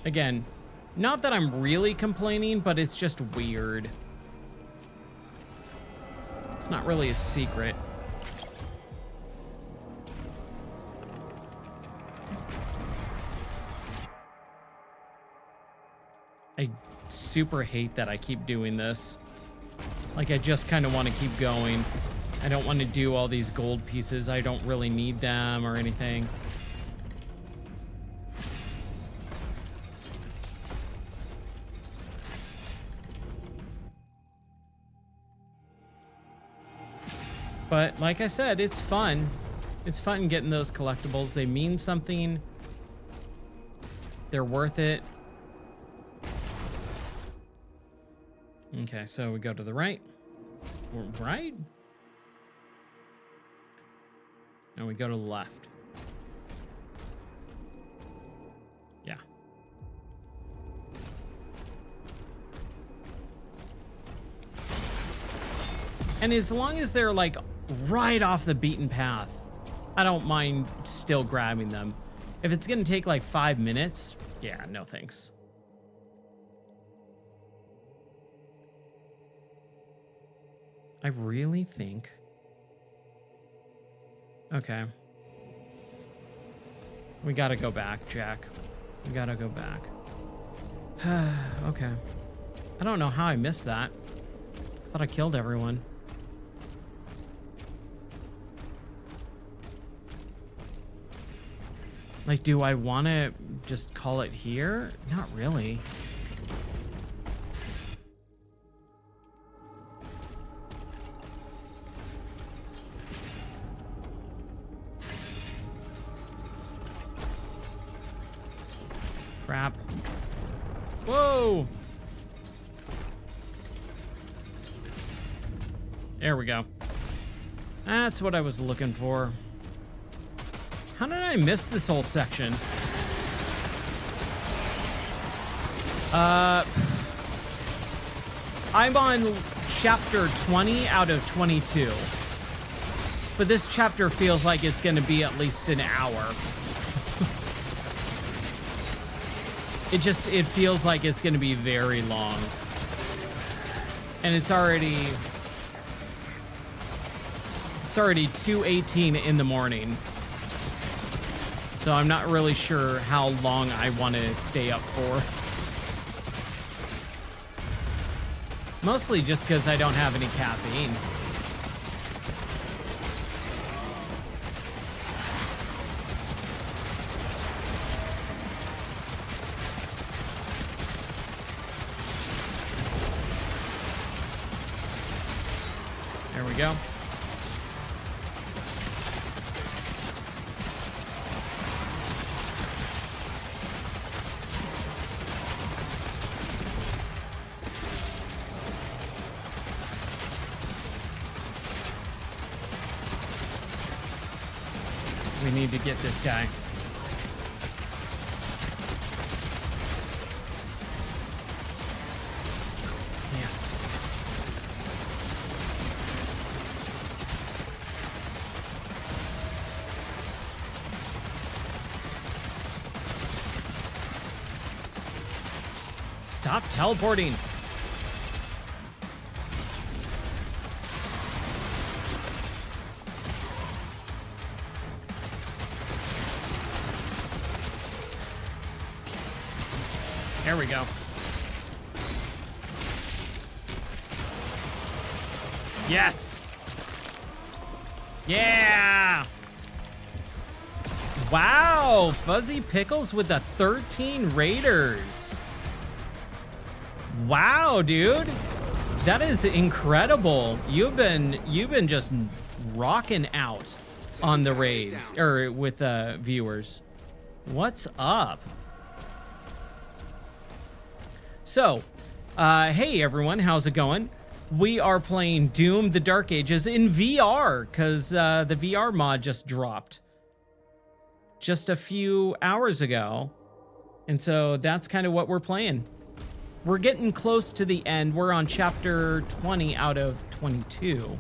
Again, not that I'm really complaining, but it's just weird. It's not really a secret. I super hate that I keep doing this. Like, I just kind of want to keep going. I don't want to do all these gold pieces. I don't really need them or anything. But like I said, it's fun. It's fun getting those collectibles. They mean something. They're worth it. Okay, so we go to the right. Right? And we go to the left. Yeah. And as long as they're like right off the beaten path, I don't mind still grabbing them. If it's gonna take like 5 minutes, yeah, no thanks. I really think... Okay. We gotta go back, Jack. We gotta go back. Okay. I don't know how I missed that. I thought I killed everyone. Like, do I want to just call it here? Not really. Crap. Whoa! There we go. That's what I was looking for. How did I miss this whole section? I'm on chapter 20 out of 22. But this chapter feels like it's going to be at least an hour. it feels like it's going to be very long. And it's already 2:18 in the morning. So I'm not really sure how long I want to stay up for. Mostly just because I don't have any caffeine. There we go. We need to get this guy. Yeah. Stop teleporting. There we go. Yes. Yeah. Wow. Fuzzy Pickles with the 13 Raiders. Wow, dude. That is incredible. You've been just rocking out on the raids or with viewers. What's up? So, hey everyone, how's it going? We are playing Doom: The Dark Ages in VR because the VR mod just dropped just a few hours ago. And so that's kind of what we're playing. We're getting close to the end. We're on chapter 20 out of 22.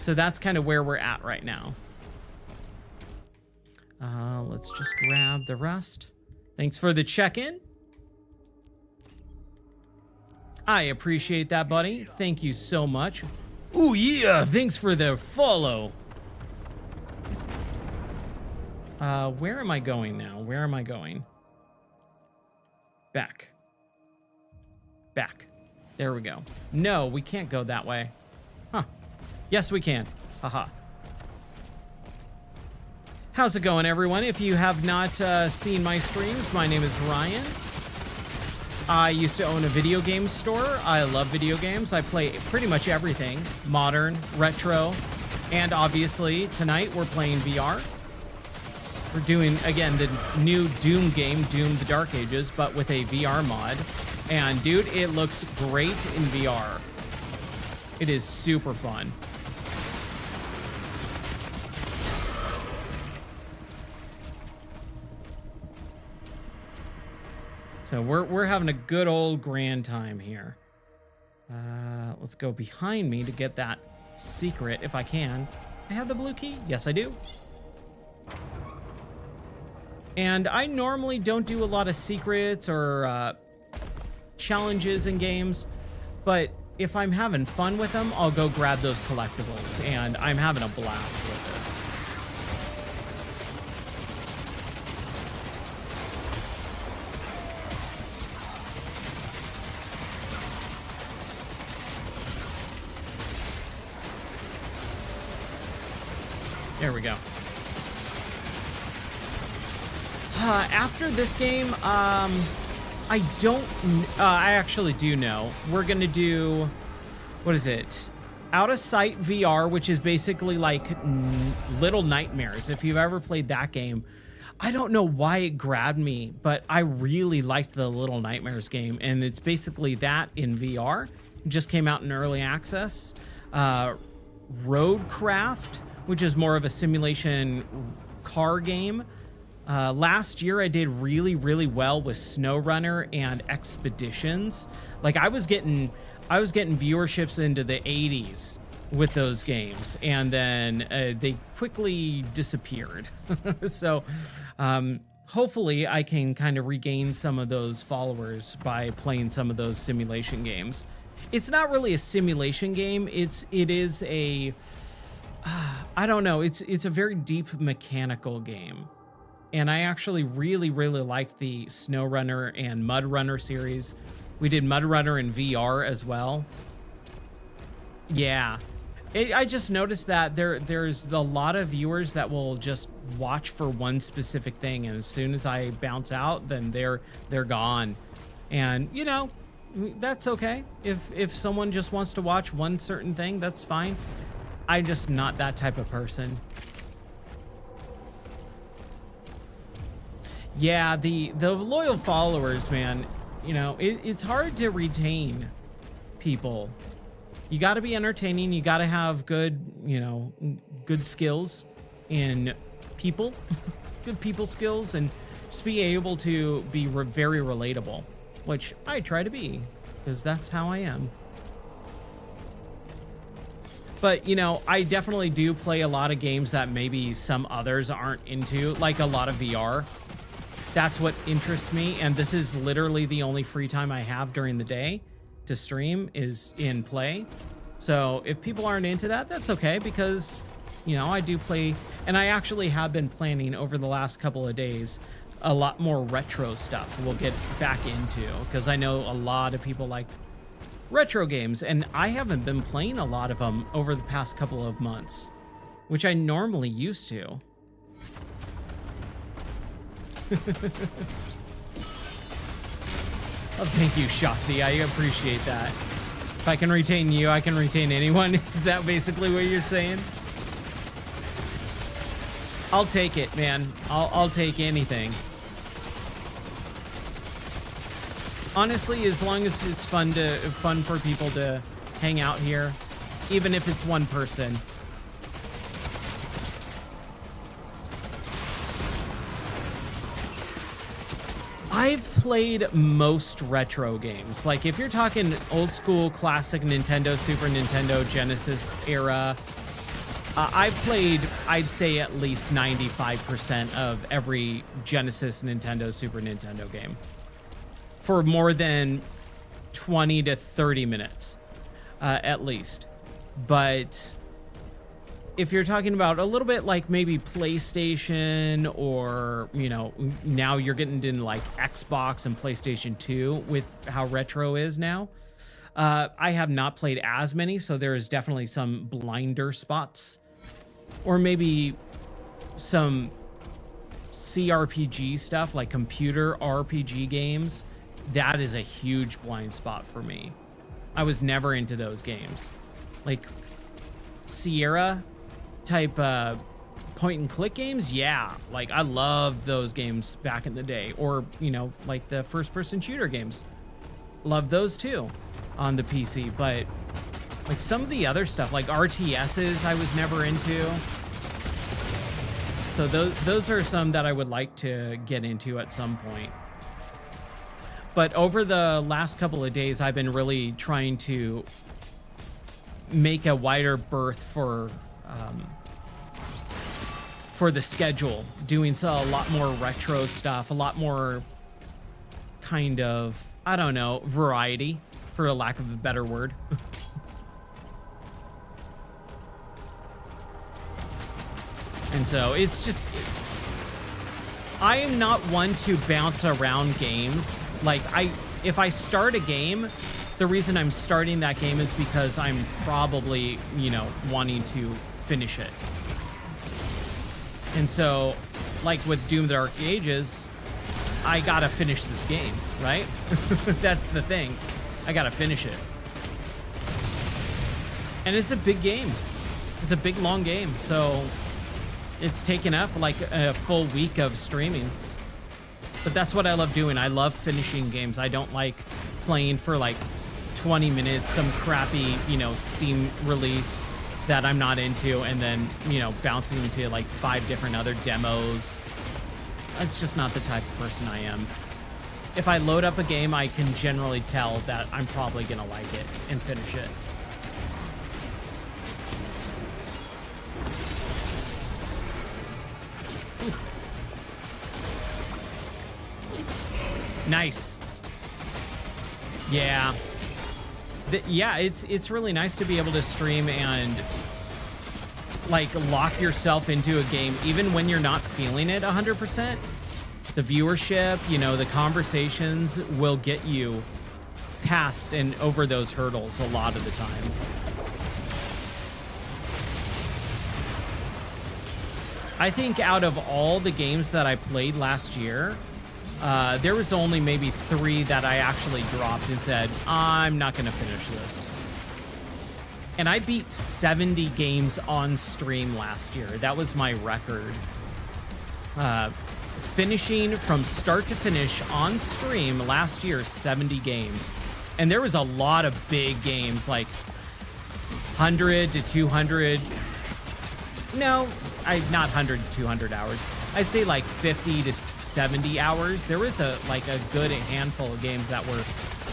So that's kind of where we're at right now. Let's just grab the rest. Thanks for the check-in. I appreciate that, buddy. Thank you so much. Ooh, yeah. Thanks for the follow. Where am I going now? Where am I going? Back. Back. There we go. No, we can't go that way. Huh. Yes, we can. Haha. How's it going, everyone? If you have not seen my streams, my name is Ryan. I used to own a video game store. I love video games. I play pretty much everything. Modern, retro, and obviously tonight we're playing VR. We're doing, again, the new Doom game, Doom: The Dark Ages, but with a VR mod. And dude, it looks great in VR. It is super fun. So we're having a good old grand time here. Let's go behind me to get that secret if I can. I have the blue key? Yes, I do. And I normally don't do a lot of secrets or challenges in games, but if I'm having fun with them, I'll go grab those collectibles, and I'm having a blast with this. There we go. After this game, I actually do know. We're going to do, what is it? Out of Sight VR, which is basically like Little Nightmares. If you've ever played that game, I don't know why it grabbed me, but I really liked the Little Nightmares game. And it's basically that in VR. It just came out in early access. Roadcraft, which is more of a simulation car game. Last year I did really, really well with SnowRunner and Expeditions. Like I was getting viewerships into the 80s with those games, and then they quickly disappeared. So hopefully I can kind of regain some of those followers by playing some of those simulation games. It's not really a simulation game. It is a I don't know. It's a very deep mechanical game. And I actually really liked the SnowRunner and MudRunner series. We did MudRunner in VR as well. Yeah. I just noticed that there's a lot of viewers that will just watch for one specific thing, and as soon as I bounce out, then they're gone. And you know, that's okay. If someone just wants to watch one certain thing, that's fine. I'm just not that type of person. Yeah, the loyal followers, man, you know, it's hard to retain people. You got to be entertaining. You got to have good, you know, good skills in people, good people skills, and just be able to be very relatable, which I try to be, because that's how I am. But, you know, I definitely do play a lot of games that maybe some others aren't into, like a lot of VR. That's what interests me, and this is literally the only free time I have during the day to stream is in play. So if people aren't into that, that's okay, because, you know, I do play, and I actually have been planning over the last couple of days a lot more retro stuff we'll get back into, because I know a lot of people like retro games, and I haven't been playing a lot of them over the past couple of months, which I normally used to. Oh, thank you, Shakti. I appreciate that. If I can retain you, I can retain anyone. Is that basically what you're saying? I'll take it, man. I'll take anything. Honestly, as long as it's fun for people to hang out here, even if it's one person. I've played most retro games. Like, if you're talking old school, classic Nintendo, Super Nintendo, Genesis era, I've played, I'd say, at least 95% of every Genesis, Nintendo, Super Nintendo game for more than 20 to 30 minutes, at least. But if you're talking about a little bit like maybe PlayStation, or, you know, now you're getting into like Xbox and PlayStation 2 with how retro is now, I have not played as many, so there is definitely some blinder spots, or maybe some CRPG stuff, like computer RPG games. That is a huge blind spot for me. I was never into those games. Like Sierra type point and click games, yeah, like I loved those games back in the day. Or, you know, like the first person shooter games, love those too on the PC. But like some of the other stuff, like RTSs, I was never into. So those are some that I would like to get into at some point. But over the last couple of days, I've been really trying to make a wider berth for the schedule, doing a lot more retro stuff, a lot more kind of, I don't know, variety, for a lack of a better word. And so it's just, I am not one to bounce around games. Like, if I start a game, the reason I'm starting that game is because I'm probably, you know, wanting to finish it. And so, like with Doom the Dark Ages, I gotta finish this game, right? That's the thing. I gotta finish it. And it's a big game. It's a big, long game. So it's taken up like a full week of streaming. But that's what I love doing. I love finishing games. I don't like playing for like 20 minutes, some crappy, you know, Steam release that I'm not into, and then, you know, bouncing into like 5 different other demos. That's just not the type of person I am. If I load up a game, I can generally tell that I'm probably gonna like it and finish it. Nice. Yeah. Yeah, it's really nice to be able to stream and like lock yourself into a game even when you're not feeling it 100%. The viewership, you know, the conversations will get you past and over those hurdles a lot of the time. I think out of all the games that I played last year, there was only maybe 3 that I actually dropped and said, I'm not going to finish this. And I beat 70 games on stream last year. That was my record. Finishing from start to finish on stream last year, 70 games. And there was a lot of big games, like 100 to 200. No, not 100 to 200 hours. I'd say like 50 to 70 hours. There was a good handful of games that were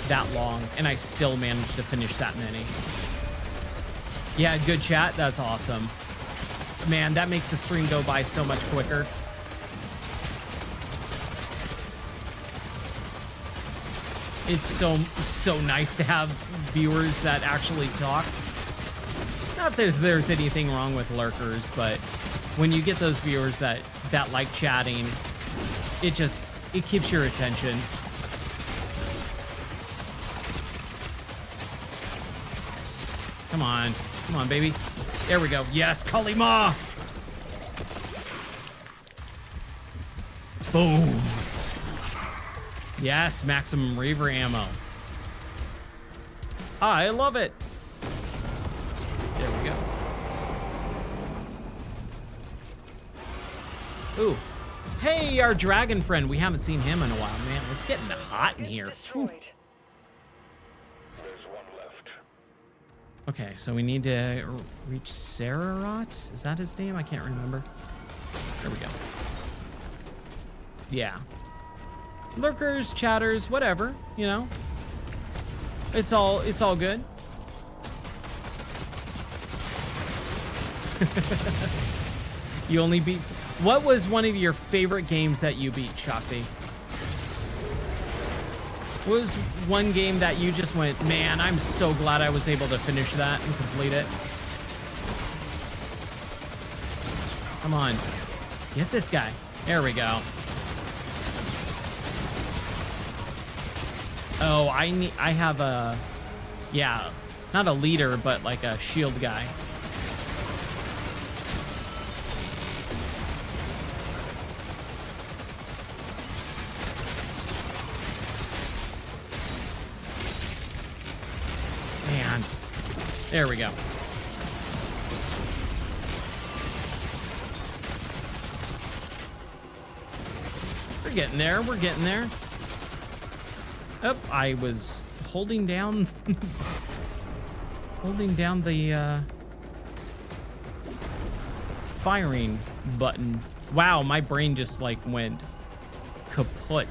that long, and I still managed to finish that many. Yeah, good chat. That's awesome. Man, that makes the stream go by so much quicker. It's so nice to have viewers that actually talk. Not that there's anything wrong with lurkers, but when you get those viewers that like chatting, it keeps your attention. Come on, baby. There we go. Yes, Kalima. Boom. Yes, maximum Reaver ammo. I love it. There we go. Ooh. Hey, our dragon friend. We haven't seen him in a while, man. It's getting hot in here. Ooh. Okay, so we need to reach Sararat. Is that his name? I can't remember. There we go. Yeah. Lurkers, chatters, whatever, you know. It's all good. You only beat... What was one of your favorite games that you beat, Shakti? What was one game that you just went, man, I'm so glad I was able to finish that and complete it? Come on. Get this guy. There we go. Oh, I have a... Yeah, not a leader, but like a shield guy. Man. There we go. We're getting there. We're getting there. Oh, I was holding down the firing button. Wow, my brain just like went kaput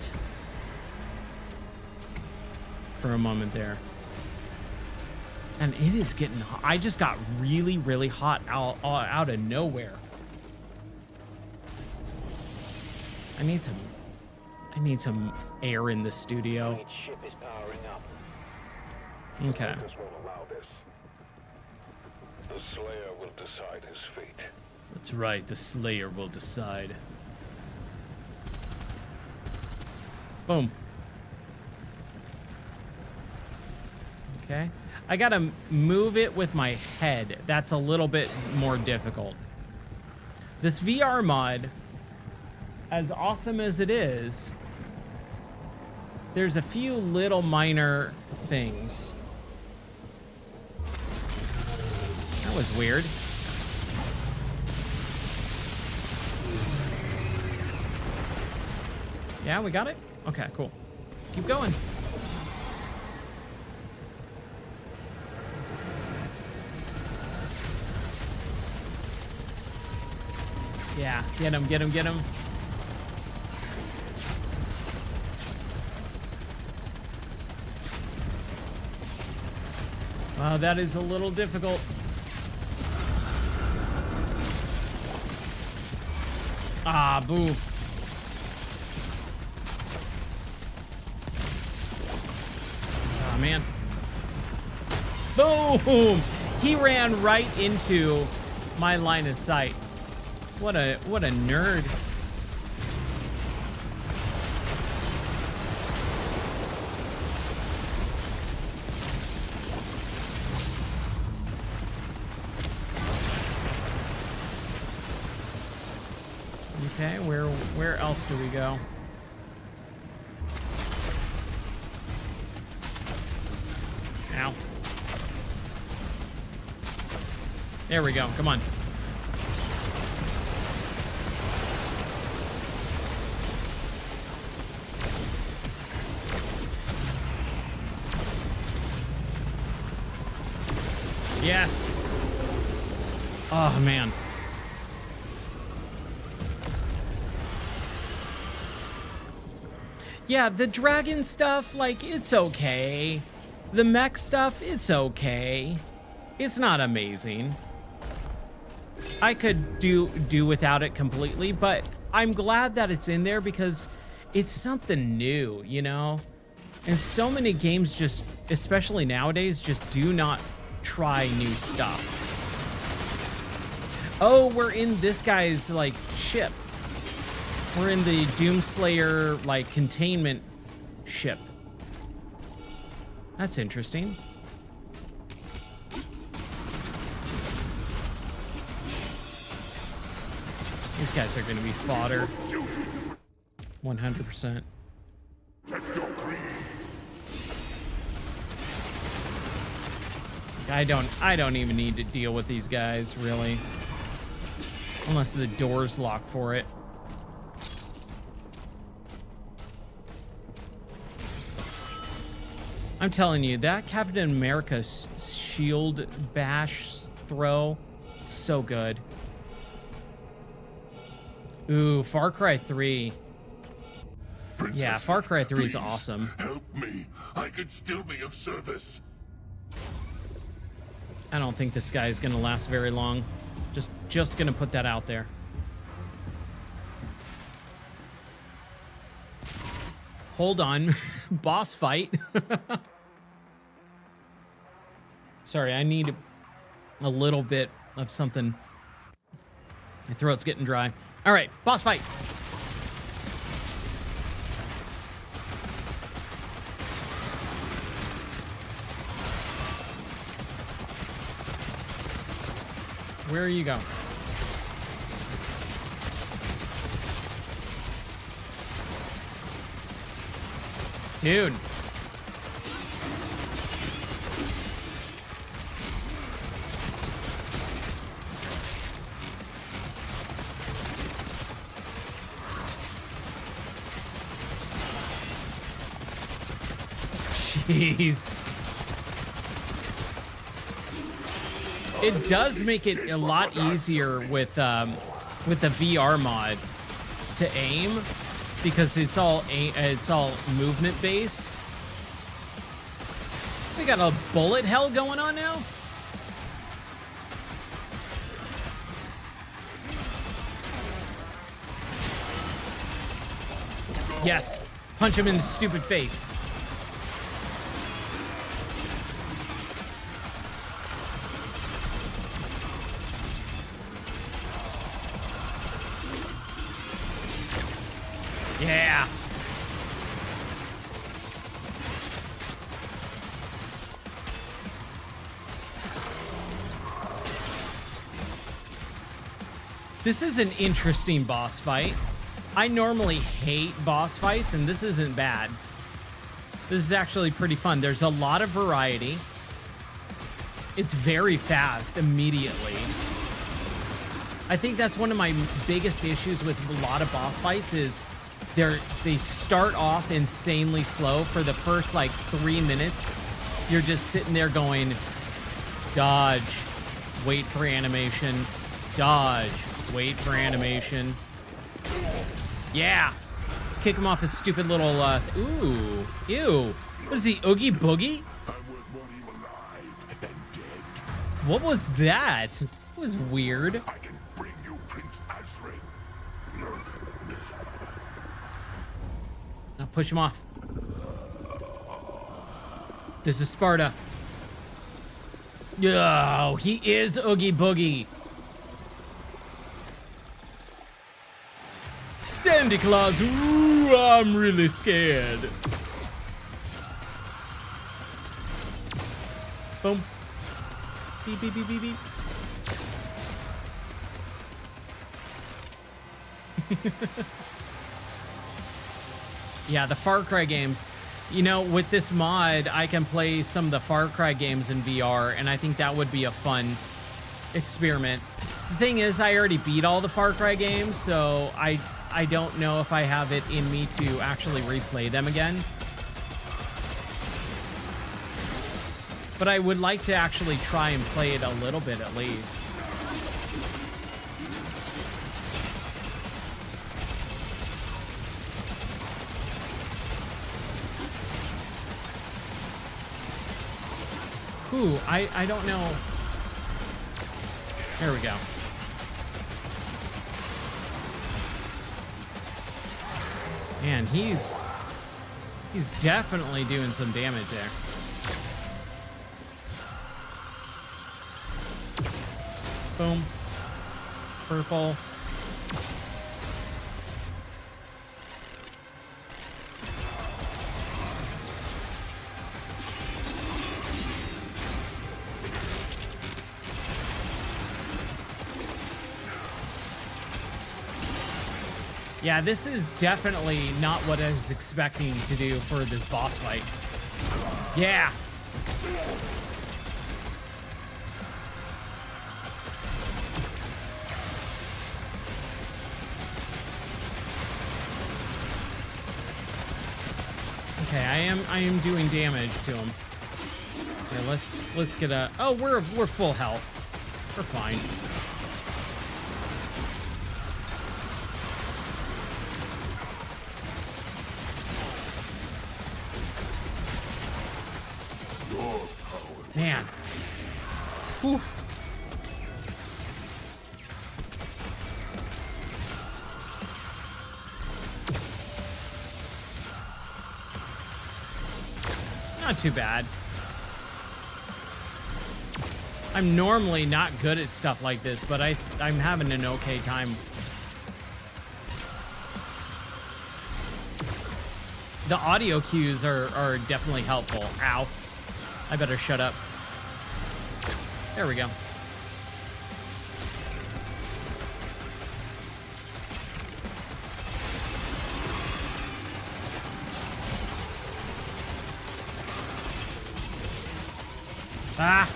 for a moment there. And it is getting hot. I just got really, really hot out of nowhere. I need some air in the studio. Ship is powering up. Okay. The Slayer will decide his fate. That's right, the Slayer will decide. Boom. Okay. I gotta move it with my head. That's a little bit more difficult. This VR mod, as awesome as it is, there's a few little minor things. That was weird. Yeah, we got it? Okay, cool. Let's keep going. Yeah, get him, get him, get him. Wow, that is a little difficult. Ah, boo. man. Boom! He ran right into my line of sight. What a nerd. Okay, where else do we go? Ow. There we go. Come on. Yes. Oh, man. Yeah, the dragon stuff, like, it's okay. The mech stuff, it's okay. It's not amazing. I could do without it completely, but I'm glad that it's in there because it's something new, you know? And so many games just, especially nowadays, just do not try new stuff. Oh, we're in this guy's, like, ship. We're in the Doomslayer, like, containment ship. That's interesting. These guys are going to be fodder. 100%. I don't even need to deal with these guys, really. Unless the door's locked for it. I'm telling you, that Captain America shield bash throw, so good. Ooh, Far Cry 3. Princess, yeah, Far Cry 3 is please, awesome. Help me. I could still be of service. I don't think this guy is going to last very long. Just going to put that out there. Hold on. Boss fight. Sorry, I need a little bit of something. My throat's getting dry. All right, boss fight. Where you go? Dude. Jeez. It does make it a lot easier with the VR mod to aim because it's all movement based. We got a bullet hell going on now. Yes, punch him in the stupid face. Yeah. This is an interesting boss fight. I normally hate boss fights, and this isn't bad. This is actually pretty fun. There's a lot of variety. It's very fast immediately. I think that's one of my biggest issues with a lot of boss fights is they start off insanely slow. For the first like 3 minutes, you're just sitting there going, dodge, wait for animation, dodge, wait for animation. Yeah, kick him off his stupid little ooh, ew. What is he, Oogie Boogie? What was that? It was weird. I can bring you Prince Asric. Now push him off. This is Sparta. Oh, he is Oogie Boogie. Sandy Claus. Ooh, I'm really scared. Boom. Beep, beep, beep, beep, beep. Yeah, the Far Cry games. You know, with this mod, I can play some of the Far Cry games in VR, and I think that would be a fun experiment. The thing is, I already beat all the Far Cry games, so I don't know if I have it in me to actually replay them again. But I would like to actually try and play it a little bit at least. Ooh, I don't know. There we go. Man, he's definitely doing some damage there. Boom. Purple. Yeah, this is definitely not what I was expecting to do for this boss fight. Yeah. Okay, I am doing damage to him. Okay, let's get a. Oh, we're full health. We're fine. Man. Whew. Not too bad. I'm normally not good at stuff like this, but I'm having an okay time. The audio cues are definitely helpful. Ow. I better shut up. There we go. Ah!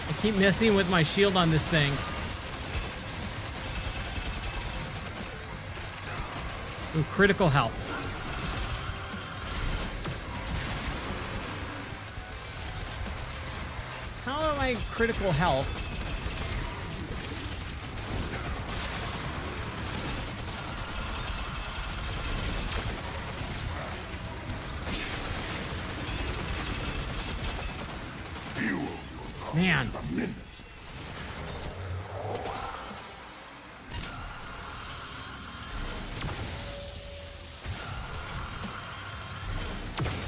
I keep missing with my shield on this thing. Ooh, critical health. How am I critical health? Man.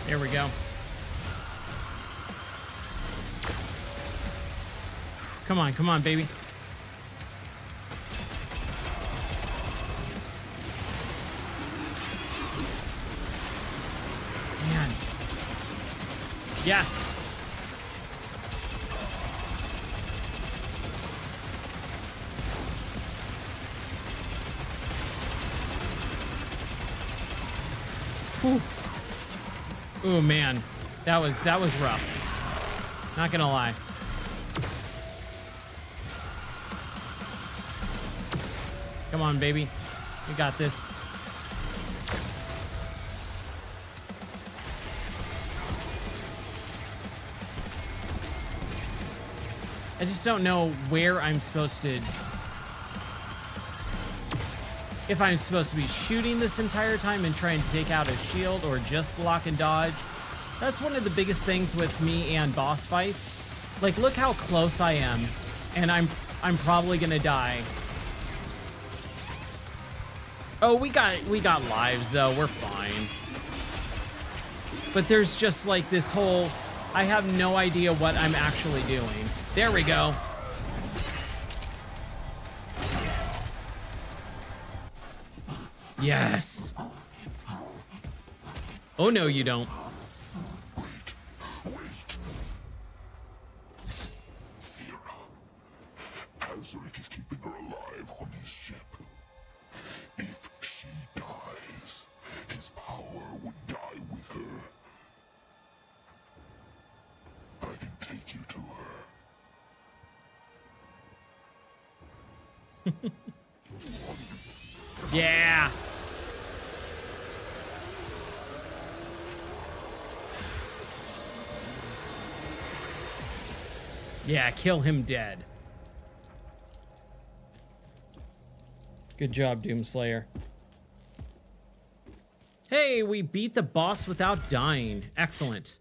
There we go. Come on, baby. Man. Yes. Whew. Oh man, that was rough. Not gonna lie. Come on, baby. We got this. I just don't know where I'm supposed to... If I'm supposed to be shooting this entire time and trying to take out a shield or just block and dodge. That's one of the biggest things with me and boss fights. Like, look how close I am. And I'm probably gonna die. Oh, we got lives though. We're fine. But there's just like this whole, I have no idea what I'm actually doing. There we go. Yes. Oh, no, you don't. Azaric is keeping her alive on his ship. If she dies, his power would die with her. I can take you to her. Yeah. Yeah, kill him dead. Good job, Doomslayer. Hey, we beat the boss without dying. Excellent.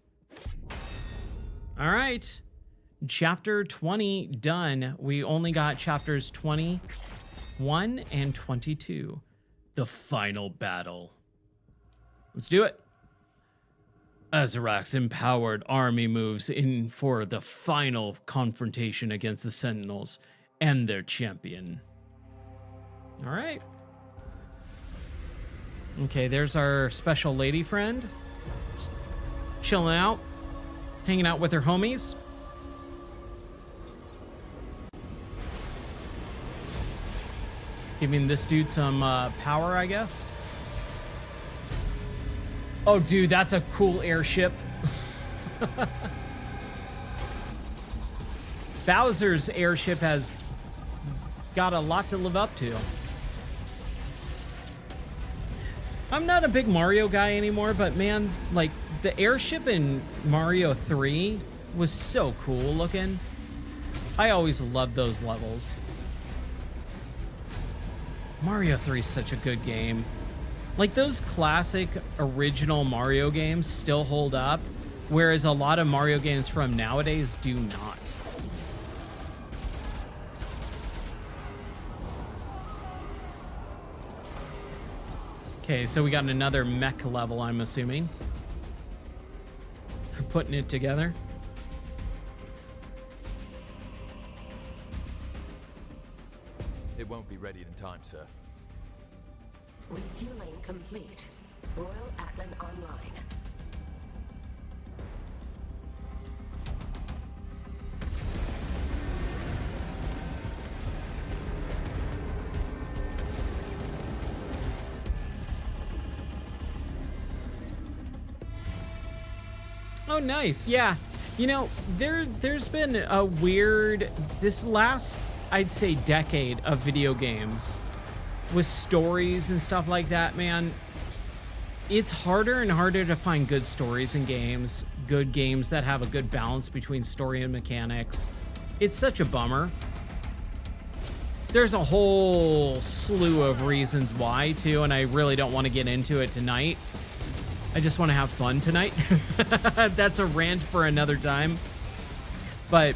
All right. Chapter 20 done. We only got chapters 21 and 22. The final battle. Let's do it. Azarac's empowered army moves in for the final confrontation against the Sentinels and their champion. All right. Okay, there's our special lady friend. Just chilling out, hanging out with her homies. Giving this dude some power, I guess. Oh, dude, that's a cool airship. Bowser's airship has got a lot to live up to. I'm not a big Mario guy anymore, but man, like the airship in Mario 3 was so cool looking. I always loved those levels. Mario 3 is such a good game. Like those classic original Mario games still hold up, whereas a lot of Mario games from nowadays do not. Okay, so we got another mech level, I'm assuming. They're putting it together. It won't be ready in time, sir. Refueling complete. Royal Atlan online. Oh, nice. Yeah. You know, there's been a weird, this last, I'd say, decade of video games with stories and stuff like that, man. It's harder and harder to find good stories in games, good games that have a good balance between story and mechanics. It's such a bummer. There's a whole slew of reasons why, too, and I really don't want to get into it tonight. I just want to have fun tonight. That's a rant for another time. But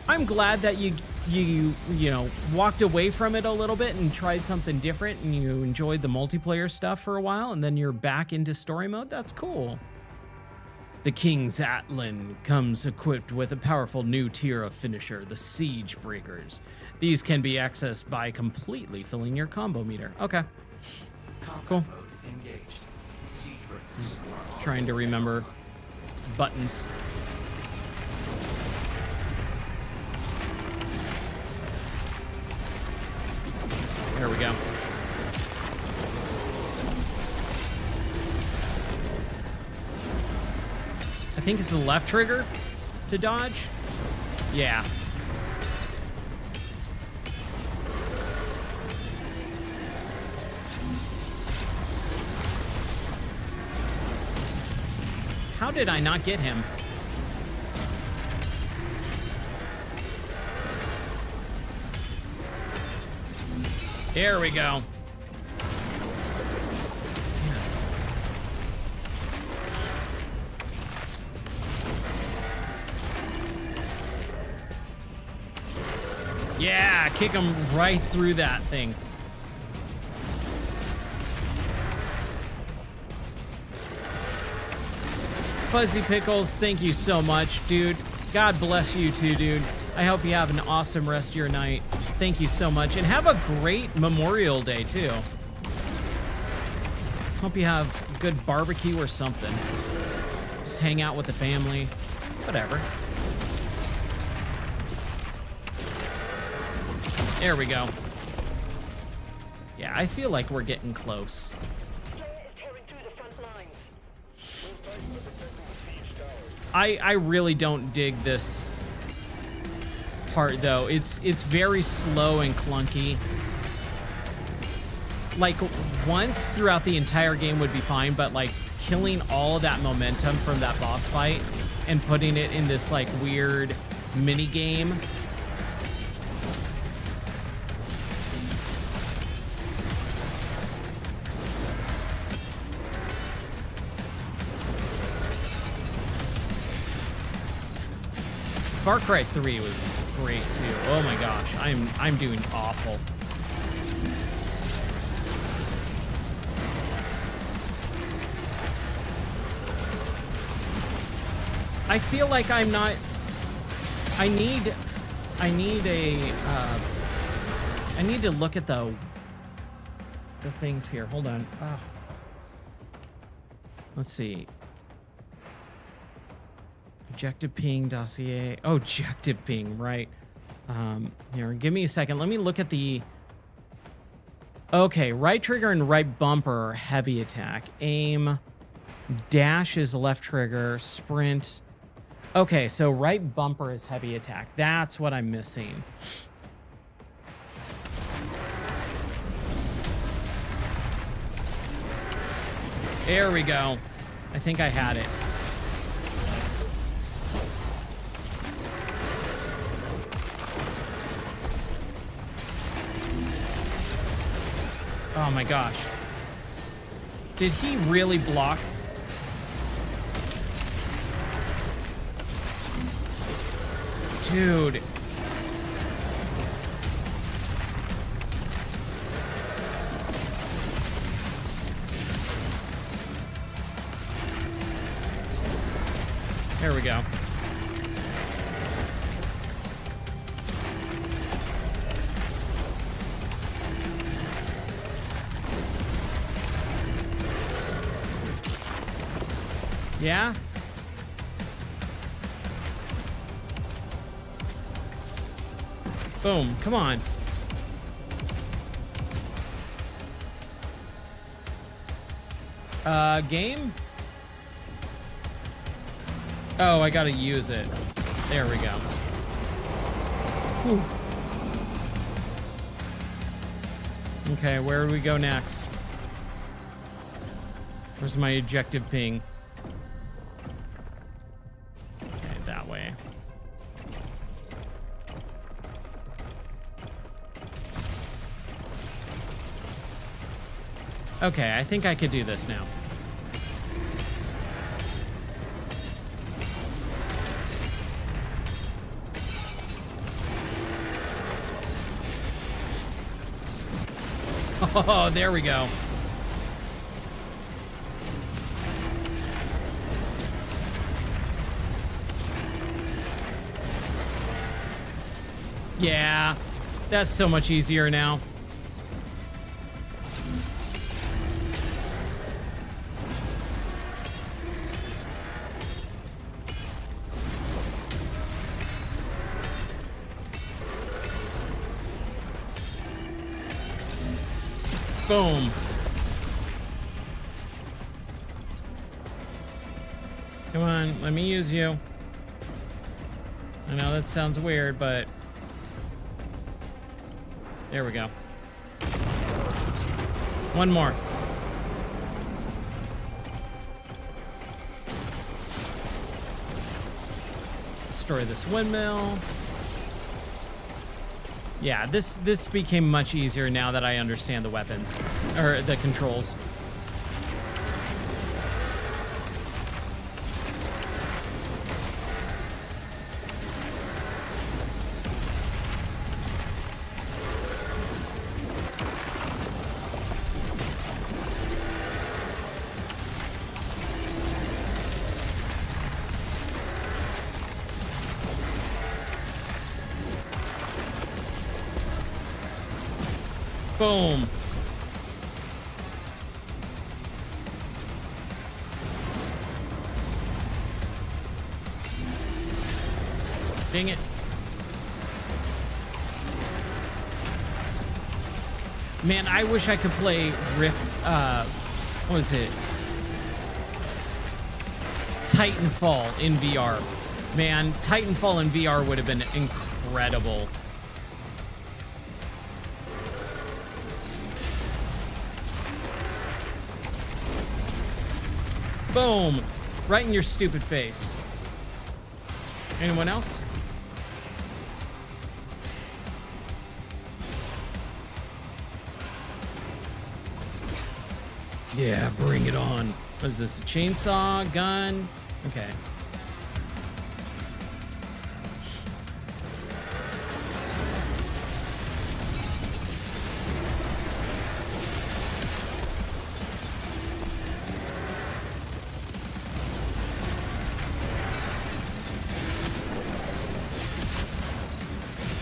I'm glad that you know, walked away from it a little bit and tried something different, and you enjoyed the multiplayer stuff for a while, and then you're back into story mode. That's cool. The King's Atlan comes equipped with a powerful new tier of finisher, the Siege Breakers. These can be accessed by completely filling your combo meter. Okay. Cool. Engaged. Siege Breakers. Trying to remember buttons. There we go. I think it's the left trigger to dodge. Yeah. How did I not get him? Here we go. Yeah, kick him right through that thing. Fuzzy Pickles, thank you so much, dude. God bless you too, dude. I hope you have an awesome rest of your night. Thank you so much. And have a great Memorial Day, too. Hope you have a good barbecue or something. Just hang out with the family. Whatever. There we go. Yeah, I feel like we're getting close. I really don't dig this part though. It's very slow and clunky. Like once throughout the entire game would be fine, but like killing all of that momentum from that boss fight and putting it in this like weird mini game. Far Cry 3 was great too. Oh my gosh, I'm doing awful. I feel like I'm not. I need to look at the things here. Hold on. Let's see. Objective ping dossier. Oh, objective ping, right. Here, give me a second. Let me look at the... Okay, right trigger and right bumper are heavy attack. Aim, dash is left trigger, sprint. Okay, so right bumper is heavy attack. That's what I'm missing. There we go. I think I had it. Oh my gosh. Did he really block? Dude. There we go. Yeah? Boom, come on. Game? Oh, I gotta use it. There we go. Whew. Okay, where do we go next? Where's my objective ping? Okay, that way. Okay, I think I could do this now. Oh, there we go. Yeah, that's so much easier now. Boom. Come on, let me use you. I know that sounds weird, but there we go. One more. Destroy this windmill. Yeah, this became much easier now that I understand the weapons, or the controls. Boom. Dang it. Man, I wish I could play Rift, what was it? Titanfall in VR. Man, Titanfall in VR would have been incredible. Boom. Right in your stupid face. Anyone else? Yeah, bring it on. What is this? A chainsaw? Gun? Okay.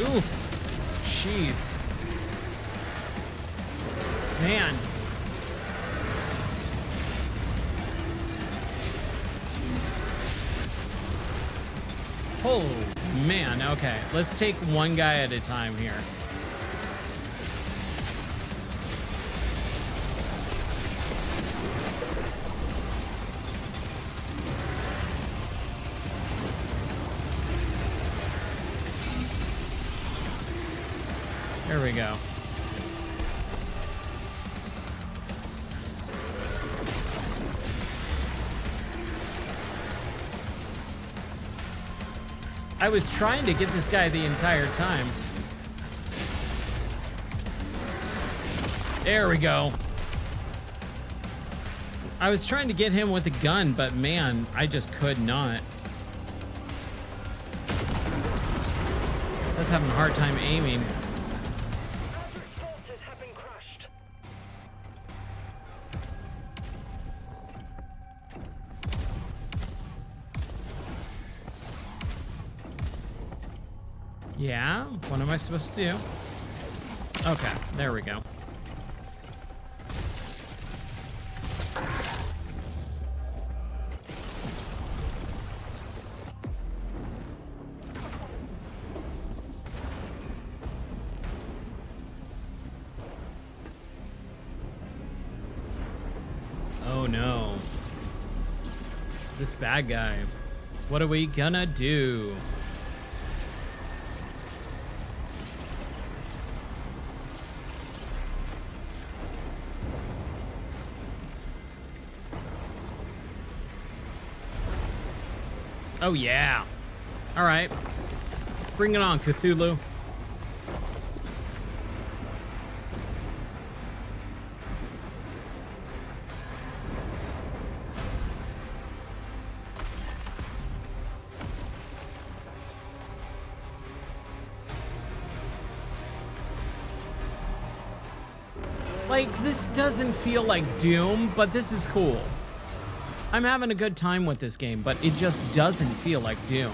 Ooh. Jeez. Man. Oh, man. Okay. Let's take one guy at a time here. There we go. I was trying to get this guy the entire time. There we go. I was trying to get him with a gun, but man, I just could not. I was having a hard time aiming. Yeah, what am I supposed to do? Okay, there we go. Oh no. This bad guy. What are we gonna do? Oh, yeah. All right. Bring it on, Cthulhu. Like, this doesn't feel like Doom, but this is cool. I'm having a good time with this game, but it just doesn't feel like Doom.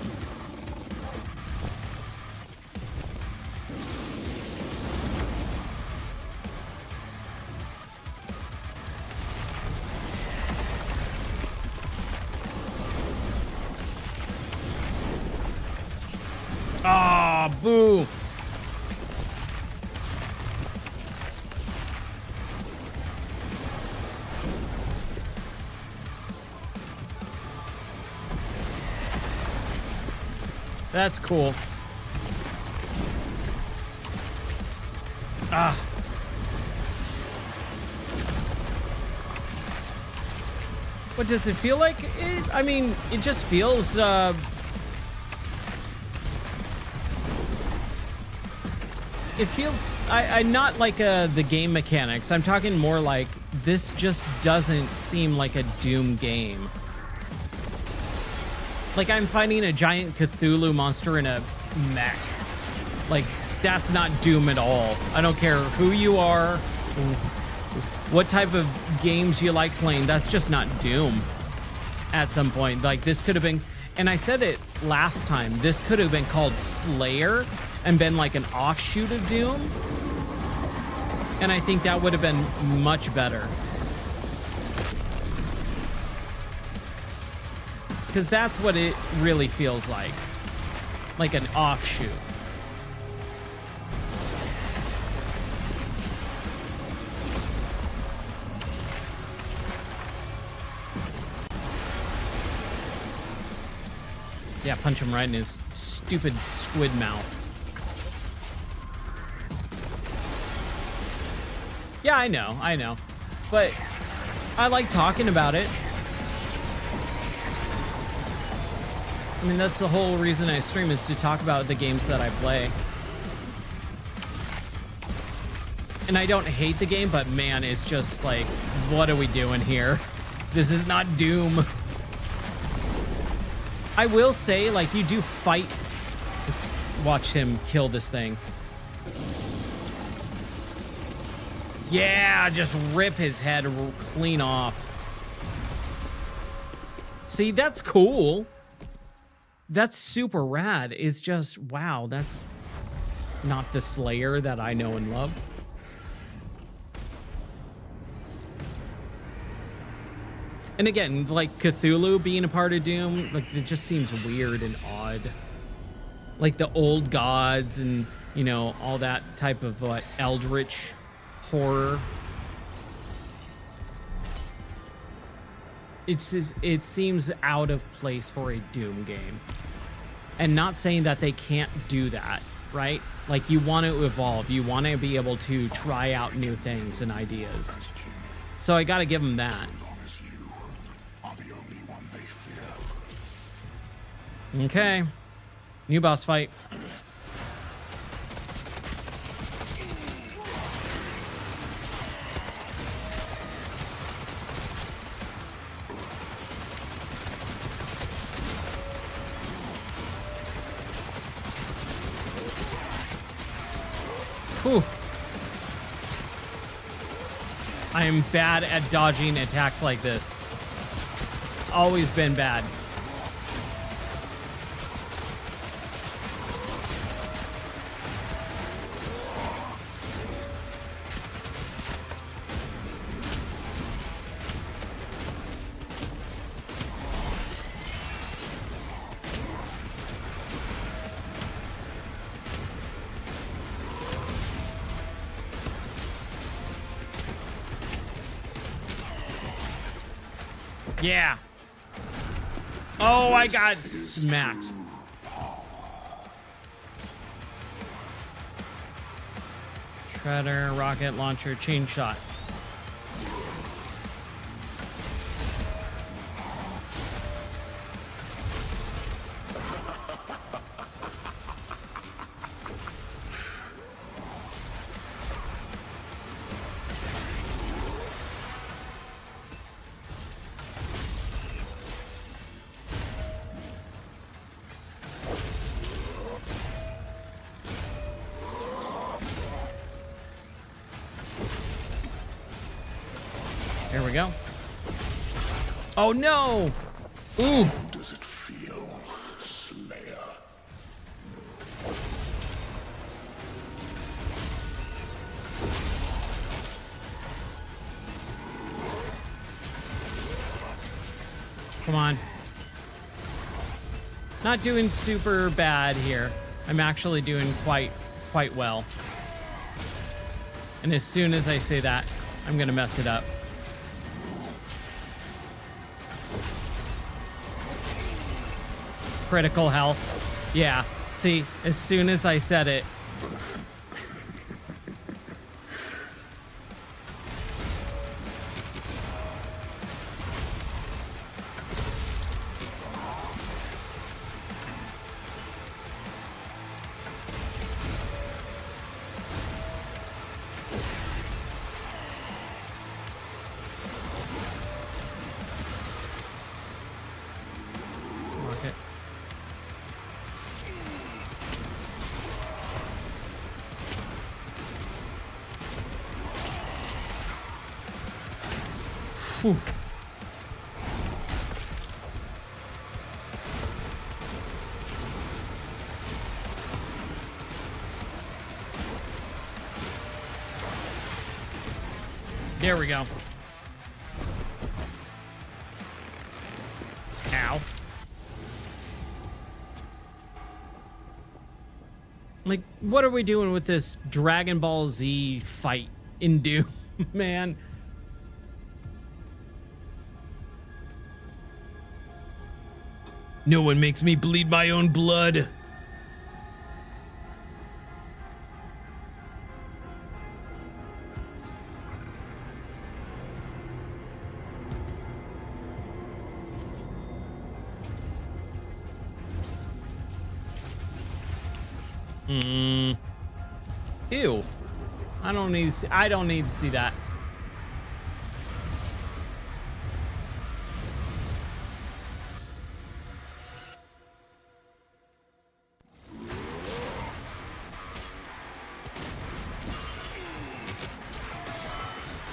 Ah, boo. That's cool. Ah. What does it feel like? I mean, it just feels, it feels, I not like the game mechanics. I'm talking more like this just doesn't seem like a Doom game. Like, I'm fighting a giant Cthulhu monster in a mech. Like, that's not Doom at all. I don't care who you are, what type of games you like playing. That's just not Doom at some point. Like, this could have been, and I said it last time, this could have been called Slayer and been like an offshoot of Doom. And I think that would have been much better. Because that's what it really feels like. Like an offshoot. Yeah, punch him right in his stupid squid mouth. Yeah, I know. But I like talking about it. I mean, that's the whole reason I stream, is to talk about the games that I play. And I don't hate the game, but man, it's just like, what are we doing here? This is not Doom. I will say, like, you do fight. Let's watch him kill this thing. Yeah, just rip his head clean off. See, that's cool. That's super rad. It's just, wow, that's not the Slayer that I know and love. And again, like Cthulhu being a part of Doom, like it just seems weird and odd. Like the old gods and, you know, all that type of eldritch horror. It seems out of place for a Doom game. And not saying that they can't do that, right? Like, you want to evolve. You want to be able to try out new things and ideas. So I got to give them that. Okay. New boss fight. Whew. I am bad at dodging attacks like this. Always been bad. Yeah. Oh, I got smacked. Shredder, rocket launcher, chain shot. There we go. Oh no! Ooh! How does it feel, Slayer? Come on. Not doing super bad here. I'm actually doing quite well. And as soon as I say that, I'm gonna mess it up. Critical health. Yeah. See, as soon as I said it. Rocket. Whew. There we go. Ow. Like, what are we doing with this Dragon Ball Z fight in Doom, man? No one makes me bleed my own blood. Ew. I don't need to see that.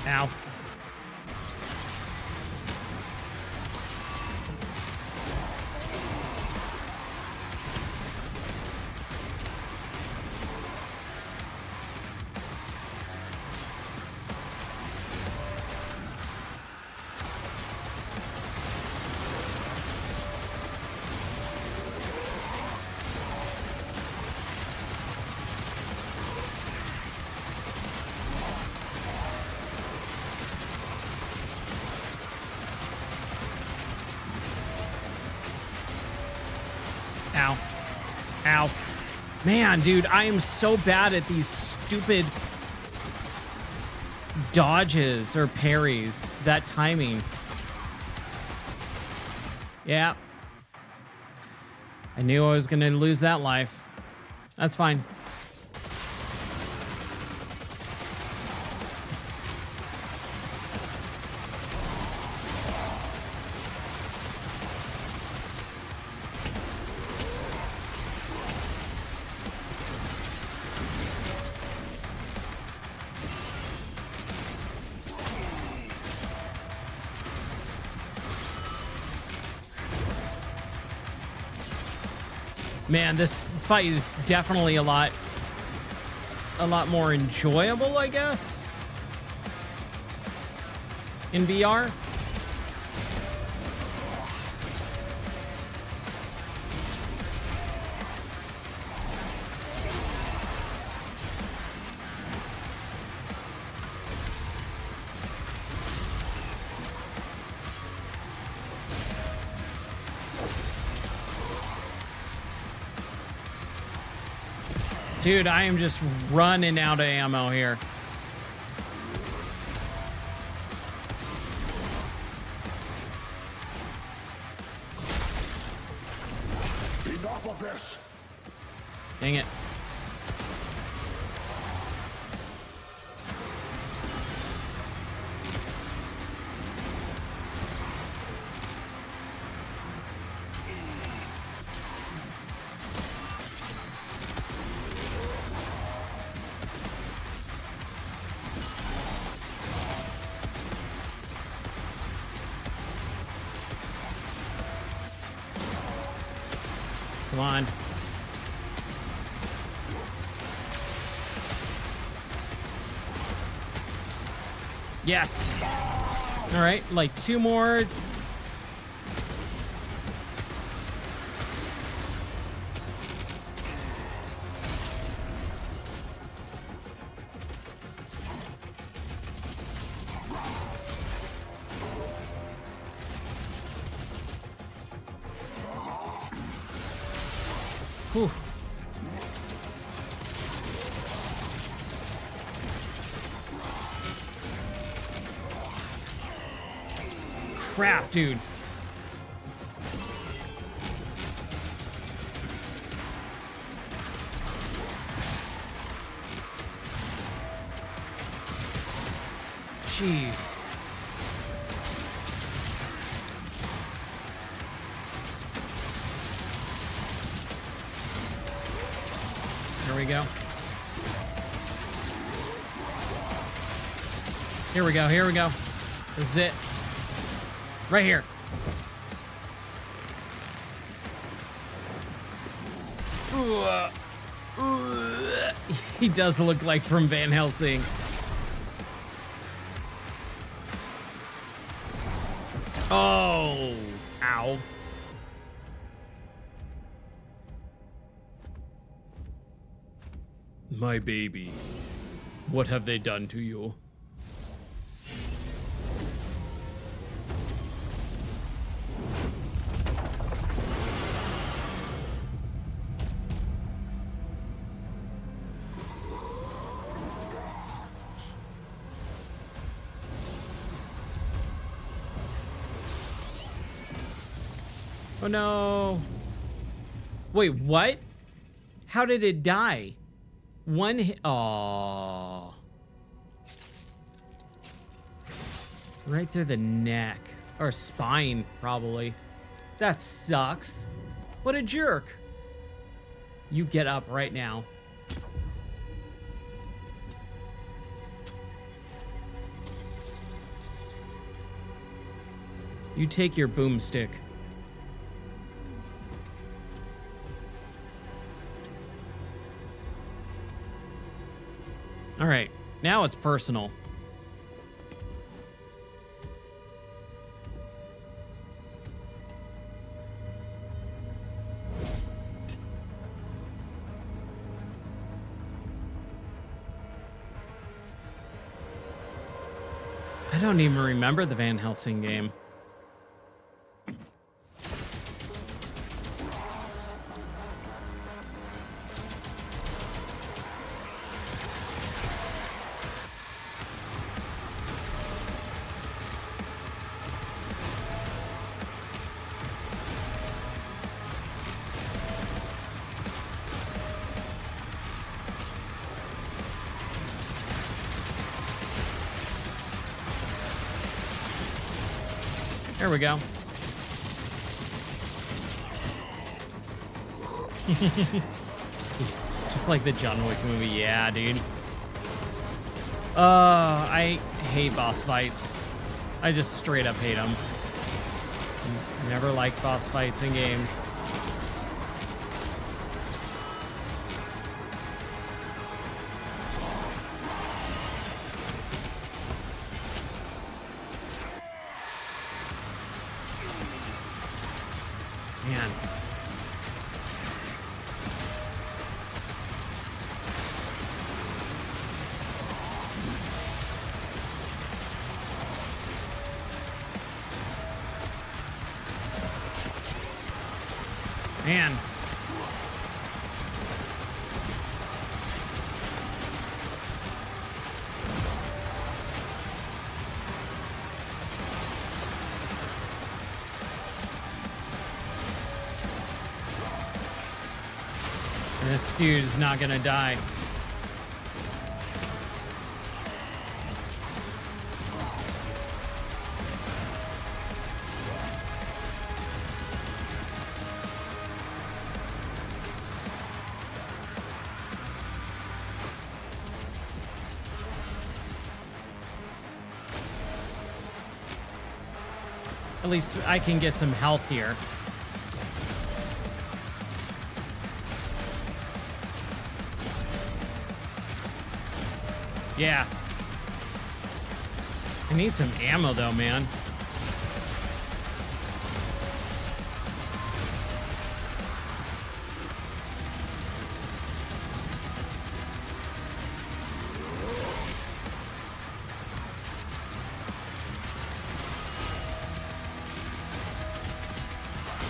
Ow. Ow. Ow. Man, dude, I am so bad at these stupid dodges or parries. That timing. Yeah. I knew I was going to lose that life. That's fine. Man, this fight is definitely a lot more enjoyable, I guess, in VR. Dude, I am just running out of ammo here. Enough of this. Dang it. Come on. Yes. All right, like 2 more. Whew. Crap, dude. Jeez. Here we go. Here we go. Here we go. This is it. Right here. He does look like from Van Helsing. Oh, ow. My baby, what have they done to you? Oh no. Wait, what? How did it die? One hit. Oh. Right through the neck. Or spine, probably. That sucks. What a jerk. You get up right now. You take your boomstick. All right, now it's personal. I don't even remember the Van Helsing game. There we go. Just like the John Wick movie. Yeah, dude. I hate boss fights. I just straight up hate them. Never liked boss fights in games. Man. Man. This dude is not gonna die. At least I can get some health here. Yeah. I need some ammo though, man.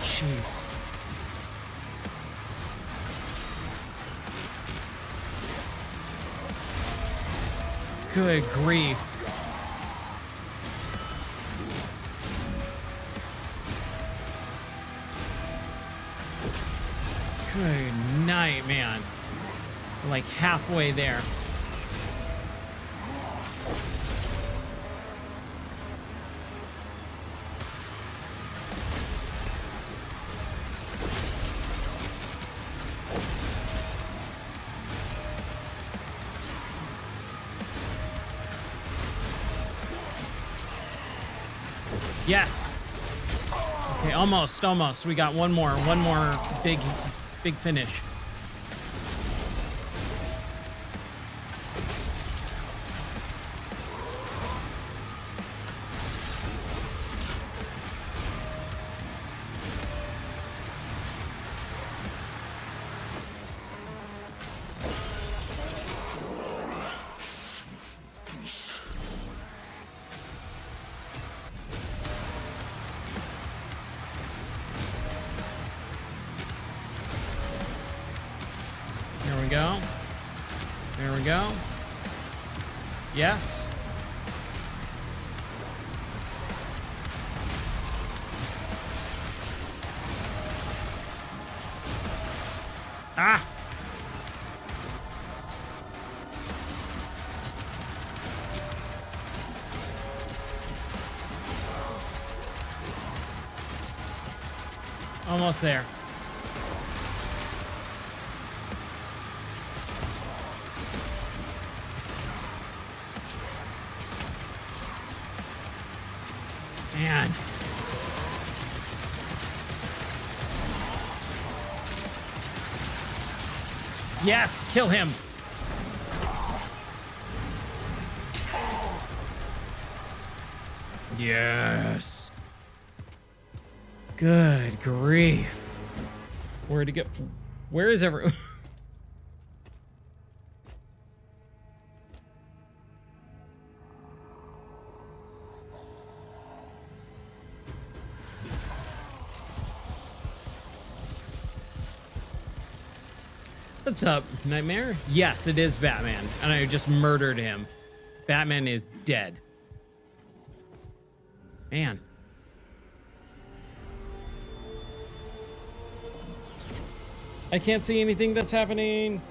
Jeez. Good grief. Good night, man. We're like halfway there. Yes. Okay, almost. We got one more big finish. go. There we go. Yes. Ah! Almost there. Man. Yes, kill him. Yes. Good grief. Where'd it go? Where is everyone? What's up, Nightmare? Yes, it is Batman, and I just murdered him. Batman is dead. Man. I can't see anything that's happening.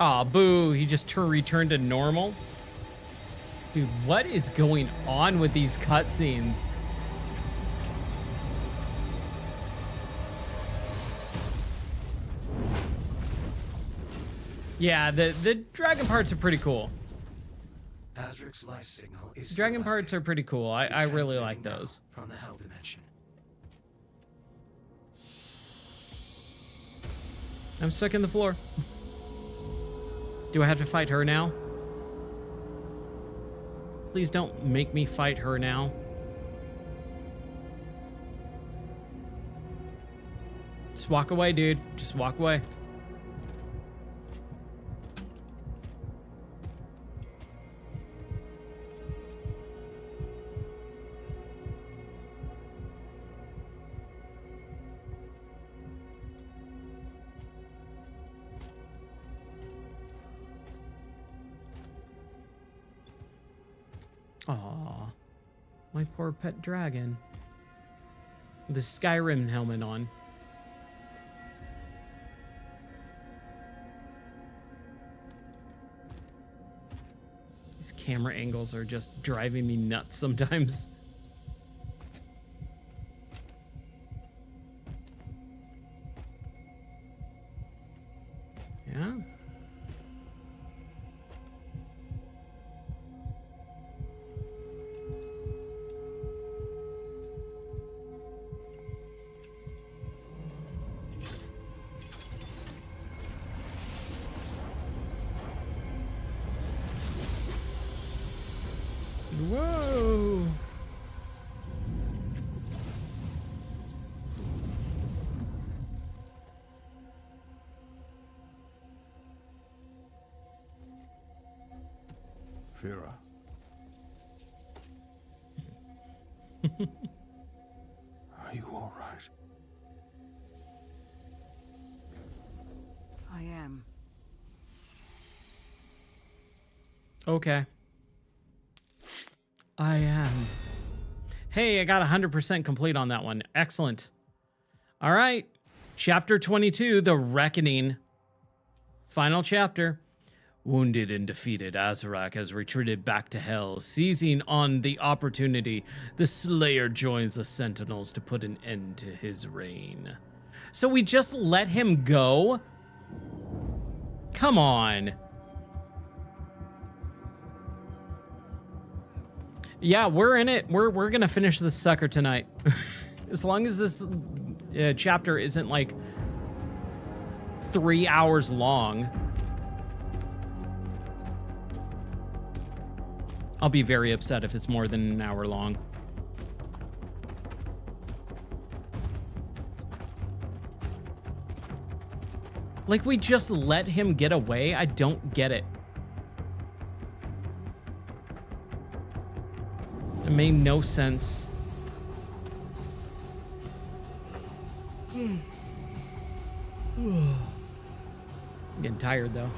Aw, boo. He just returned to normal. Dude, what is going on with these cutscenes? Yeah, the dragon parts are pretty cool. Azric's life signal is Dragon parts are pretty cool. I really like transmitting those. now from the Hell Dimension. I'm stuck in the floor. Do I have to fight her now? Please don't make me fight her now. Just walk away, dude. Just walk away. Aw, my poor pet dragon. The Skyrim helmet on. These camera angles are just driving me nuts sometimes. Yeah. Whoa. Fira. Are you all right? I am. Okay. I am. Hey, I got 100% complete on that one. Excellent. All right. Chapter 22, The Reckoning. Final chapter. Wounded and defeated, Azarak has retreated back to Hell. Seizing on the opportunity, the Slayer joins the Sentinels to put an end to his reign. So we just let him go? Come on. Yeah, we're in it. We're gonna finish this sucker tonight. As long as this chapter isn't like 3 hours long. I'll be very upset if it's more than an hour long. Like, we just let him get away? I don't get it. It made no sense. I'm getting tired though.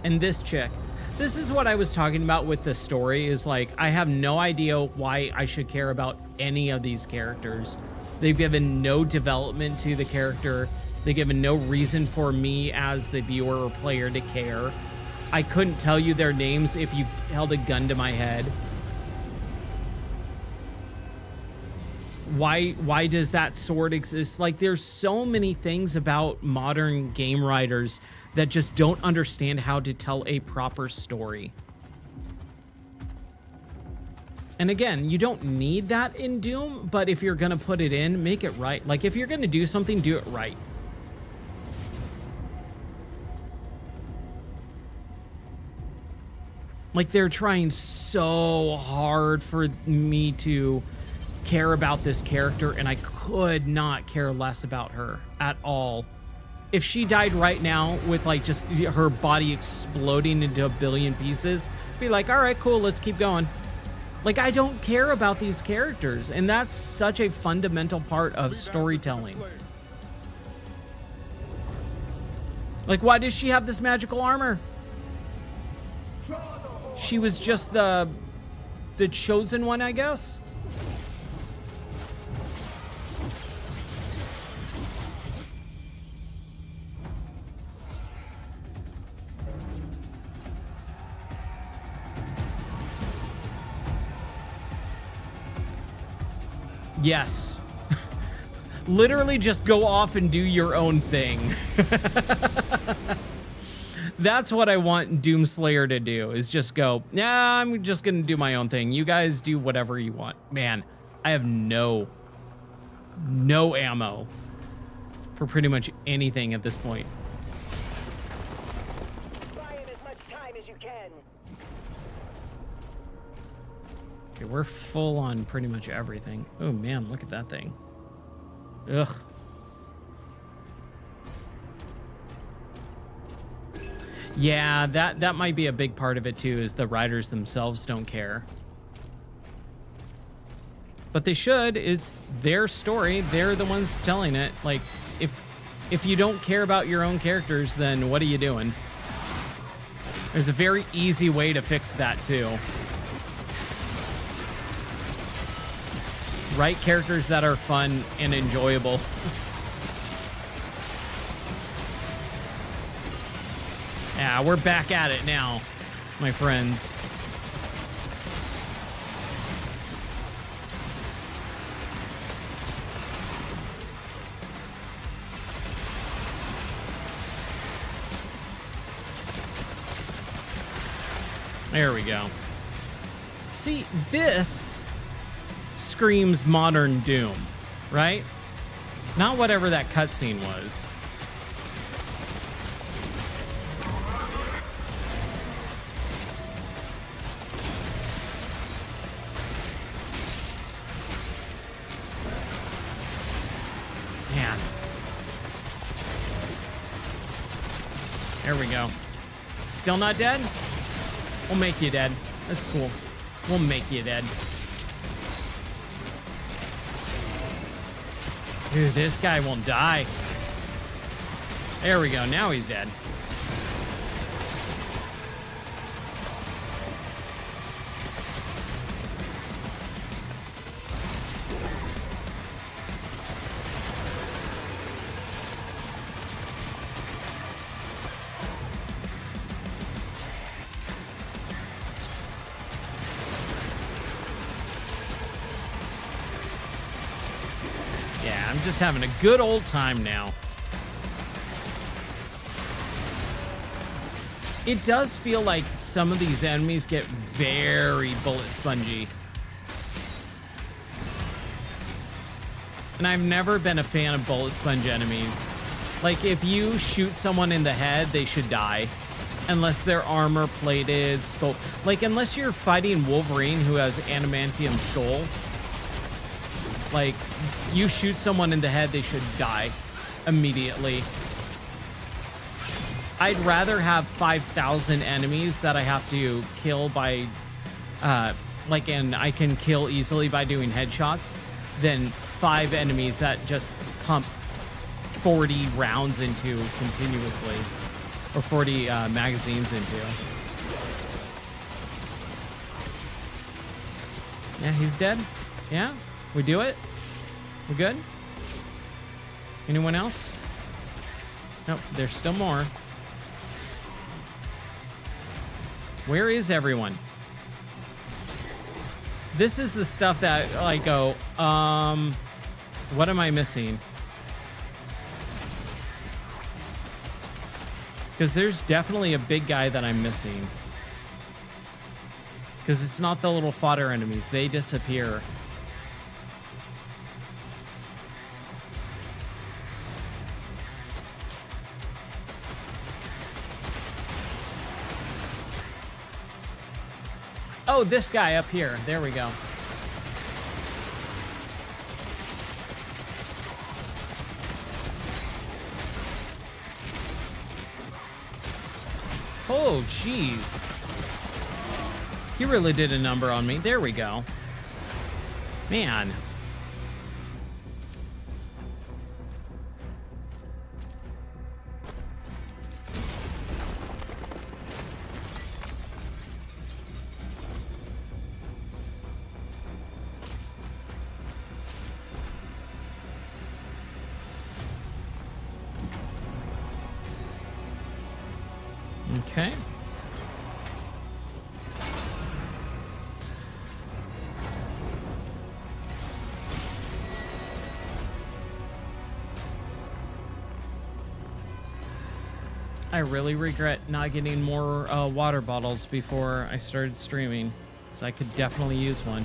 And this chick, this is what I was talking about with the story, is like, I have no idea why I should care about any of these characters. They've given no development to the character. They've given no reason for me as the viewer or player to care. I couldn't tell you their names if you held a gun to my head. Why does that sword exist? Like, there's so many things about modern game writers that just don't understand how to tell a proper story. And again, you don't need that in Doom, but if you're gonna put it in, make it right. Like, if you're gonna do something, do it right. Like, they're trying so hard for me to care about this character, and I could not care less about her at all. If she died right now with like just her body exploding into a billion pieces, be like, all right, cool, let's keep going. Like, I don't care about these characters, and that's such a fundamental part of storytelling. Like, why does she have this magical armor? She was just the chosen one, I guess. Yes. Literally just go off and do your own thing. That's what I want Doomslayer to do, is just go, yeah, I'm just going to do my own thing. You guys do whatever you want. Man, I have no ammo for pretty much anything at this point. Buy in as much time as you can. Okay, we're full on pretty much everything. Oh man, look at that thing. Ugh. Yeah, that might be a big part of it too, is the writers themselves don't care. But they should. It's their story. They're the ones telling it. Like, if you don't care about your own characters, then what are you doing? There's a very easy way to fix that too. Write characters that are fun and enjoyable. Yeah, we're back at it now, my friends. There we go. See, this screams modern Doom, right? Not whatever that cutscene was. Man. There we go. Still not dead? We'll make you dead. That's cool. We'll make you dead. Dude, this guy won't die. There we go. Now he's dead. Just having a good old time now. It does feel like some of these enemies get very bullet spongy. And I've never been a fan of bullet sponge enemies. Like, if you shoot someone in the head, they should die. Unless they're armor plated, skull. Like, unless you're fighting Wolverine, who has adamantium skull. Like, you shoot someone in the head, they should die immediately. I'd rather have 5,000 enemies that I have to kill by, and I can kill easily by doing headshots, than 5 enemies that just pump 40 rounds into continuously, or 40 magazines into. Yeah, he's dead. Yeah, we do it. We're good. Anyone else? Nope, there's still more. Where is everyone? This is the stuff that I go, what am I missing? Because there's definitely a big guy that I'm missing. Because it's not the little fodder enemies. They disappear. Oh, this guy up here. There we go. Oh, jeez. He really did a number on me. There we go. Man. Okay. I really regret not getting more water bottles before I started streaming, so I could definitely use one.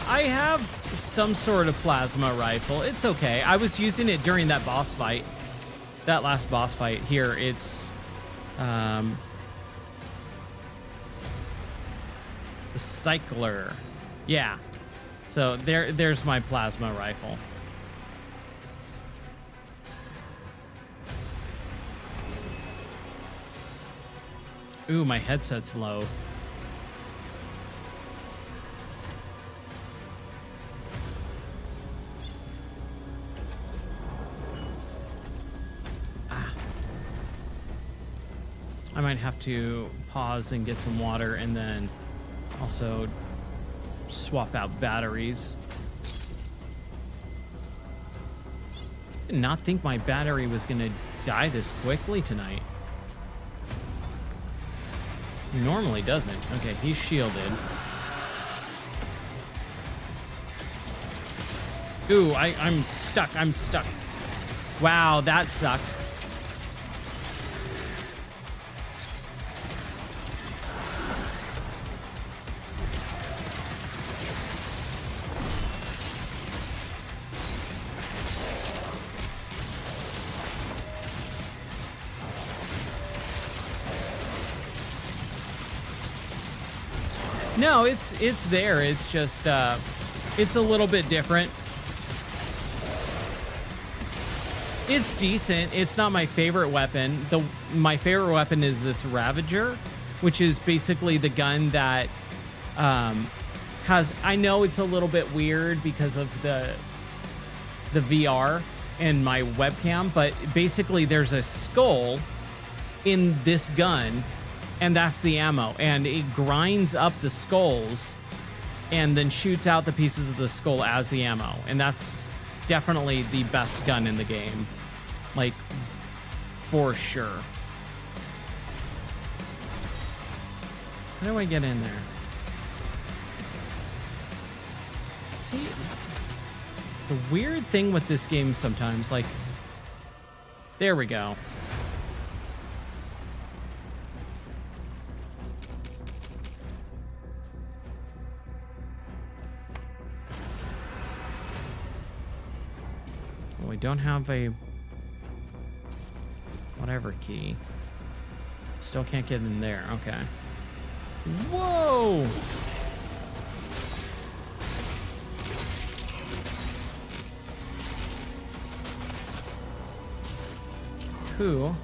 I have some sort of plasma rifle. It's okay. I was using it during that boss fight. That last boss fight here. It's the Cycler. Yeah. So there's my plasma rifle. Ooh, my headset's low. I might have to pause and get some water and then also swap out batteries. Did not think my battery was gonna die this quickly tonight. He normally doesn't. Okay, he's shielded. Ooh, I'm stuck. I'm stuck. Wow, that sucked. No, it's there. It's just it's a little bit different. It's decent. It's not my favorite weapon. My favorite weapon is this Ravager, which is basically the gun that has. I know it's a little bit weird because of the VR and my webcam, but basically there's a skull in this gun. And that's the ammo, and it grinds up the skulls and then shoots out the pieces of the skull as the ammo, and that's definitely the best gun in the game, like, for sure. How do I get in there? See, the weird thing with this game sometimes, like, there we go. We don't have a whatever key. Still can't get in there. Okay. Whoa! Who?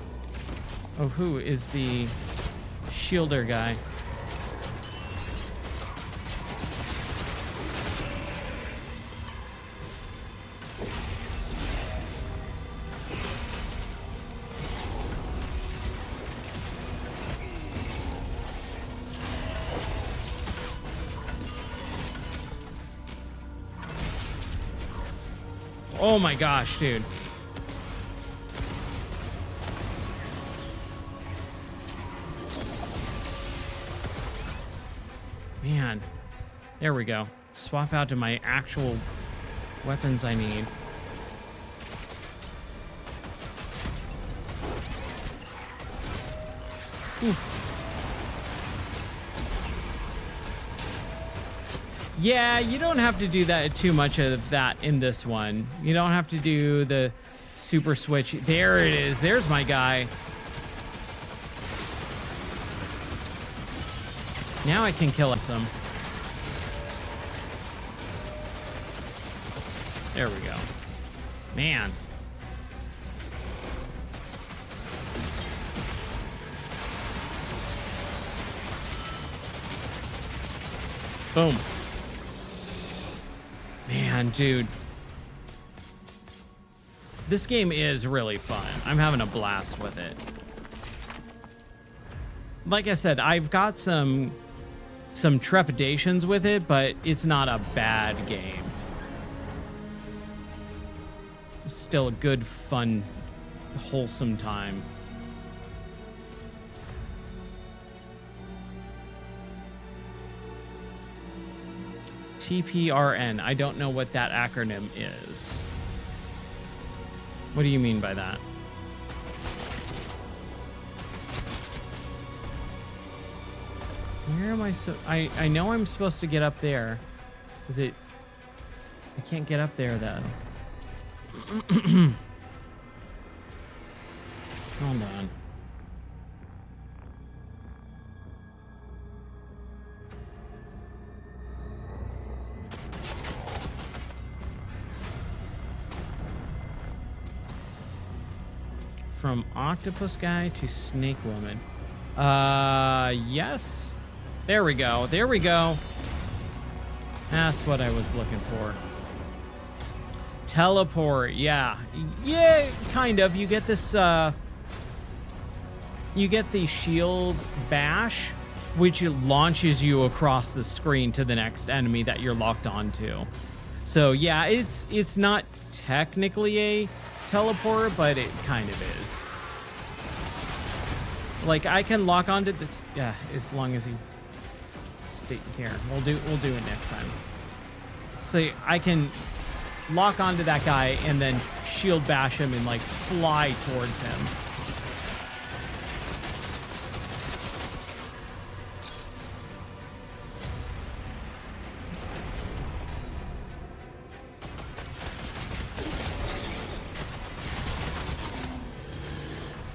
Oh, who is the shielder guy? Oh my gosh, dude. Man. There we go. Swap out to my actual weapons I need. Ooh. Yeah, you don't have to do that too much of that in this one. You don't have to do the super switch. There it is. There's my guy. Now I can kill some. There we go. Man. Boom. Man, dude. This game is really fun. I'm having a blast with it. Like I said, I've got some trepidations with it, but it's not a bad game. It's still a good, fun, wholesome time. TPRN. I don't know what that acronym is. What do you mean by that? Where am I? I know I'm supposed to get up there. Is it? I can't get up there though. Hold on. From octopus guy to snake woman. Yes. There we go. There we go. That's what I was looking for. Teleport. Yeah. Yeah, kind of. You get this, you get the shield bash, which launches you across the screen to the next enemy that you're locked onto. So yeah, it's not technically a teleport, but it kind of is. Like I can lock onto this, yeah, as long as you stay here. We'll do it next time. So I can lock onto that guy and then shield bash him and like fly towards him.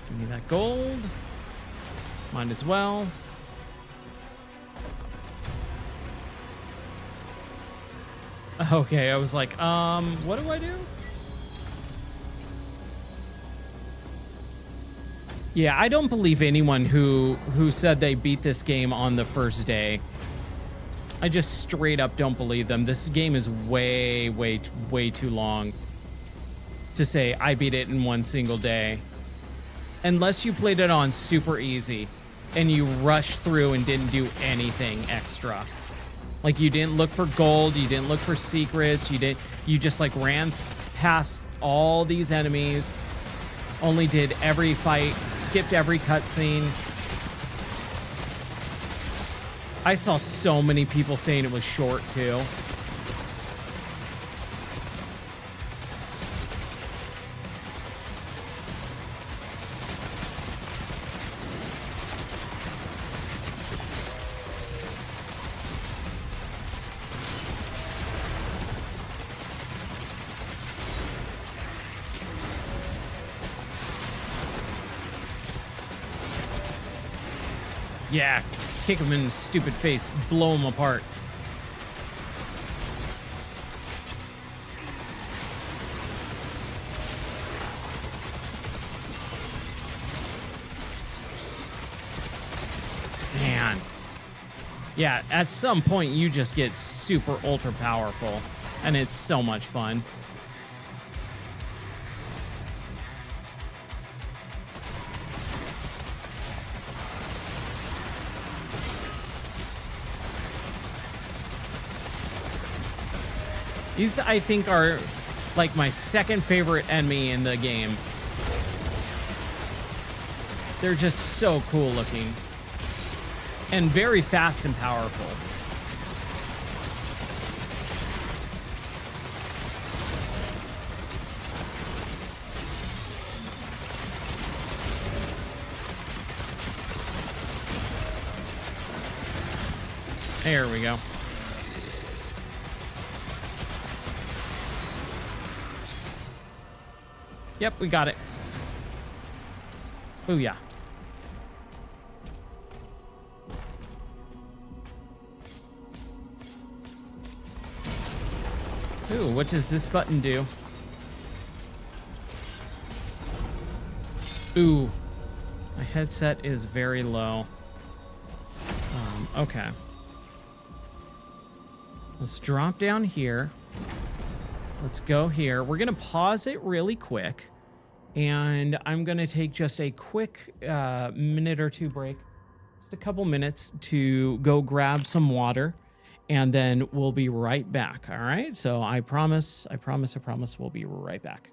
Give me that gold. Might as well. Okay, I was like, what do I do? Yeah, I don't believe anyone who said they beat this game on the first day. I just straight up don't believe them. This game is way too long to say I beat it in one single day. Unless you played it on super easy and you rushed through and didn't do anything extra. Like you didn't look for gold, you didn't look for secrets, you just like ran past all these enemies, only did every fight, skipped every cutscene. I saw so many people saying it was short too. Yeah, kick him in the stupid face, blow him apart. Man. Yeah, at some point you just get super ultra powerful, and it's so much fun. These, I think, are like my second favorite enemy in the game. They're just so cool looking and very fast and powerful. There we go. Yep, we got it. Oh yeah. Ooh, what does this button do? Ooh, my headset is very low. Okay. Let's drop down here. Let's go here. We're going to pause it really quick. And I'm going to take just a quick minute or two break. Just a couple minutes to go grab some water. And then we'll be right back. All right. So I promise we'll be right back.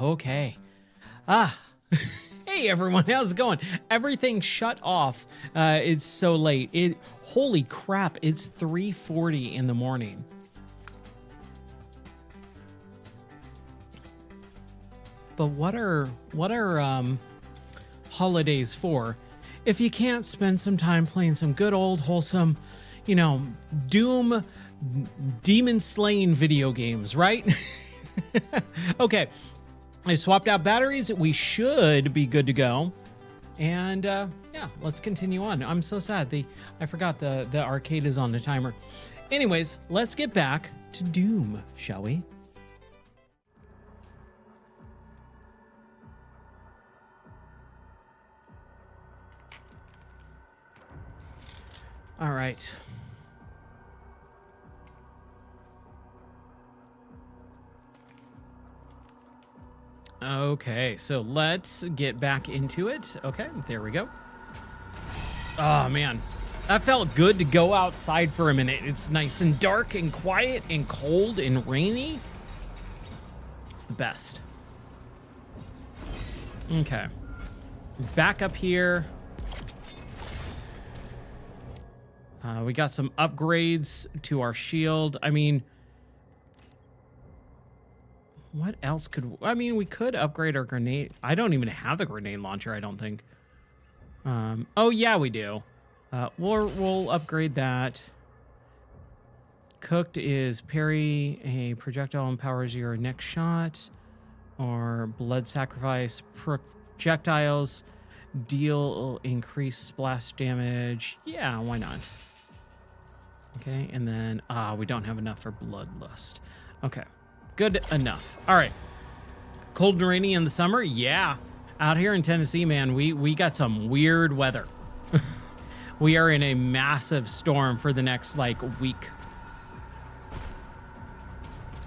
Okay. Hey everyone, how's it going? Everything shut off. It's so late. Holy crap, it's 3:40 in the morning. But what are holidays for if you can't spend some time playing some good old wholesome, Doom demon slaying video games, right? Okay. I swapped out batteries. We should be good to go. And yeah, let's continue on. I'm so sad. I forgot the arcade is on the timer. Anyways, let's get back to Doom, shall we? All right. Okay, so let's get back into it. Okay, there we go. Oh, man. That felt good to go outside for a minute. It's nice and dark and quiet and cold and rainy. It's the best. Okay. back up here. We got some upgrades to our shield. I mean, what else could... I mean, we could upgrade our grenade. I don't even have the grenade launcher, I don't think. Oh, yeah, we do. We'll upgrade that. Cooked is parry a projectile empowers your next shot. Or blood sacrifice projectiles deal increased splash damage. Yeah, why not? Okay, and then we don't have enough for bloodlust. Okay, good enough. All right, cold and rainy in the summer. Yeah, out here in Tennessee, man, we got some weird weather. We are in a massive storm for the next like week.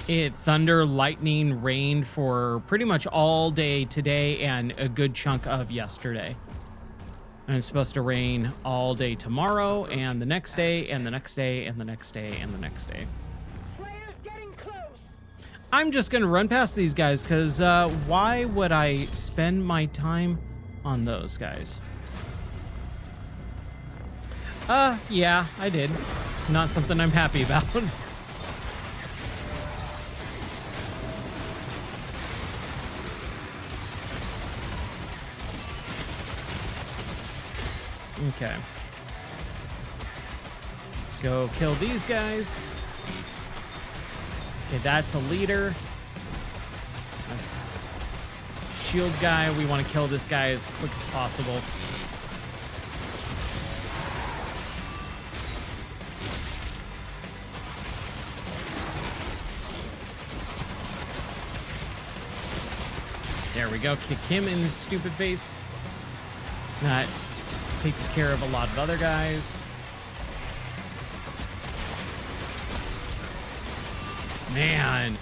It thunder, lightning, rained for pretty much all day today and a good chunk of yesterday. And it's supposed to rain all day tomorrow and the next day and the next day and the next day and the next day. Slayer's getting close. I'm just going to run past these guys because why would I spend my time on those guys? Yeah, I did. Not something I'm happy about. Okay. Go kill these guys. Okay, that's a leader. That's shield guy. We want to kill this guy as quick as possible. There we go. Kick him in his stupid face. That takes care of a lot of other guys. Man,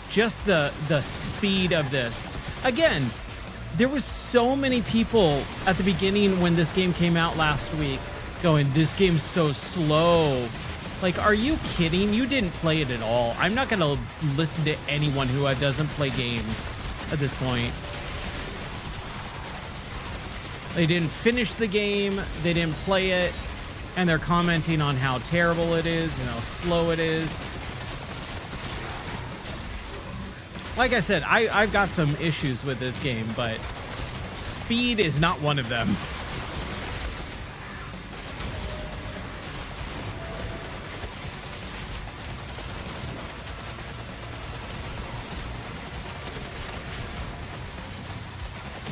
just the speed of this. Again, there was so many people at the beginning when this game came out last week going, this game's so slow. Like, are you kidding? You didn't play it at all. I'm not gonna listen to anyone who doesn't play games at this point. They didn't finish the game, they didn't play it, and they're commenting on how terrible it is and how slow it is. Like I said, I've got some issues with this game, but speed is not one of them.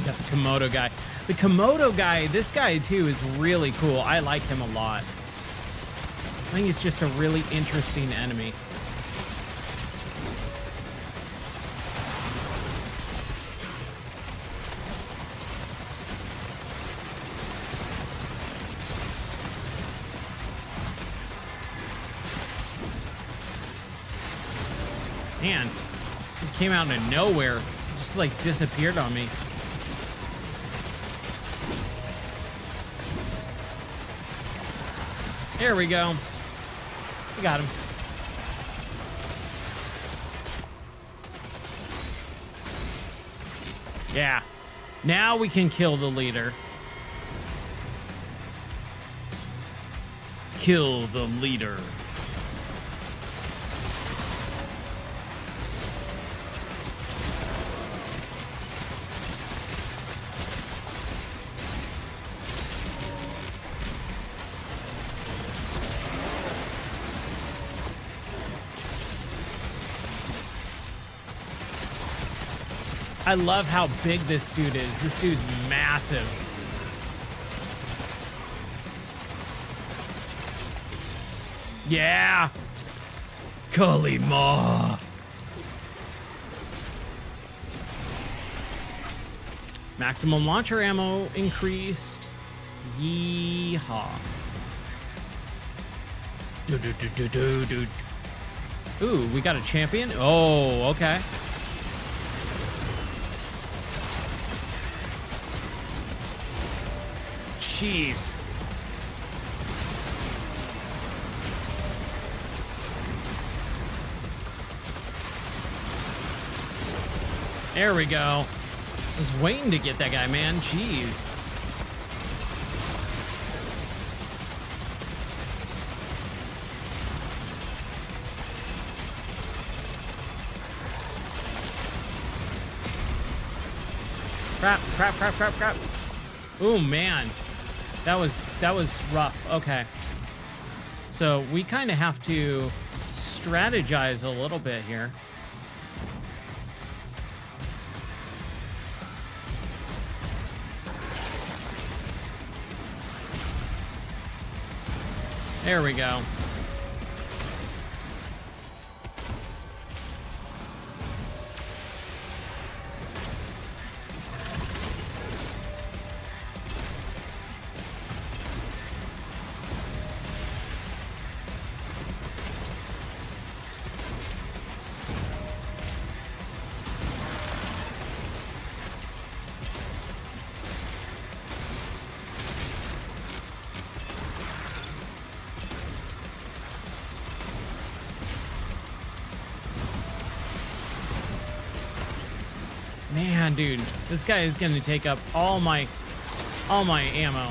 Got the Komodo guy. The Komodo guy, this guy too is really cool. I like him a lot. I think he's just a really interesting enemy. Man, he came out of nowhere. Just like disappeared on me. There we go. We got him. Yeah. Now we can kill the leader. Kill the leader. I love how big this dude is. This dude's massive. Yeah. Kalima. Maximum launcher ammo increased. Yeehaw. Ooh, we got a champion? Oh, okay. Jeez. There we go. was waiting to get that guy, man. Jeez. Crap. Oh man. That was rough. Okay. So we kind of have to strategize a little bit here. There we go. Man, dude, this guy is going to take up all my ammo.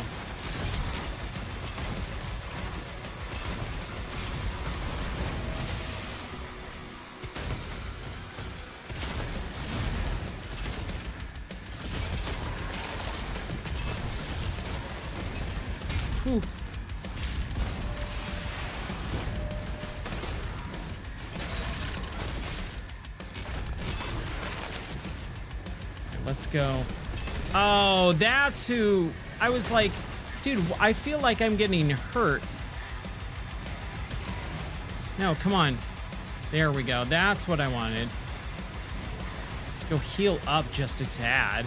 Whew. Let's go. Oh, that's who I was like, dude, I feel like I'm getting hurt. No, come on. There we go. That's what I wanted. Let's go heal up just a tad.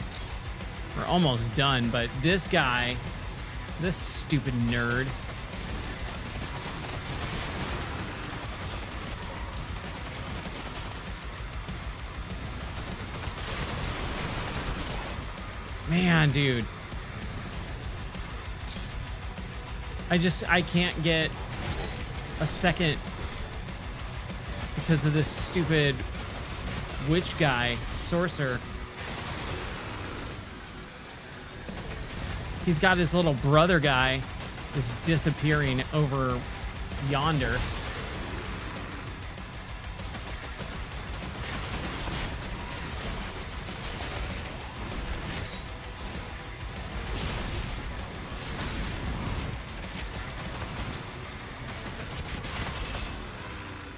We're almost done, but this guy, this stupid nerd. Man, dude. I can't get a second because of this stupid witch guy, sorcerer. He's got his little brother guy just disappearing over yonder.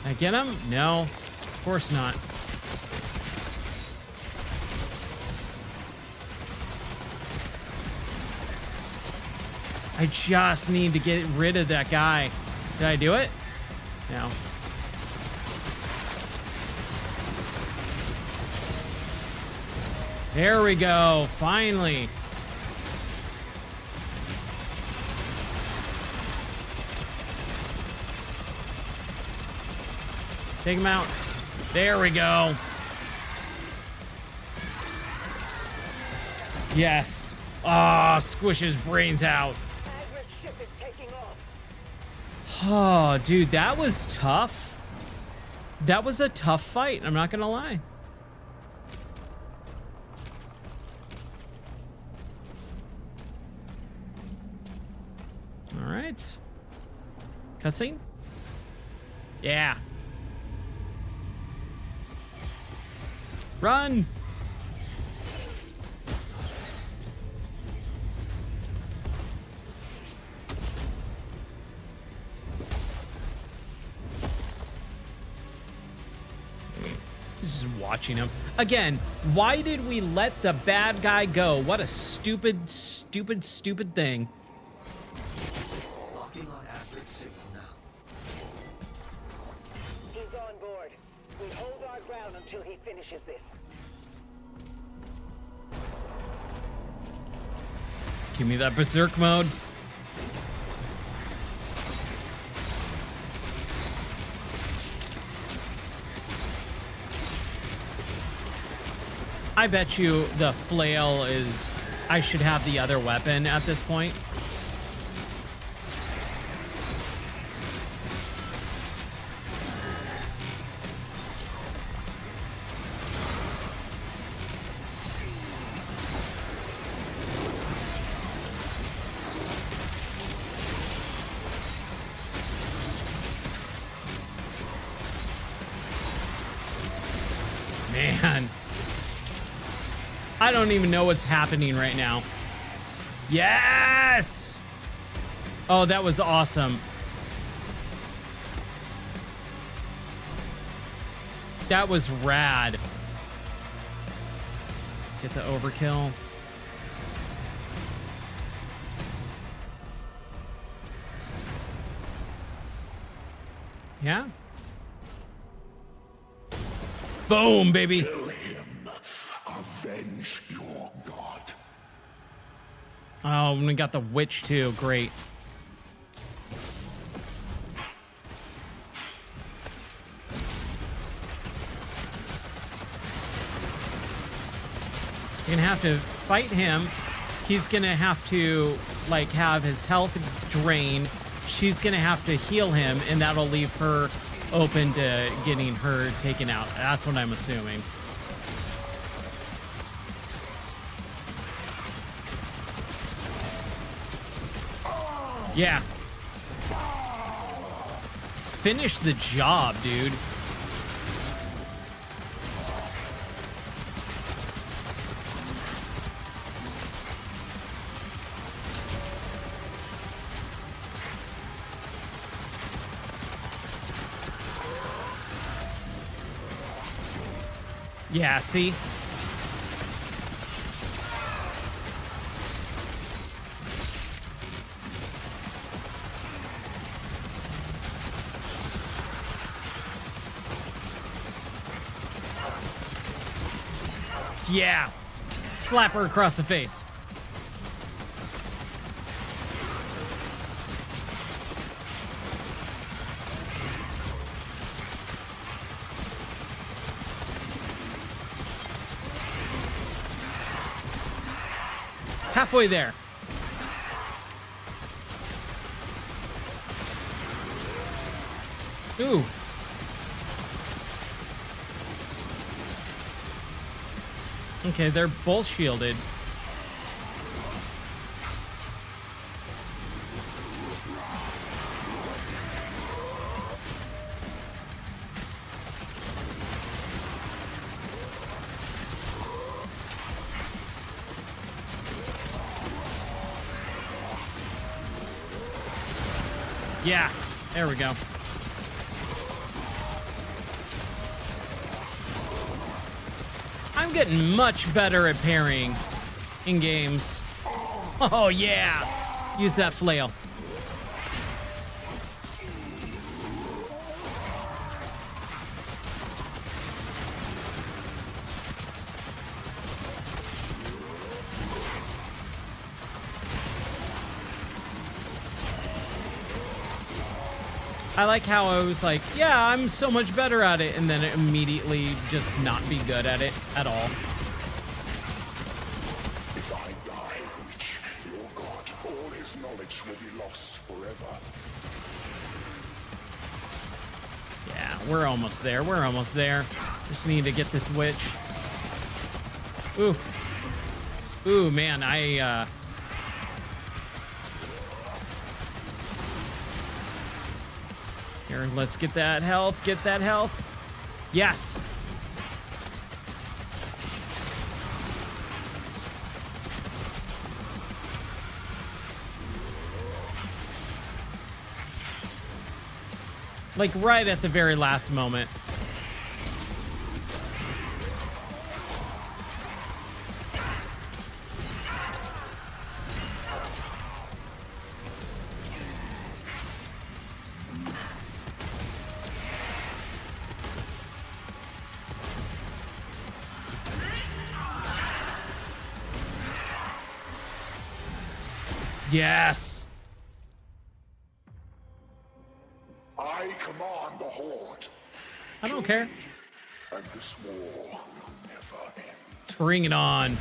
I get him? No, of course not. I just need to get rid of that guy. Did I do it? No. There we go. Finally. Take him out. There we go. Yes. Ah, squish his brains out. Oh, dude, that was tough. That was a tough fight. I'm not gonna lie. All right. Cutscene? Yeah. Run! Just watching him. Again, why did we let the bad guy go? What a stupid, stupid, stupid thing. Locking on Asterix signal now. He's on board. We hold our ground until he finishes this. Give me that berserk mode. I bet you the flail is... I should have the other weapon at this point. Man. I don't even know what's happening right now. Yes! Oh, that was awesome. That was rad. Get the overkill. Yeah. Boom, baby. Kill him. Avenge your god. Oh, and we got the witch too. Great. You're gonna have to fight him. He's gonna have to like have his health drain. She's gonna have to heal him, and that'll leave her open to getting her taken out. That's what I'm assuming. Yeah. Finish the job, dude. Yeah, see? Yeah. Slap her across the face. Halfway there. Ooh. Okay, they're both shielded. Yeah, there we go. I'm getting much better at parrying in games. Oh, yeah. Use that flail. I like how I was like, yeah, I'm so much better at it, and then immediately just not be good at it at all. If I die, Witch, your god, all his knowledge will be lost forever. Yeah, we're almost there. We're almost there. Just need to get this witch. Ooh. Ooh, man, Here, let's get that health. Get that health. Yes. Like right at the very last moment. Yes. I command the Horde. I don't care. And this war will never end. Bring it on.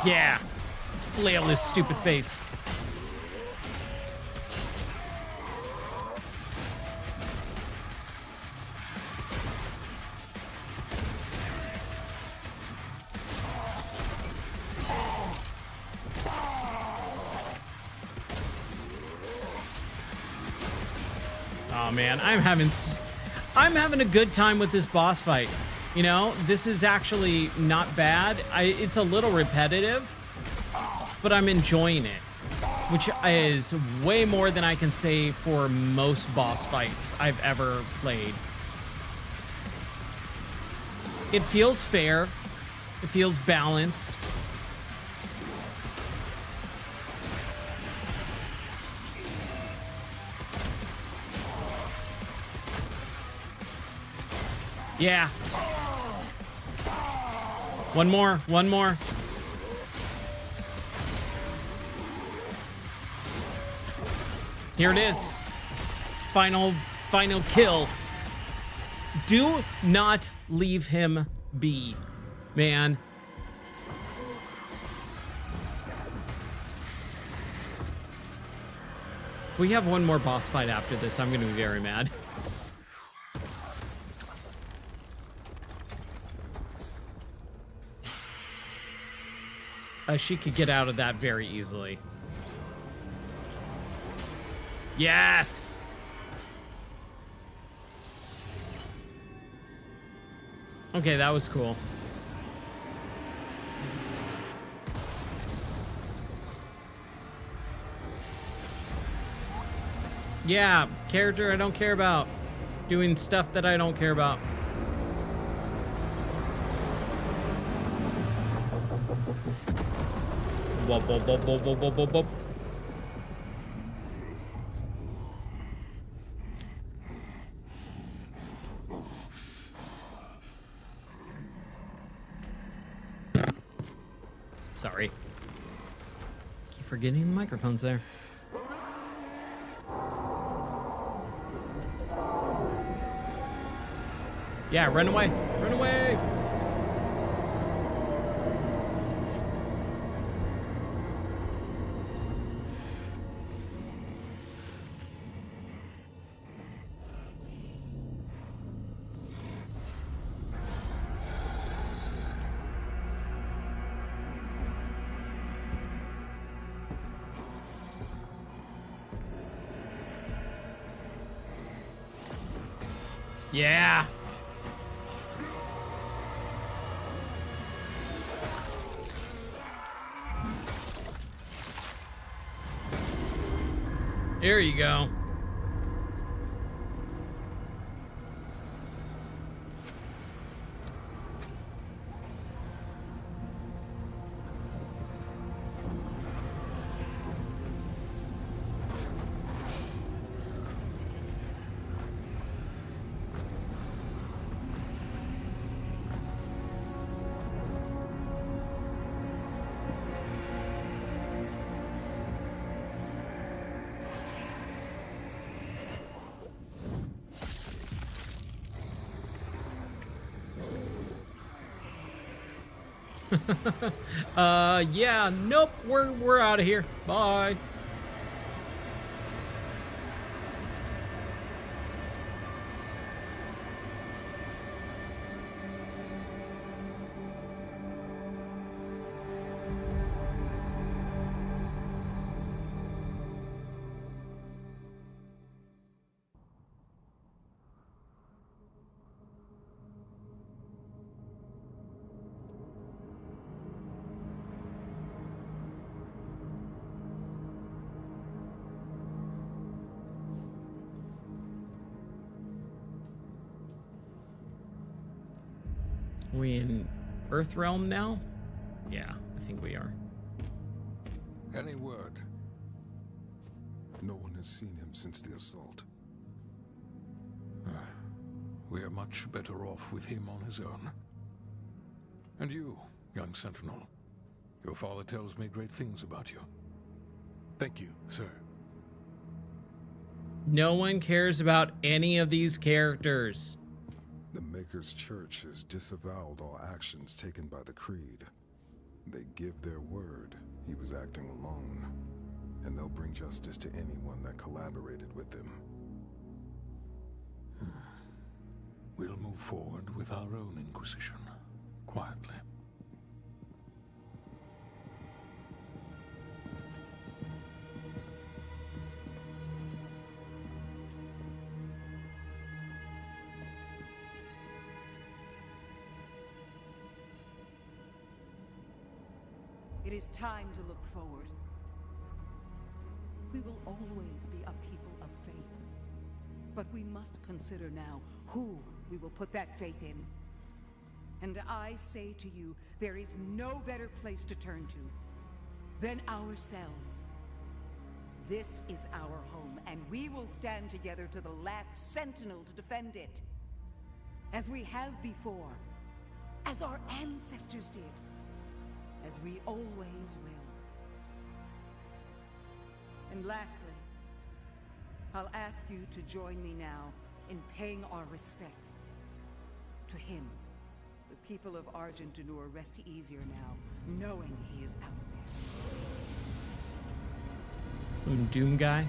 Yeah. Flail his stupid face. Oh man, I'm having a good time with this boss fight. You know, this is actually not bad. It's a little repetitive, but I'm enjoying it, which is way more than I can say for most boss fights I've ever played. It feels fair. It feels balanced. Yeah. One more. Here it is. Final kill. Do not leave him be, man. If we have one more boss fight after this, I'm gonna be very mad. She could get out of that very easily. Yes! Okay, that was cool. Yeah, character I don't care about. Doing stuff that I don't care about. Whoop, whoop, whoop, whoop, whoop, whoop, whoop, whoop. Sorry. Keep forgetting the microphone's there. Yeah, run away. Run away. Yeah. There you go. Yeah, nope, we're out of here. Bye. We in Earthrealm now? Yeah, I think we are. Any word? No one has seen him since the assault. We are much better off with him on his own. And you, young Sentinel. Your father tells me great things about you. Thank you, sir. No one cares about any of these characters. The Maker's Church has disavowed all actions taken by the Creed. They give their word he was acting alone, and they'll bring justice to anyone that collaborated with him. We'll move forward with our own Inquisition, quietly. It is time to look forward. We will always be a people of faith. But we must consider now who we will put that faith in. And I say to you, there is no better place to turn to than ourselves. This is our home, and we will stand together to the last sentinel to defend it. As we have before, as our ancestors did, as we always will. And lastly, I'll ask you to join me now in paying our respect to him. The people of Argent D'Nur rest easier now, knowing he is out there. Some Doom guy.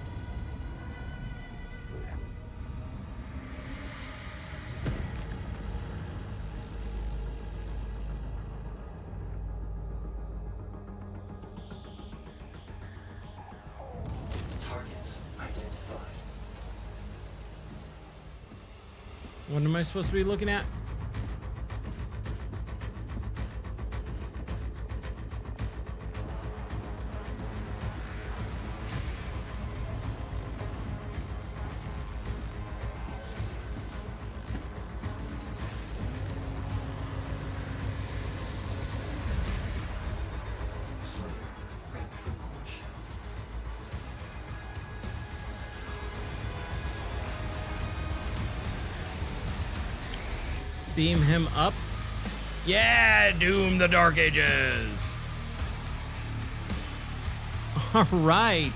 Targets identified. What am I supposed to be looking at? Beam him up. Yeah, Doom the Dark Ages. All right.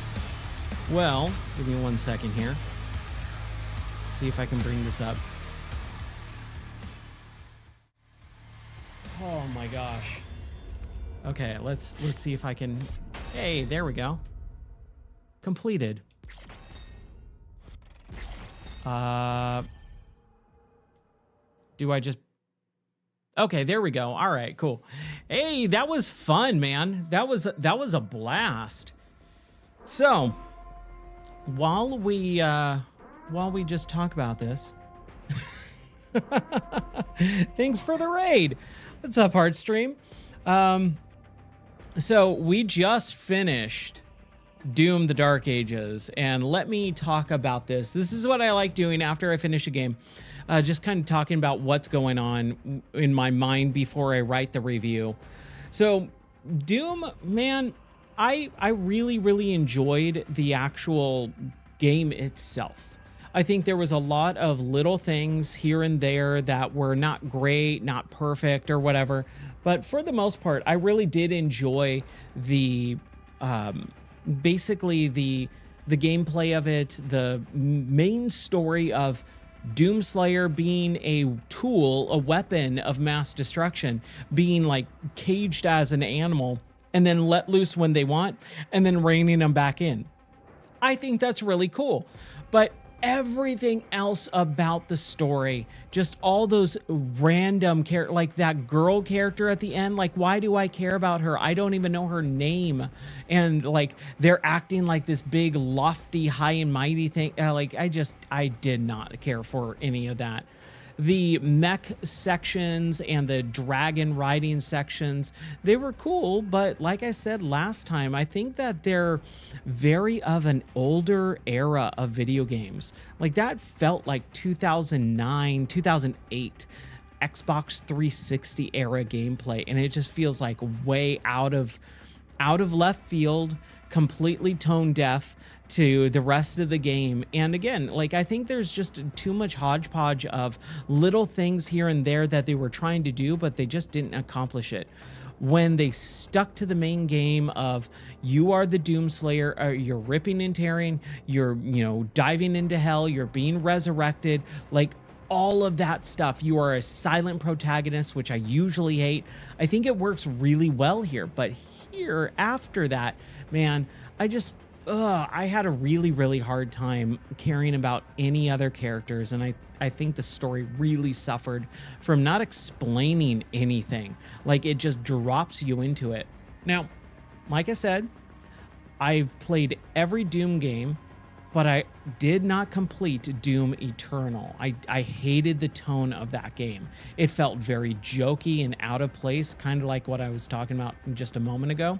Well, give me 1 second here. See if I can bring this up. Oh my gosh. Okay, let's see if I can. Hey, there we go. Completed. Do I just... Okay, there we go. All right, cool. Hey, that was fun, man. That was a blast. So, while we just talk about this, thanks for the raid. What's up, Heartstream? So we just finished Doom the Dark Ages, and let me talk about this. This is what I like doing after I finish a game. Just kind of talking about what's going on in my mind before I write the review. So Doom, man, I really, really enjoyed the actual game itself. I think there was a lot of little things here and there that were not great, not perfect or whatever. But for the most part, I really did enjoy the basically the gameplay of it, the main story of Doomslayer being a tool, a weapon of mass destruction, being like caged as an animal and then let loose when they want and then reining them back in. I think that's really cool. But everything else about the story, just all those random characters, like that girl character at the end, like, why do I care about her? I don't even know her name. And like, they're acting like this big, lofty, high and mighty thing. I did not care for any of that. The mech sections and the dragon riding sections, they were cool, but like I said last time, I think that they're very of an older era of video games. Like that felt like 2009, 2008 Xbox 360 era gameplay, and it just feels like way out of left field, completely tone deaf to the rest of the game. And again, like, I think there's just too much hodgepodge of little things here and there that they were trying to do, but they just didn't accomplish it. When they stuck to the main game of you are the Doomslayer, you're ripping and tearing, you're, diving into hell, you're being resurrected, like all of that stuff. You are a silent protagonist, which I usually hate. I think it works really well here, but here after that, man, I had a really, really hard time caring about any other characters, and I think the story really suffered from not explaining anything. Like, it just drops you into it. Now, like I said, I've played every Doom game but I did not complete Doom Eternal. I hated the tone of that game. It felt very jokey and out of place, kind of like what I was talking about just a moment ago.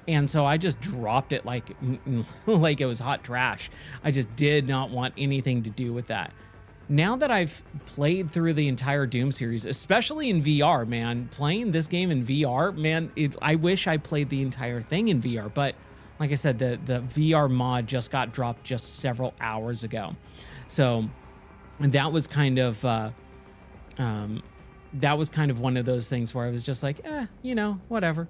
And so I just dropped it like it was hot trash. I just did not want anything to do with that. Now that I've played through the entire Doom series, especially in VR, man, playing this game in VR, man, I wish I played the entire thing in VR, but like I said, the VR mod just got dropped just several hours ago. So that was kind of one of those things where I was just like, whatever.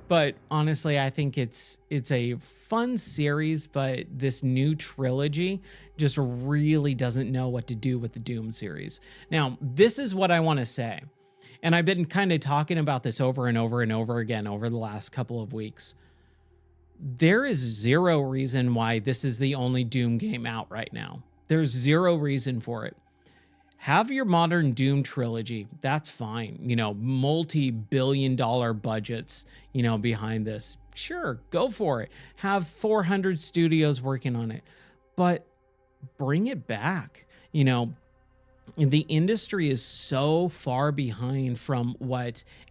But honestly, I think it's a fun series, but this new trilogy just really doesn't know what to do with the Doom series. Now, this is what I want to say. And I've been kind of talking about this over and over and over again over the last couple of weeks. There is zero reason why this is the only Doom game out right now. There's zero reason for it. Have your modern Doom trilogy. That's fine. Multi-billion-dollar budgets, behind this. Sure, go for it. Have 400 studios working on it. But bring it back. The industry is so far behind from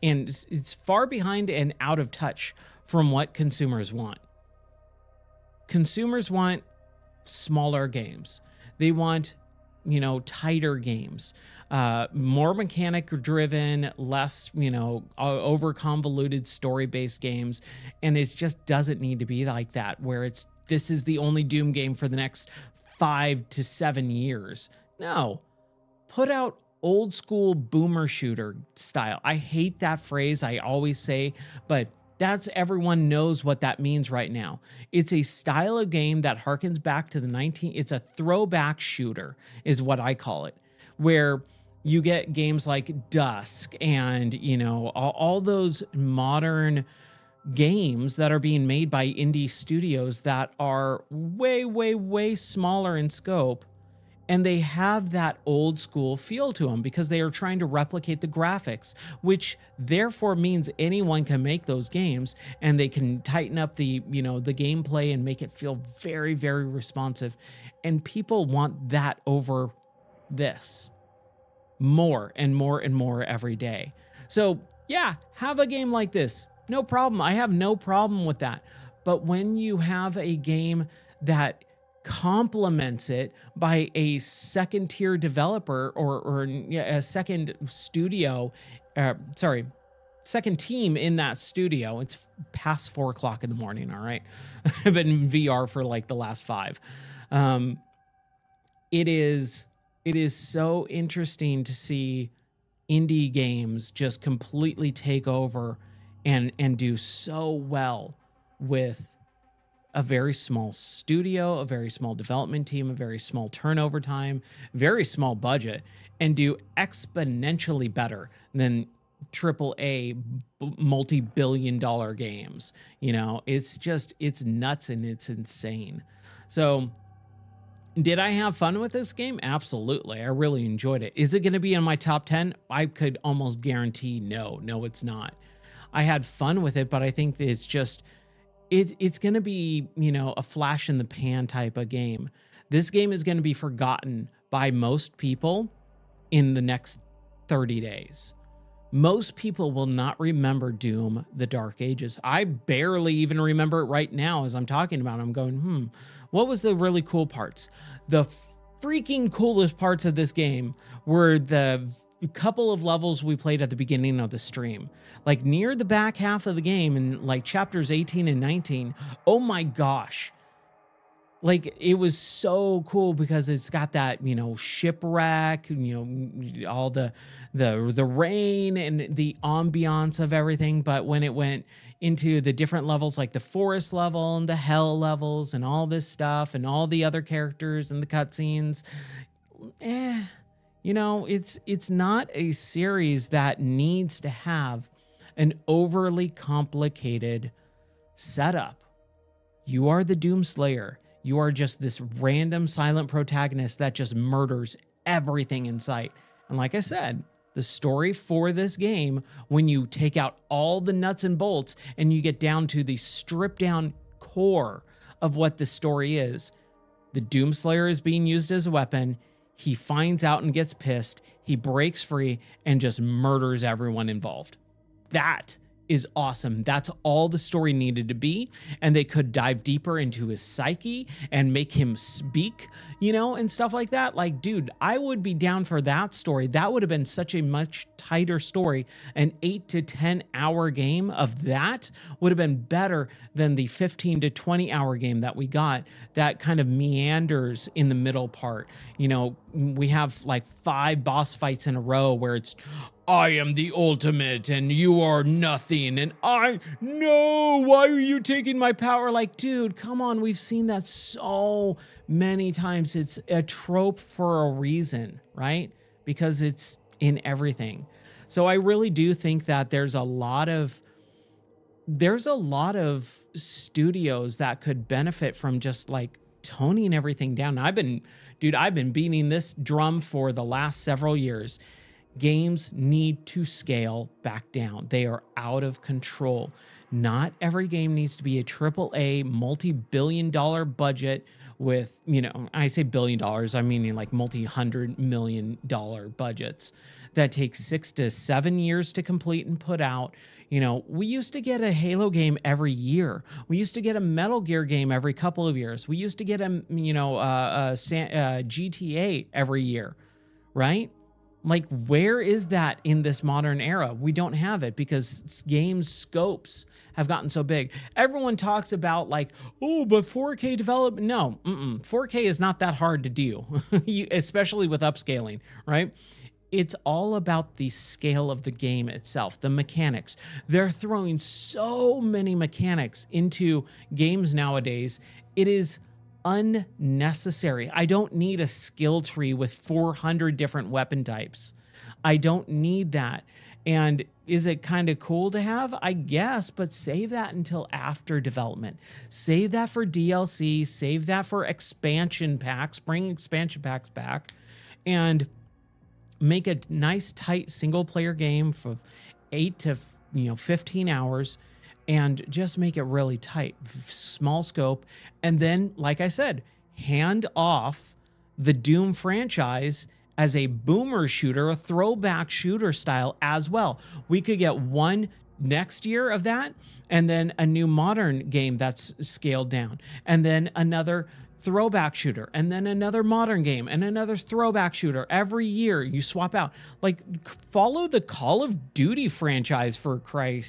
and it's far behind and out of touch from what consumers want. Consumers want smaller games. They want, tighter games, more mechanic driven, less, over convoluted story based games. And it just doesn't need to be like that, where this is the only Doom game for the next 5 to 7 years. No. Put out old school boomer shooter style. I hate that phrase, I always say, but everyone knows what that means right now. It's a style of game that harkens back to it's a throwback shooter is what I call it, where you get games like Dusk and, all those modern games that are being made by indie studios that are way, way, way smaller in scope. And they have that old school feel to them because they are trying to replicate the graphics, which therefore means anyone can make those games and they can tighten up the gameplay and make it feel very, very responsive. And people want that over this more and more and more every day. So yeah, have a game like this. No problem. I have no problem with that. But when you have a game that complements it by a second tier developer or a second studio, second team in that studio. It's past 4 o'clock in the morning. All right. I've been in VR for like the last 5. It is so interesting to see indie games just completely take over and do so well with a very small studio, a very small development team, a very small turnover time, very small budget, and do exponentially better than AAA multi-billion-dollar games. It's nuts and it's insane. So did I have fun with this game? Absolutely. I really enjoyed it. Is it going to be in my top 10? I could almost guarantee no, it's not. I had fun with it, but I think it's just... It's going to be, a flash in the pan type of game. This game is going to be forgotten by most people in the next 30 days. Most people will not remember Doom, the Dark Ages. I barely even remember it right now as I'm talking about it. I'm going, what was the really cool parts? The freaking coolest parts of this game were the couple of levels we played at the beginning of the stream, like near the back half of the game and like chapters 18 and 19. Oh my gosh. Like it was so cool because it's got that, shipwreck, all the rain and the ambiance of everything. But when it went into the different levels, like the forest level and the hell levels and all this stuff and all the other characters and the cutscenes, it's not a series that needs to have an overly complicated setup. You are the Doomslayer. You are just this random silent protagonist that just murders everything in sight. And like I said, the story for this game, when you take out all the nuts and bolts and you get down to the stripped down core of what the story is. The Doomslayer is being used as a weapon. He finds out and gets pissed. He breaks free and just murders everyone involved. That is awesome. That's all the story needed to be. And they could dive deeper into his psyche and make him speak, you know, and stuff like that. Like, dude, I would be down for that story. That would have been such a much tighter story. An 8 to 10 hour game of that would have been better than the 15 to 20 hour game that we got that kind of meanders in the middle part. You know, we have like 5 boss fights in a row where it's, I am the ultimate and you are nothing. And no, why are you taking my power? Like, dude, come on. We've seen that so many times. It's a trope for a reason, right? Because it's in everything. So I really do think that there's a lot of studios that could benefit from just like toning everything down. I've been beating this drum for the last several years. Games need to scale back down. They are out of control. Not every game needs to be a AAA multi-billion-dollar budget with, you know, I say $1 billion, I mean like multi-$100 million budgets that take 6 to 7 years to complete and put out. You know, we used to get a Halo game every year. We used to get a Metal Gear game every couple of years. We used to get a GTA every year, right? Like, where is that in this modern era? We don't have it because game scopes have gotten so big. Everyone talks about like, oh, but 4K development. No, 4K is not that hard to do, especially with upscaling, right? It's all about the scale of the game itself, the mechanics. They're throwing so many mechanics into games nowadays. It is unnecessary. I don't need a skill tree with 400 different weapon types. I don't need that. And is it kind of cool to have? I guess, but save that until after development. Save that for DLC, save that for expansion packs, bring expansion packs back, and make a nice tight single player game for 8 to 15 hours. And just make it really tight, small scope. And then, like I said, hand off the Doom franchise as a boomer shooter, a throwback shooter style as well. We could get one next year of that, and then a new modern game that's scaled down, and then another throwback shooter, and then another modern game, and another throwback shooter. Every year you swap out. Like, follow the Call of Duty franchise for crying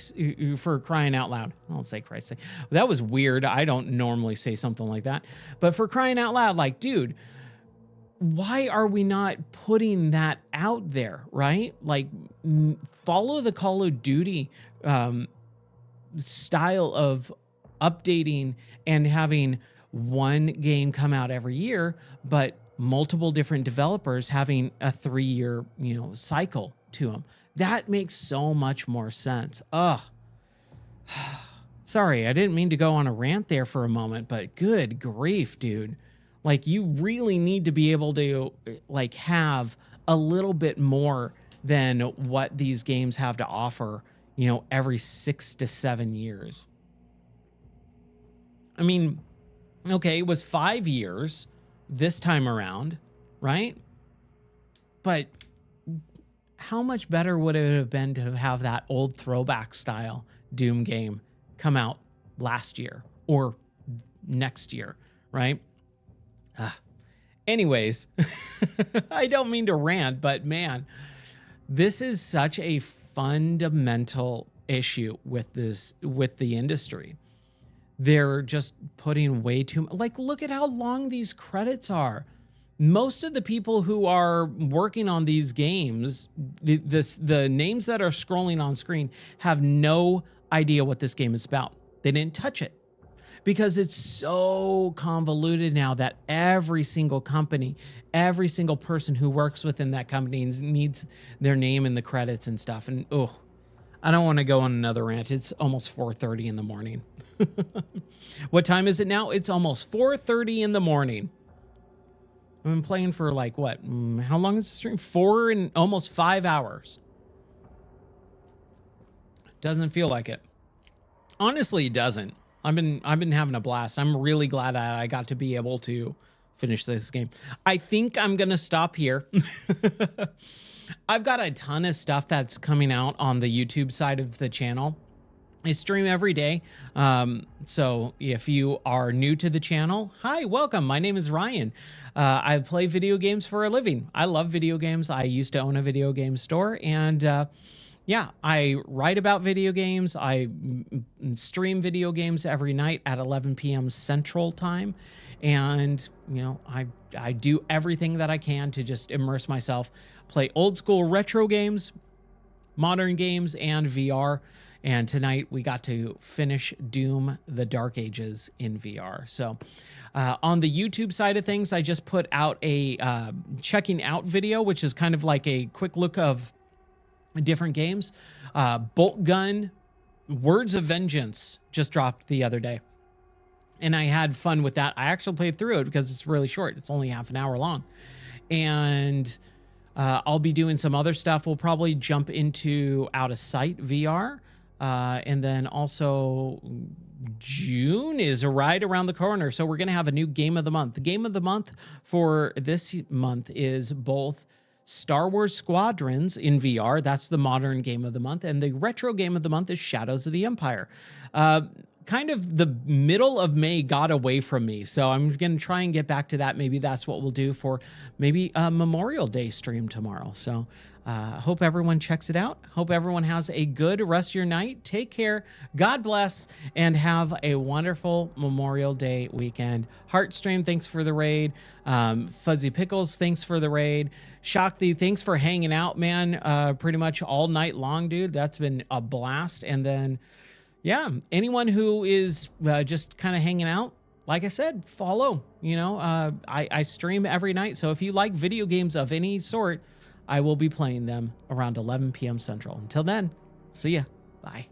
out loud. I don't say Christ. That was weird. I don't normally say something like that. But for crying out loud, like, dude, why are we not putting that out there, right? Like, follow the Call of Duty style of updating and having one game come out every year, but multiple different developers having a 3-year, cycle to them. That makes so much more sense. Sorry, I didn't mean to go on a rant there for a moment, but good grief, dude. Like, you really need to be able to like have a little bit more than what these games have to offer, every 6 to 7 years. I mean, okay, it was 5 years this time around, right? But how much better would it have been to have that old throwback style Doom game come out last year or next year, right? Anyways, I don't mean to rant, but man, this is such a fundamental issue with the industry. They're just putting way too much. Like, look at how long these credits are. Most of the people who are working on these games, the names that are scrolling on screen, have no idea what this game is about. They didn't touch it because it's so convoluted now that every single company, every single person who works within that company needs their name in the credits and stuff. And I don't want to go on another rant. It's almost 4:30 in the morning. What time is it now? It's almost 4:30 in the morning. I've been playing for like what? How long is the stream? 4 and almost 5 hours. Doesn't feel like it. Honestly, it doesn't. I've been having a blast. I'm really glad I got to be able to finish this game. I think I'm gonna stop here. I've got a ton of stuff that's coming out on the YouTube side of the channel. I stream every day. So if you are new to the channel, hi, welcome. My name is Ryan. I play video games for a living. I love video games. I used to own a video game store, and yeah, I write about video games. I stream video games every night at 11 p.m. Central Time. And, you know, I do everything that I can to just immerse myself, play old school retro games, modern games, and VR. And tonight we got to finish Doom: The Dark Ages in VR. So on the YouTube side of things, I just put out a checking out video, which is kind of like a quick look of different games. Bolt Gun Words of Vengeance just dropped the other day, and I had fun with that. I actually played through it because it's really short. It's only half an hour long. And I'll be doing some other stuff. We'll probably jump into Out of Sight VR. And then also June is right around the corner. So we're going to have a new game of the month. The game of the month for this month is both Star Wars Squadrons in VR. That's the modern game of the month. And the retro game of the month is Shadows of the Empire. Kind of the middle of May got away from me, so I'm going to try and get back to that. Maybe that's what we'll do for maybe a Memorial Day stream tomorrow. So hope everyone checks it out. Hope everyone has a good rest of your night. Take care. God bless, and have a wonderful Memorial Day weekend. Heartstream, thanks for the raid. Fuzzy Pickles, thanks for the raid. Shakti, thanks for hanging out, man. Pretty much all night long, dude. That's been a blast. And then, yeah, anyone who is just kind of hanging out, like I said, follow. You know, I stream every night. So if you like video games of any sort, I will be playing them around 11 p.m. Central. Until then, see ya. Bye.